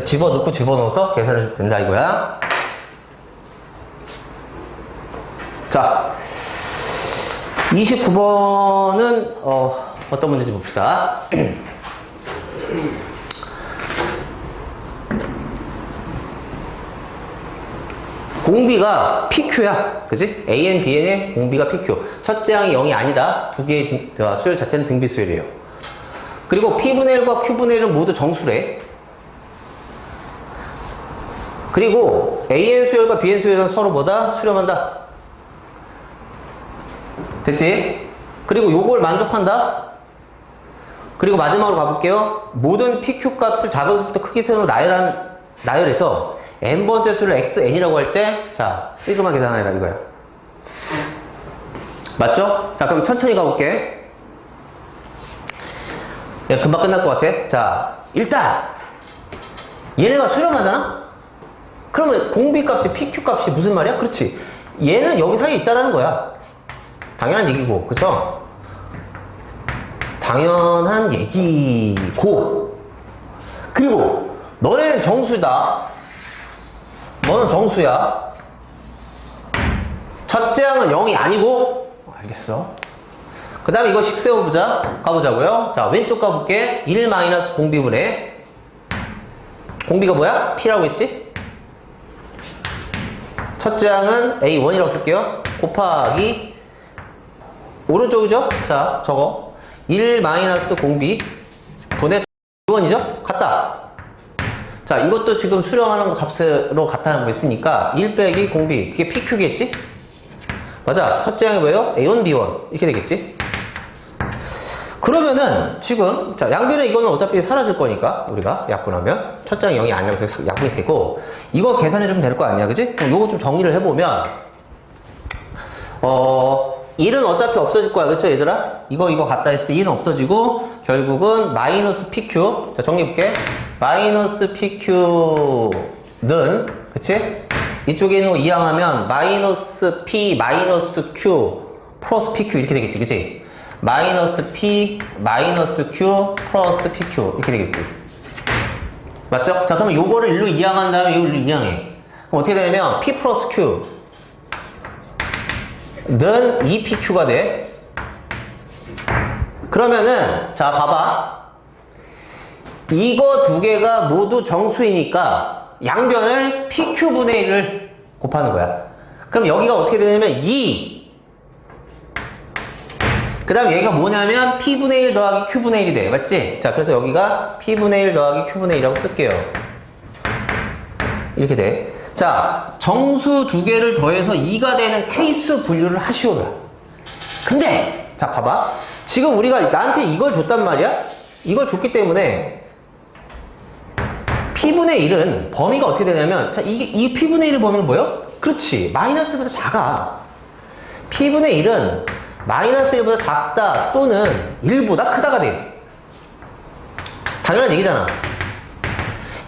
집어넣고 집어넣어서 계산을 된다 이거야. 자, 29번은 어떤 문제인지 봅시다. 공비가 PQ야. 그지? AN, BN의 공비가 PQ. 첫째 항이 0이 아니다. 두 개의 수열 자체는 등비수열이에요. 그리고 P분의 1과 Q분의 1은 모두 정수래. 그리고 AN 수열과 BN 수열은 서로 뭐다? 수렴한다. 됐지? 그리고 요걸 만족한다. 그리고 마지막으로 가볼게요. 모든 PQ 값을 작은수부터 크기선으로 나열해서 n번째 수를 xn이라고 할 때, 자, 시그마 계산하라 이거야. 맞죠? 자, 그럼 천천히 가볼게. 야, 금방 끝날 것 같아. 자, 일단 얘네가 수렴하잖아? 그러면 공비값이 PQ값이 무슨 말이야? 그렇지. 얘는 여기 사이에 있다라는 거야. 당연한 얘기고, 그쵸? 당연한 얘기고. 그리고 너네는 정수다. 너는 정수야. 첫째 항은 0이 아니고. 알겠어. 그 다음에 이거 식 세워보자. 가보자고요. 자, 왼쪽 가볼게. 1 마이너스 공비분의 공비가 뭐야? P라고 했지? 첫째 항은 A1이라고 쓸게요. 곱하기 오른쪽이죠? 자, 저거 1 마이너스 공비 분의 1이죠? 같다. 자, 이것도 지금 수령하는 거 값으로 나타나는 거 있으니까 1 빼기 공비, 그게 PQ겠지? 맞아. 첫째 항이 뭐예요? A1, B1 이렇게 되겠지? 그러면은 지금 자, 양변에 이거는 어차피 사라질 거니까 우리가 약분하면 첫 장이 0이 아니라서 약분이 되고, 이거 계산해 주면 될 거 아니야, 그지? 그럼 요거 좀 정리를 해보면 1은 어차피 없어질 거야, 그쵸 얘들아? 이거 갖다 했을 때 1은 없어지고 결국은 마이너스 PQ. 자, 정리해볼게. 마이너스 PQ는 그치? 이쪽에 있는 거 이항하면 마이너스 P 마이너스 Q 플러스 PQ 이렇게 되겠지, 그치? 마이너스 P 마이너스 Q 플러스 PQ 이렇게 되겠지, 맞죠? 자, 그러면 요거를 일로 이항한 다음에 이걸 일로 이항해. 그럼 어떻게 되냐면 P 플러스 Q 는 2PQ가 돼. 그러면은 자, 봐봐. 이거 두 개가 모두 정수이니까 양변을 PQ분의 1을 곱하는 거야. 그럼 여기가 어떻게 되냐면 2, 그 다음 여기가 뭐냐면 P분의 1 더하기 Q분의 1이 돼. 맞지? 자, 그래서 여기가 P분의 1 더하기 Q분의 1이라고 쓸게요. 이렇게 돼. 자, 정수 두 개를 더해서 2가 되는 케이스 분류를 하시오라. 근데 자, 봐봐. 지금 우리가 나한테 이걸 줬단 말이야? 이걸 줬기 때문에 P분의 1은 범위가 어떻게 되냐면, 자, 이 P분의 1의 범위는 뭐예요? 그렇지, 마이너스 1보다 작아. P분의 1은 마이너스 1보다 작다 또는 1보다 크다가 돼. 당연한 얘기잖아.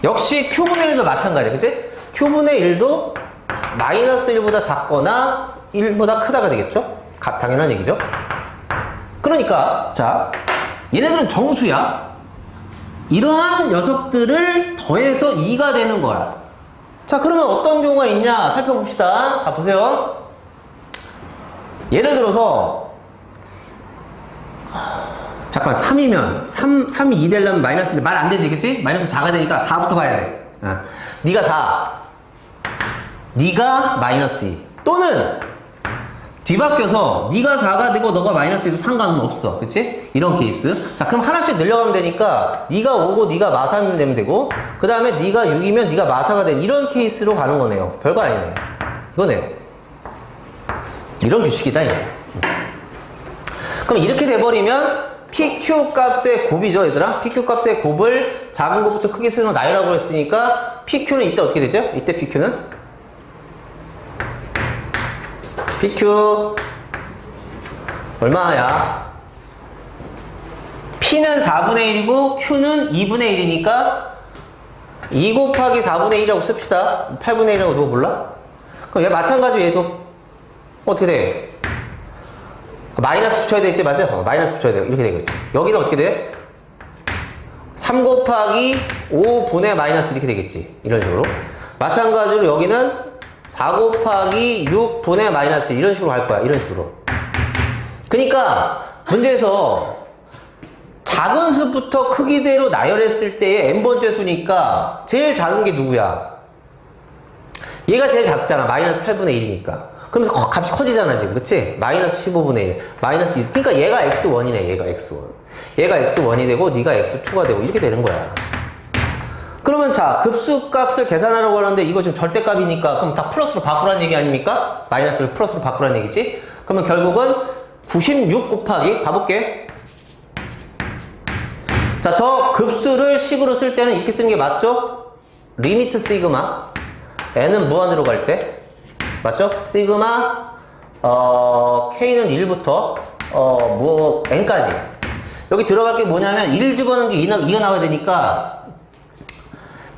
역시 Q분의 1도 마찬가지야, 그치? Q분의 1도 마이너스 1보다 작거나 1보다 크다가 되겠죠? 당연한 얘기죠? 그러니까 자, 얘네들은 정수야. 이러한 녀석들을 더해서 2가 되는 거야. 자, 그러면 어떤 경우가 있냐 살펴봅시다. 자, 보세요. 예를 들어서 잠깐 3이면 3이 2 되려면 마이너스인데 말 안 되지, 그치? 마이너스 작아야 되니까 4부터 가야 돼. 네가 4, 네가 마이너스 2 또는 뒤바뀌어서 네가 4가 되고 너가 마이너스 2도 상관은 없어, 그치? 이런 케이스. 자, 그럼 하나씩 늘려가면 되니까 네가 5고 네가 마3이 되면 되고, 그 다음에 네가 6이면 네가 마4가 된 이런 케이스로 가는 거네요. 별거 아니네. 이거네요. 이런 규칙이다, 이거. 그럼 이렇게 돼버리면 PQ 값의 곱이죠, 얘들아? PQ 값의 곱을 작은 것부터 크게 쓰는 나열하고 했으니까 PQ는 이때 어떻게 되죠? 이때 PQ는? PQ 얼마야? P는 4분의 1이고 Q는 2분의 1이니까 2 곱하기 4분의 1이라고 씁시다. 8분의 1이라고 누가 몰라? 그럼 얘 마찬가지로 얘도 어떻게 돼? 마이너스 붙여야 되겠지, 맞아? 마이너스 붙여야 돼. 이렇게 되겠지. 여기는 어떻게 돼? 3 곱하기 5분의 마이너스 이렇게 되겠지. 이런 식으로. 마찬가지로 여기는 4 곱하기 6분의 마이너스 이런 식으로 갈 거야. 이런 식으로. 그러니까 문제에서 작은 수부터 크기대로 나열했을 때의 n번째 수니까 제일 작은 게 누구야? 얘가 제일 작잖아. 마이너스 8분의 1이니까. 그러면서 값이 커지잖아, 지금. 그치? 마이너스 15분의 1. 마이너스 2. 그러니까 얘가 x1이네, 얘가 x1. 얘가 x1이 되고, 네가 x2가 되고, 이렇게 되는 거야. 그러면 자, 급수값을 계산하려고 하는데, 이거 지금 절대값이니까, 그럼 다 플러스로 바꾸라는 얘기 아닙니까? 마이너스를 플러스로 바꾸라는 얘기지? 그러면 결국은 96 곱하기, 가볼게. 자, 저 급수를 식으로 쓸 때는 이렇게 쓰는 게 맞죠? 리미트 시그마. n은 무한으로 갈 때. 맞죠? 시그마 K는 1부터 N까지. 여기 들어갈 게 뭐냐면 1 집어넣는 게 2가 나와야 되니까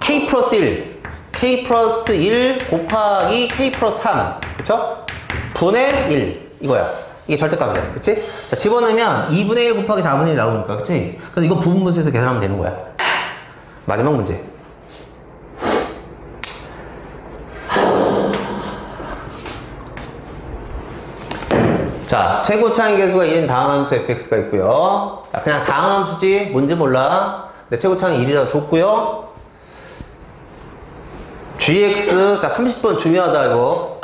K 플러스 1 K 플러스 1 곱하기 K 플러스 3 그쵸? 분의 1 이거야. 이게 절대값이야. 그치? 자, 집어넣으면 2분의 1 곱하기 4분의 1 나오니까 그치? 그래서 이거 부분분수에서 계산하면 되는 거야. 마지막 문제. 자, 최고 차이 계수가 1인 다항함수 fx가 있고요. 자, 그냥 다항함수지 뭔지 몰라. 근데 최고 차이 1이라고 줬고요. gx 자 30번 중요하다 이거.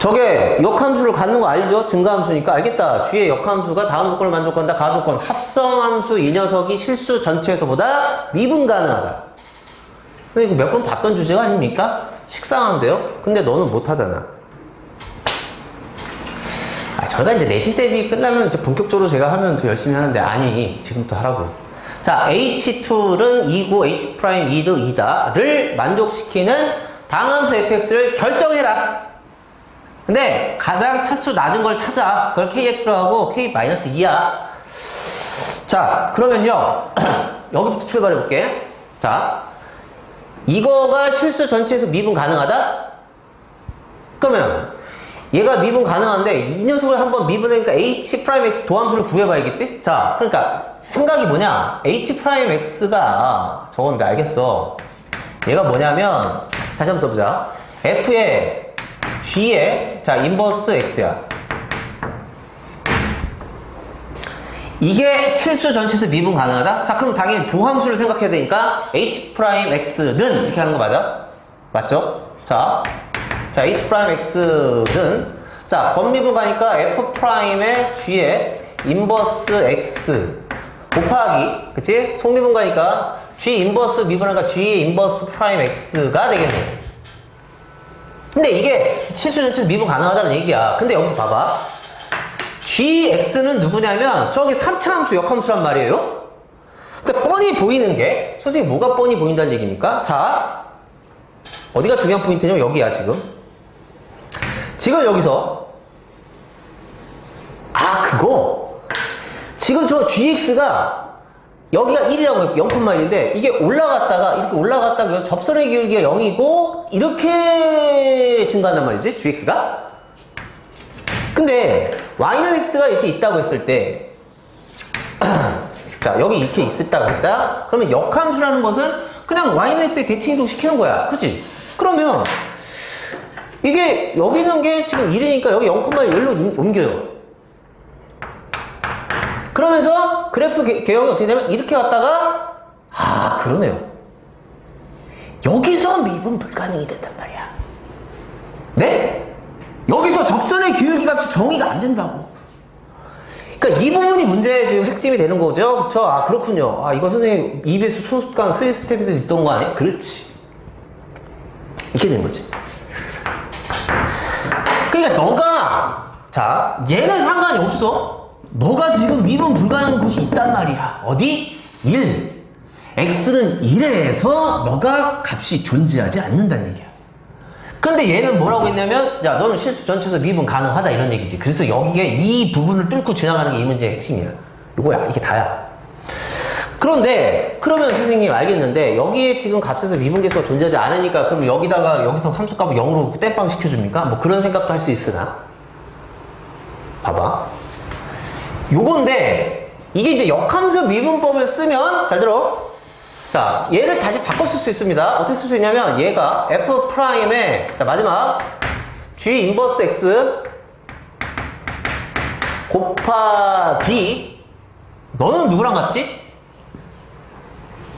저게 역함수를 갖는 거 알죠? 증가함수니까 알겠다. G의 역함수가 다음 조건을 만족한다. 가조건 합성함수 이 녀석이 실수 전체에서보다 미분 가능하다. 근데 이거 몇 번 봤던 주제가 아닙니까? 식상한데요? 근데 너는 못하잖아. 저희가 이제 내신 대비 끝나면 이제 본격적으로 제가 하면 더 열심히 하는데 아니 지금부터 하라고. 자, H2는 2고 H' 2도 2다를 만족시키는 당함수 fx를 결정해라. 근데 가장 차수 낮은 걸 찾아. 그걸 kx로 하고 k-2야. 자, 그러면요. 여기부터 출발해 볼게. 자, 이거가 실수 전체에서 미분 가능하다? 그러면 얘가 미분 가능한데 이 녀석을 한번 미분하니까 H'X 도함수를 구해봐야겠지? 자, 그러니까 생각이 뭐냐? H'X가 저건데 알겠어. 얘가 뭐냐면 다시 한번 써보자. F의 G의 자 인버스 X야. 이게 실수 전체에서 미분 가능하다? 자, 그럼 당연히 도함수를 생각해야 되니까 H'X는 이렇게 하는 거 맞아? 맞죠? 자, H'X는 자, 겉미분 가니까 F'의 G의 인버스 X 곱하기 그치? 속미분 가니까 G 인버스 미분하니까 G의 인버스 프라임 X가 되겠네. 근데 이게 실수 전체에서 미분 가능하다는 얘기야. 근데 여기서 봐봐. GX는 누구냐면 저기 3차 함수 역함수란 말이에요. 근데 뻔히 보이는 게 솔직히 뭐가 뻔히 보인다는 얘기입니까? 자, 어디가 중요한 포인트냐면 여기야 지금. 지금 여기서 그거 지금 저 GX가 여기가 1이라고 0,1인데 이게 올라갔다가 이렇게 올라갔다가 접선의 기울기가 0이고 이렇게 증가한단 말이지 GX가. 근데 Y는 X가 이렇게 있다고 했을 때 자, 여기 이렇게 있었다고 했다? 그러면 역함수라는 것은 그냥 Y는 X에 대칭이동 시키는 거야. 그치? 그러면 이게 여기 있는 게 지금 1이니까 여기 0,1로 옮겨요. 그러면서 그래프 개형이 어떻게 되면 이렇게 갔다가 그러네요. 여기서 미분 불가능이 된단 말이야. 네? 여기서 접선의 기울기 값이 정의가 안 된다고. 그러니까 이 부분이 문제의 지금 핵심이 되는 거죠. 그쵸? 그렇군요. 이거 선생님 EBS 소수강 3스텝에서 있던 거 아니야? 그렇지. 이렇게 된 거지. 그러니까 너가 자, 얘는 상관이 없어. 너가 지금 미분 불가능한 곳이 있단 말이야. 어디? 1. X는 1에서 너가 값이 존재하지 않는다는 얘기야. 근데 얘는 뭐라고 했냐면, 야, 너는 실수 전체에서 미분 가능하다 이런 얘기지. 그래서 여기에 이 부분을 뚫고 지나가는 게 이 문제의 핵심이야. 이거야, 이게 다야. 그런데 그러면 선생님 알겠는데 여기에 지금 값에서 미분계수가 존재하지 않으니까 그럼 여기서 함수값을 0으로 땜빵 시켜줍니까? 뭐 그런 생각도 할 수 있으나 봐봐. 요건데 이게 이제 역함수 미분법을 쓰면 잘 들어. 자, 얘를 다시 바꿔 쓸 수 있습니다. 어떻게 쓸 수 있냐면 얘가 F'의 자 마지막 G 인버스 X 곱하기 너는 누구랑 같지?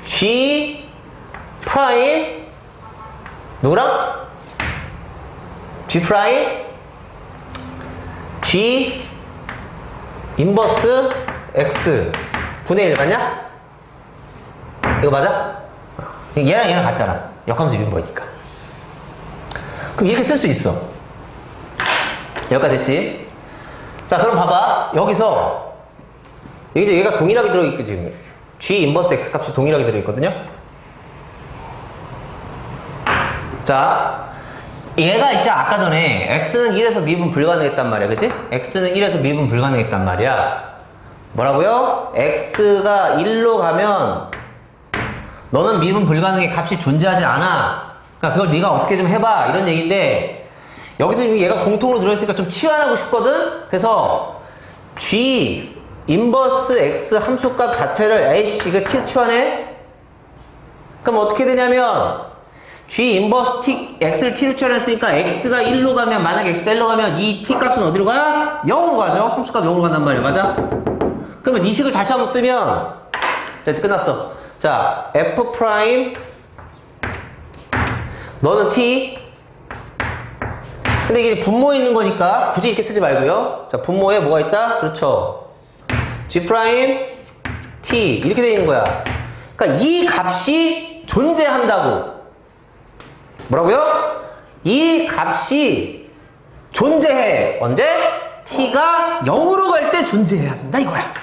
G 프라임 누구랑? G 프라임 G 인버스 X 분의 1 맞냐? 이거 맞아? 얘랑 같잖아. 역함수 미분법이니까. 그럼 이렇게 쓸 수 있어. 여기까지 됐지? 자, 그럼 봐봐. 여기서 여기 얘가 동일하게 들어있고 지금 G 인버스 X 값이 동일하게 들어있거든요. 자, 얘가 있죠. 아까 전에 X는 1에서 미분 불가능했단 말이야. 그치? X는 1에서 미분 불가능했단 말이야. 뭐라고요? X가 1로 가면 너는 미분 불가능의 값이 존재하지 않아. 그러니까 그걸 네가 어떻게 좀 해봐 이런 얘기인데 여기서 지금 얘가 공통으로 들어있으니까 좀 치환하고 싶거든. 그래서 G 인버스 X 함수값 자체를 A씨 이거 T로 치환해. 그럼 어떻게 되냐면 G 인버스 T, X를 T로 치환했으니까 X가 1로 가면 만약에 X가 1로 가면 이 T 값은 어디로 가? 0으로 가죠. 함수값 0으로 간단 말이야. 맞아? 그러면 이 식을 다시 한번 쓰면 자, 이제 끝났어. 자, F 프라임 너는 T 근데 이게 분모에 있는 거니까 굳이 이렇게 쓰지 말고요. 자, 분모에 뭐가 있다? 그렇죠. G 프라임 T 이렇게 되어 있는 거야. 그러니까 이 값이 존재한다고. 뭐라고요? 이 값이 존재해. 언제? T가 0으로 갈 때 존재해야 된다 이거야.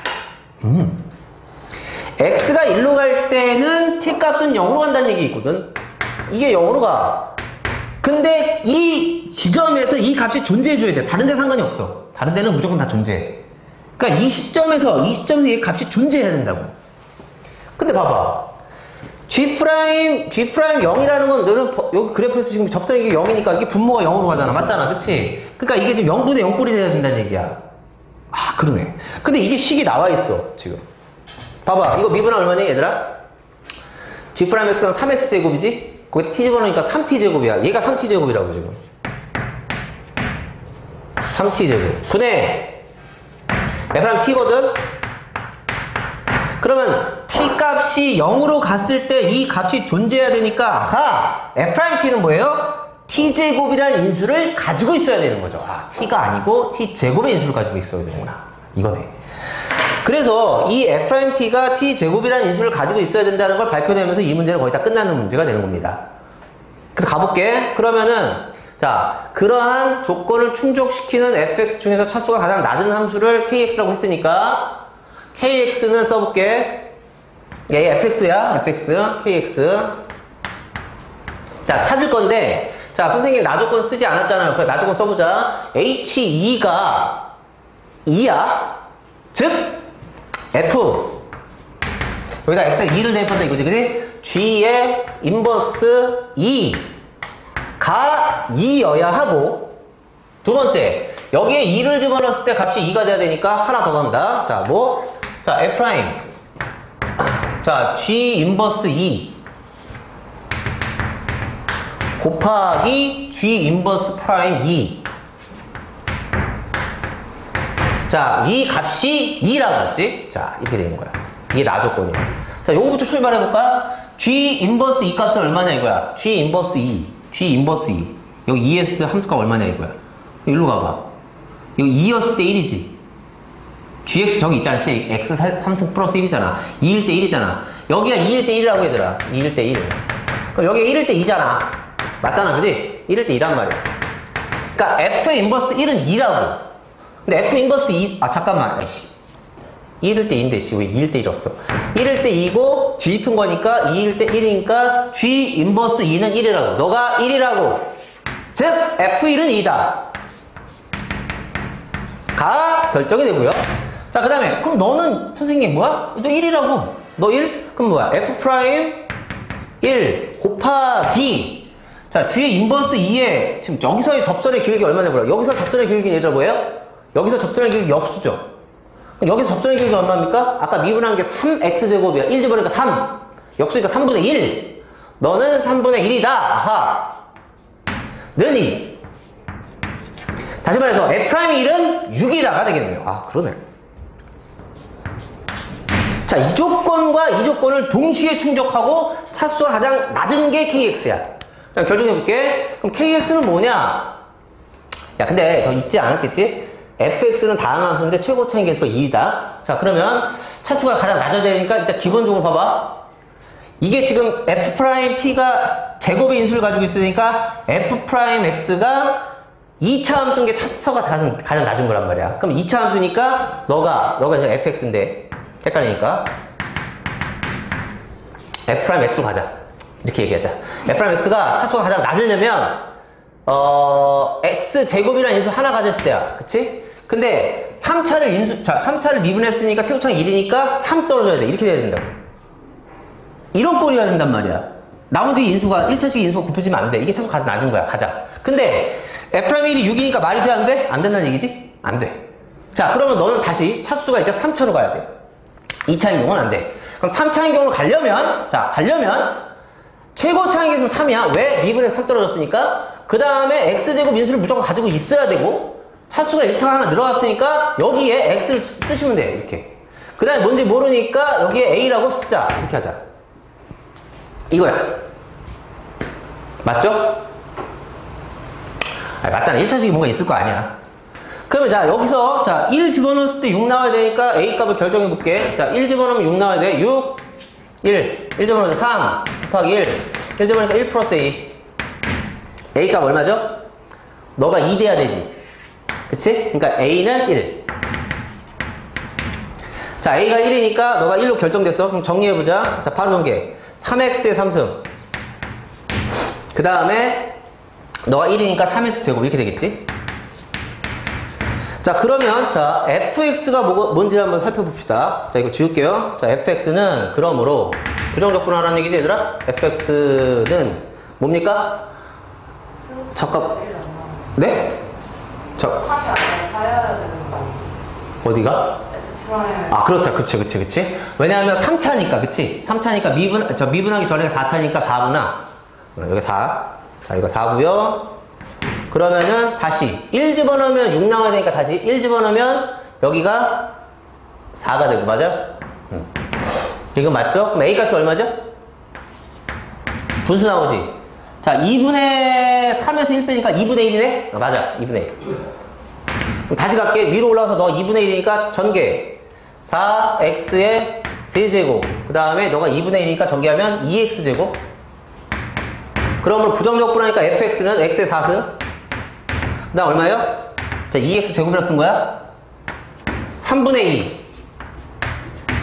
X가 1로 갈 때는 T 값은 0으로 간다는 얘기 있거든. 이게 0으로 가. 근데 이 지점에서 이 값이 존재해줘야 돼. 다른 데 상관이 없어. 다른 데는 무조건 다 존재해. 그러니까 이 시점에서 이 값이 존재해야 된다고. 근데 봐봐. G 프라임 0이라는 건 너는 여기 그래프에서 지금 접선이 0이니까 이게 분모가 0으로 가잖아. 맞잖아. 그치? 그러니까 이게 지금 0분의 0꼴이 돼야 된다는 얘기야. 아, 그러네. 근데 이게 식이 나와 있어. 지금. 봐봐. 이거 미분하면 얼마니, 얘들아? G 프라임 X는 3X 제곱이지? 거기 T 집어넣으니까 3T 제곱이야. 얘가 3T 제곱이라고 지금. 3T 제곱. 분의 F'랑 T거든? 그러면 T 값이 0으로 갔을 때 이 값이 존재해야 되니까, 아하! F'T는 뭐예요? T제곱이라는 인수를 가지고 있어야 되는 거죠. 아, T가 아니고 T제곱의 인수를 가지고 있어야 되는구나. 이거네. 그래서 이 F'T가 T제곱이라는 인수를 가지고 있어야 된다는 걸 밝혀내면서 이 문제는 거의 다 끝나는 문제가 되는 겁니다. 그래서 가볼게. 그러면은, 자, 그러한 조건을 충족시키는 fx 중에서 차수가 가장 낮은 함수를 kx라고 했으니까, kx는 써볼게. 얘 fx야. fx, kx. 자, 찾을 건데, 자, 선생님 나조건 쓰지 않았잖아요. 그래, 나조건 써보자. h2가 2야. 즉, f. 여기다 x에 2를 대입한다 이거지, 그지? g의 인버스 2가 2여야 하고, 두 번째, 여기에 2를 집어넣었을 때 값이 2가 돼야 되니까 하나 더 간다. 자, 뭐? 자, f 프라임. 자, g 인버스 2 곱하기 g 인버스 프라임 2. 자, 이 값이 2라고 했지? 자, 이렇게 되는 거야. 이게 나조건이야. 자, 요거부터 출발해볼까? G 인버스 2 값은 얼마냐 이거야? G 인버스 2. G 인버스 2. 여기 2였을 때 함수값 얼마냐 이거야? 일로 가봐. 여기 2였을 때 1이지. GX 저기 있잖아. X 3승 플러스 1이잖아. 2일 때 1이잖아. 여기가 2일 때 1이라고 얘들아. 2일 때 1. 그럼 여기가 1일 때 2잖아. 맞잖아. 그지? 1일 때 2란 말이야. 그러니까 F 인버스 1은 2라고. 근데 F 인버스 2, 아, 잠깐만. 아이씨. 1일 때 2인데, 씨, 왜 2일 때 1이었어? 1일 때 2고, 뒤집힌 거니까, 2일 때 1이니까, G 인버스 2는 1이라고. 너가 1이라고. 즉, F1은 2다. 가 결정이 되고요. 자, 그 다음에, 그럼 너는, 선생님, 뭐야? 너 1이라고. 너 1? 그럼 뭐야? F 프라임 1 곱하기. 자, 뒤에 인버스 2에, 지금 여기서의 접선의 기울기 얼마나 보라. 여기서 접선의 기울기 얘들아 뭐예요? 여기서 접선의 기울기 역수죠. 여기서 접선의 기울기 얼마입니까? 아까 미분한 게 3x제곱이야. 1 집어넣으니까 3. 역수니까 3분의 1. 너는 3분의 1이다. 아하. 는이. 다시 말해서 F'1은 6이다가 되겠네요. 아, 그러네. 자, 이 조건과 이 조건을 동시에 충족하고 차수가 가장 낮은 게 KX야. 자, 결정해볼게. 그럼 KX는 뭐냐? 야, 근데 더 있지 않았겠지? fx는 다항 함수인데 최고 차이 계수가 2이다. 자, 그러면 차수가 가장 낮아져야 되니까 일단 기본적으로 봐봐. 이게 지금 f't가 제곱의 인수를 가지고 있으니까 f'x가 2차 함수인 게 차수가 가장 낮은 거란 말이야. 그럼 2차 함수니까 너가 이제 fx인데 헷갈리니까 f'x로 가자. 이렇게 얘기하자. f'x가 차수가 가장 낮으려면 x제곱이라는 인수 하나 가졌을 때야. 그치? 근데 3차를 미분했으니까 최고차이 1이니까 3 떨어져야 돼. 이렇게 돼야 된다고. 이런 꼴이어야 된단 말이야. 나머지 인수가 1차식 인수가 곱해지면 안 돼. 이게 차수가 가장 낮은 거야. 가자. 근데 F'1이 6이니까 말이 돼? 안 돼? 안 된다는 얘기지? 안 돼. 자, 그러면 너는 다시 차수가 이제 3차로 가야 돼. 2차인 경우는 안 돼. 그럼 3차인 경우로 가려면 최고차인 계수는 3이야. 왜? 미분에서 3 떨어졌으니까. 그 다음에 x제곱 인수를 무조건 가지고 있어야 되고, 차수가 1차가 하나 늘어갔으니까 여기에 x를 쓰시면 돼. 이렇게. 그 다음에 뭔지 모르니까 여기에 a라고 쓰자. 이렇게 하자. 이거야. 맞죠? 아, 맞잖아. 1차식이 뭔가 있을 거 아니야. 그러면 자, 여기서 자, 1 집어넣었을 때 6 나와야 되니까 A 값을 결정해 볼게. 자, 1 집어넣으면 6 나와야 돼. 6, 1. 1 집어넣으면 3 곱하기 1. 1 집어넣으니까 1 플러스 A. A 값 얼마죠? 너가 2 돼야 되지. 그치? 그러니까 A는 1. 자, A가 1이니까 너가 1로 결정됐어. 그럼 정리해보자. 자, 바로 전개. 3x의 3승. 그 다음에 너가 1이니까 3x제곱 이렇게 되겠지? 자, 그러면 자, fx가 뭔지를 한번 살펴봅시다. 자, 이거 지울게요. 자, fx는 그러므로 부정적분하라는 얘기지, 얘들아? fx는 뭡니까? 적합. 네? 어디가? 아, 그렇다. 그치. 왜냐하면 3차니까, 그치? 3차니까 미분하기 전에 4차니까 4구나. 여기 4. 자, 이거 4구요. 그러면은 다시 1 집어넣으면 6 나와야 되니까 다시 1 집어넣으면 여기가 4가 되고, 맞아? 이거 맞죠? 그럼 A 값이 얼마죠? 분수 나오지? 자, 2분의 3에서 1 빼니까 2분의 1이네? 맞아, 2분의 1. 그럼 다시 갈게. 위로 올라가서 너 2분의 1이니까 전개 4x의 세제곱, 그 다음에 너가 2분의 1이니까 전개하면 2x제곱. 그러면 부정적분하니까 fx는 x의 4승. 그 다음 얼마예요? 자, 2x제곱이라 쓴 거야? 3분의 2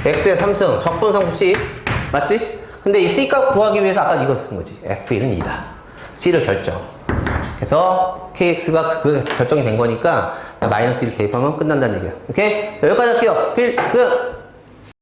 x의 3승 적분상수 c. 맞지? 근데 이 c값 구하기 위해서 아까 이거 쓴 거지. f1은 2다. c를 결정. 그래서 kx가 그 결정이 된 거니까 마이너스 1 대입하면 끝난다는 얘기야. 오케이? 자, 여기까지 할게요. 필승!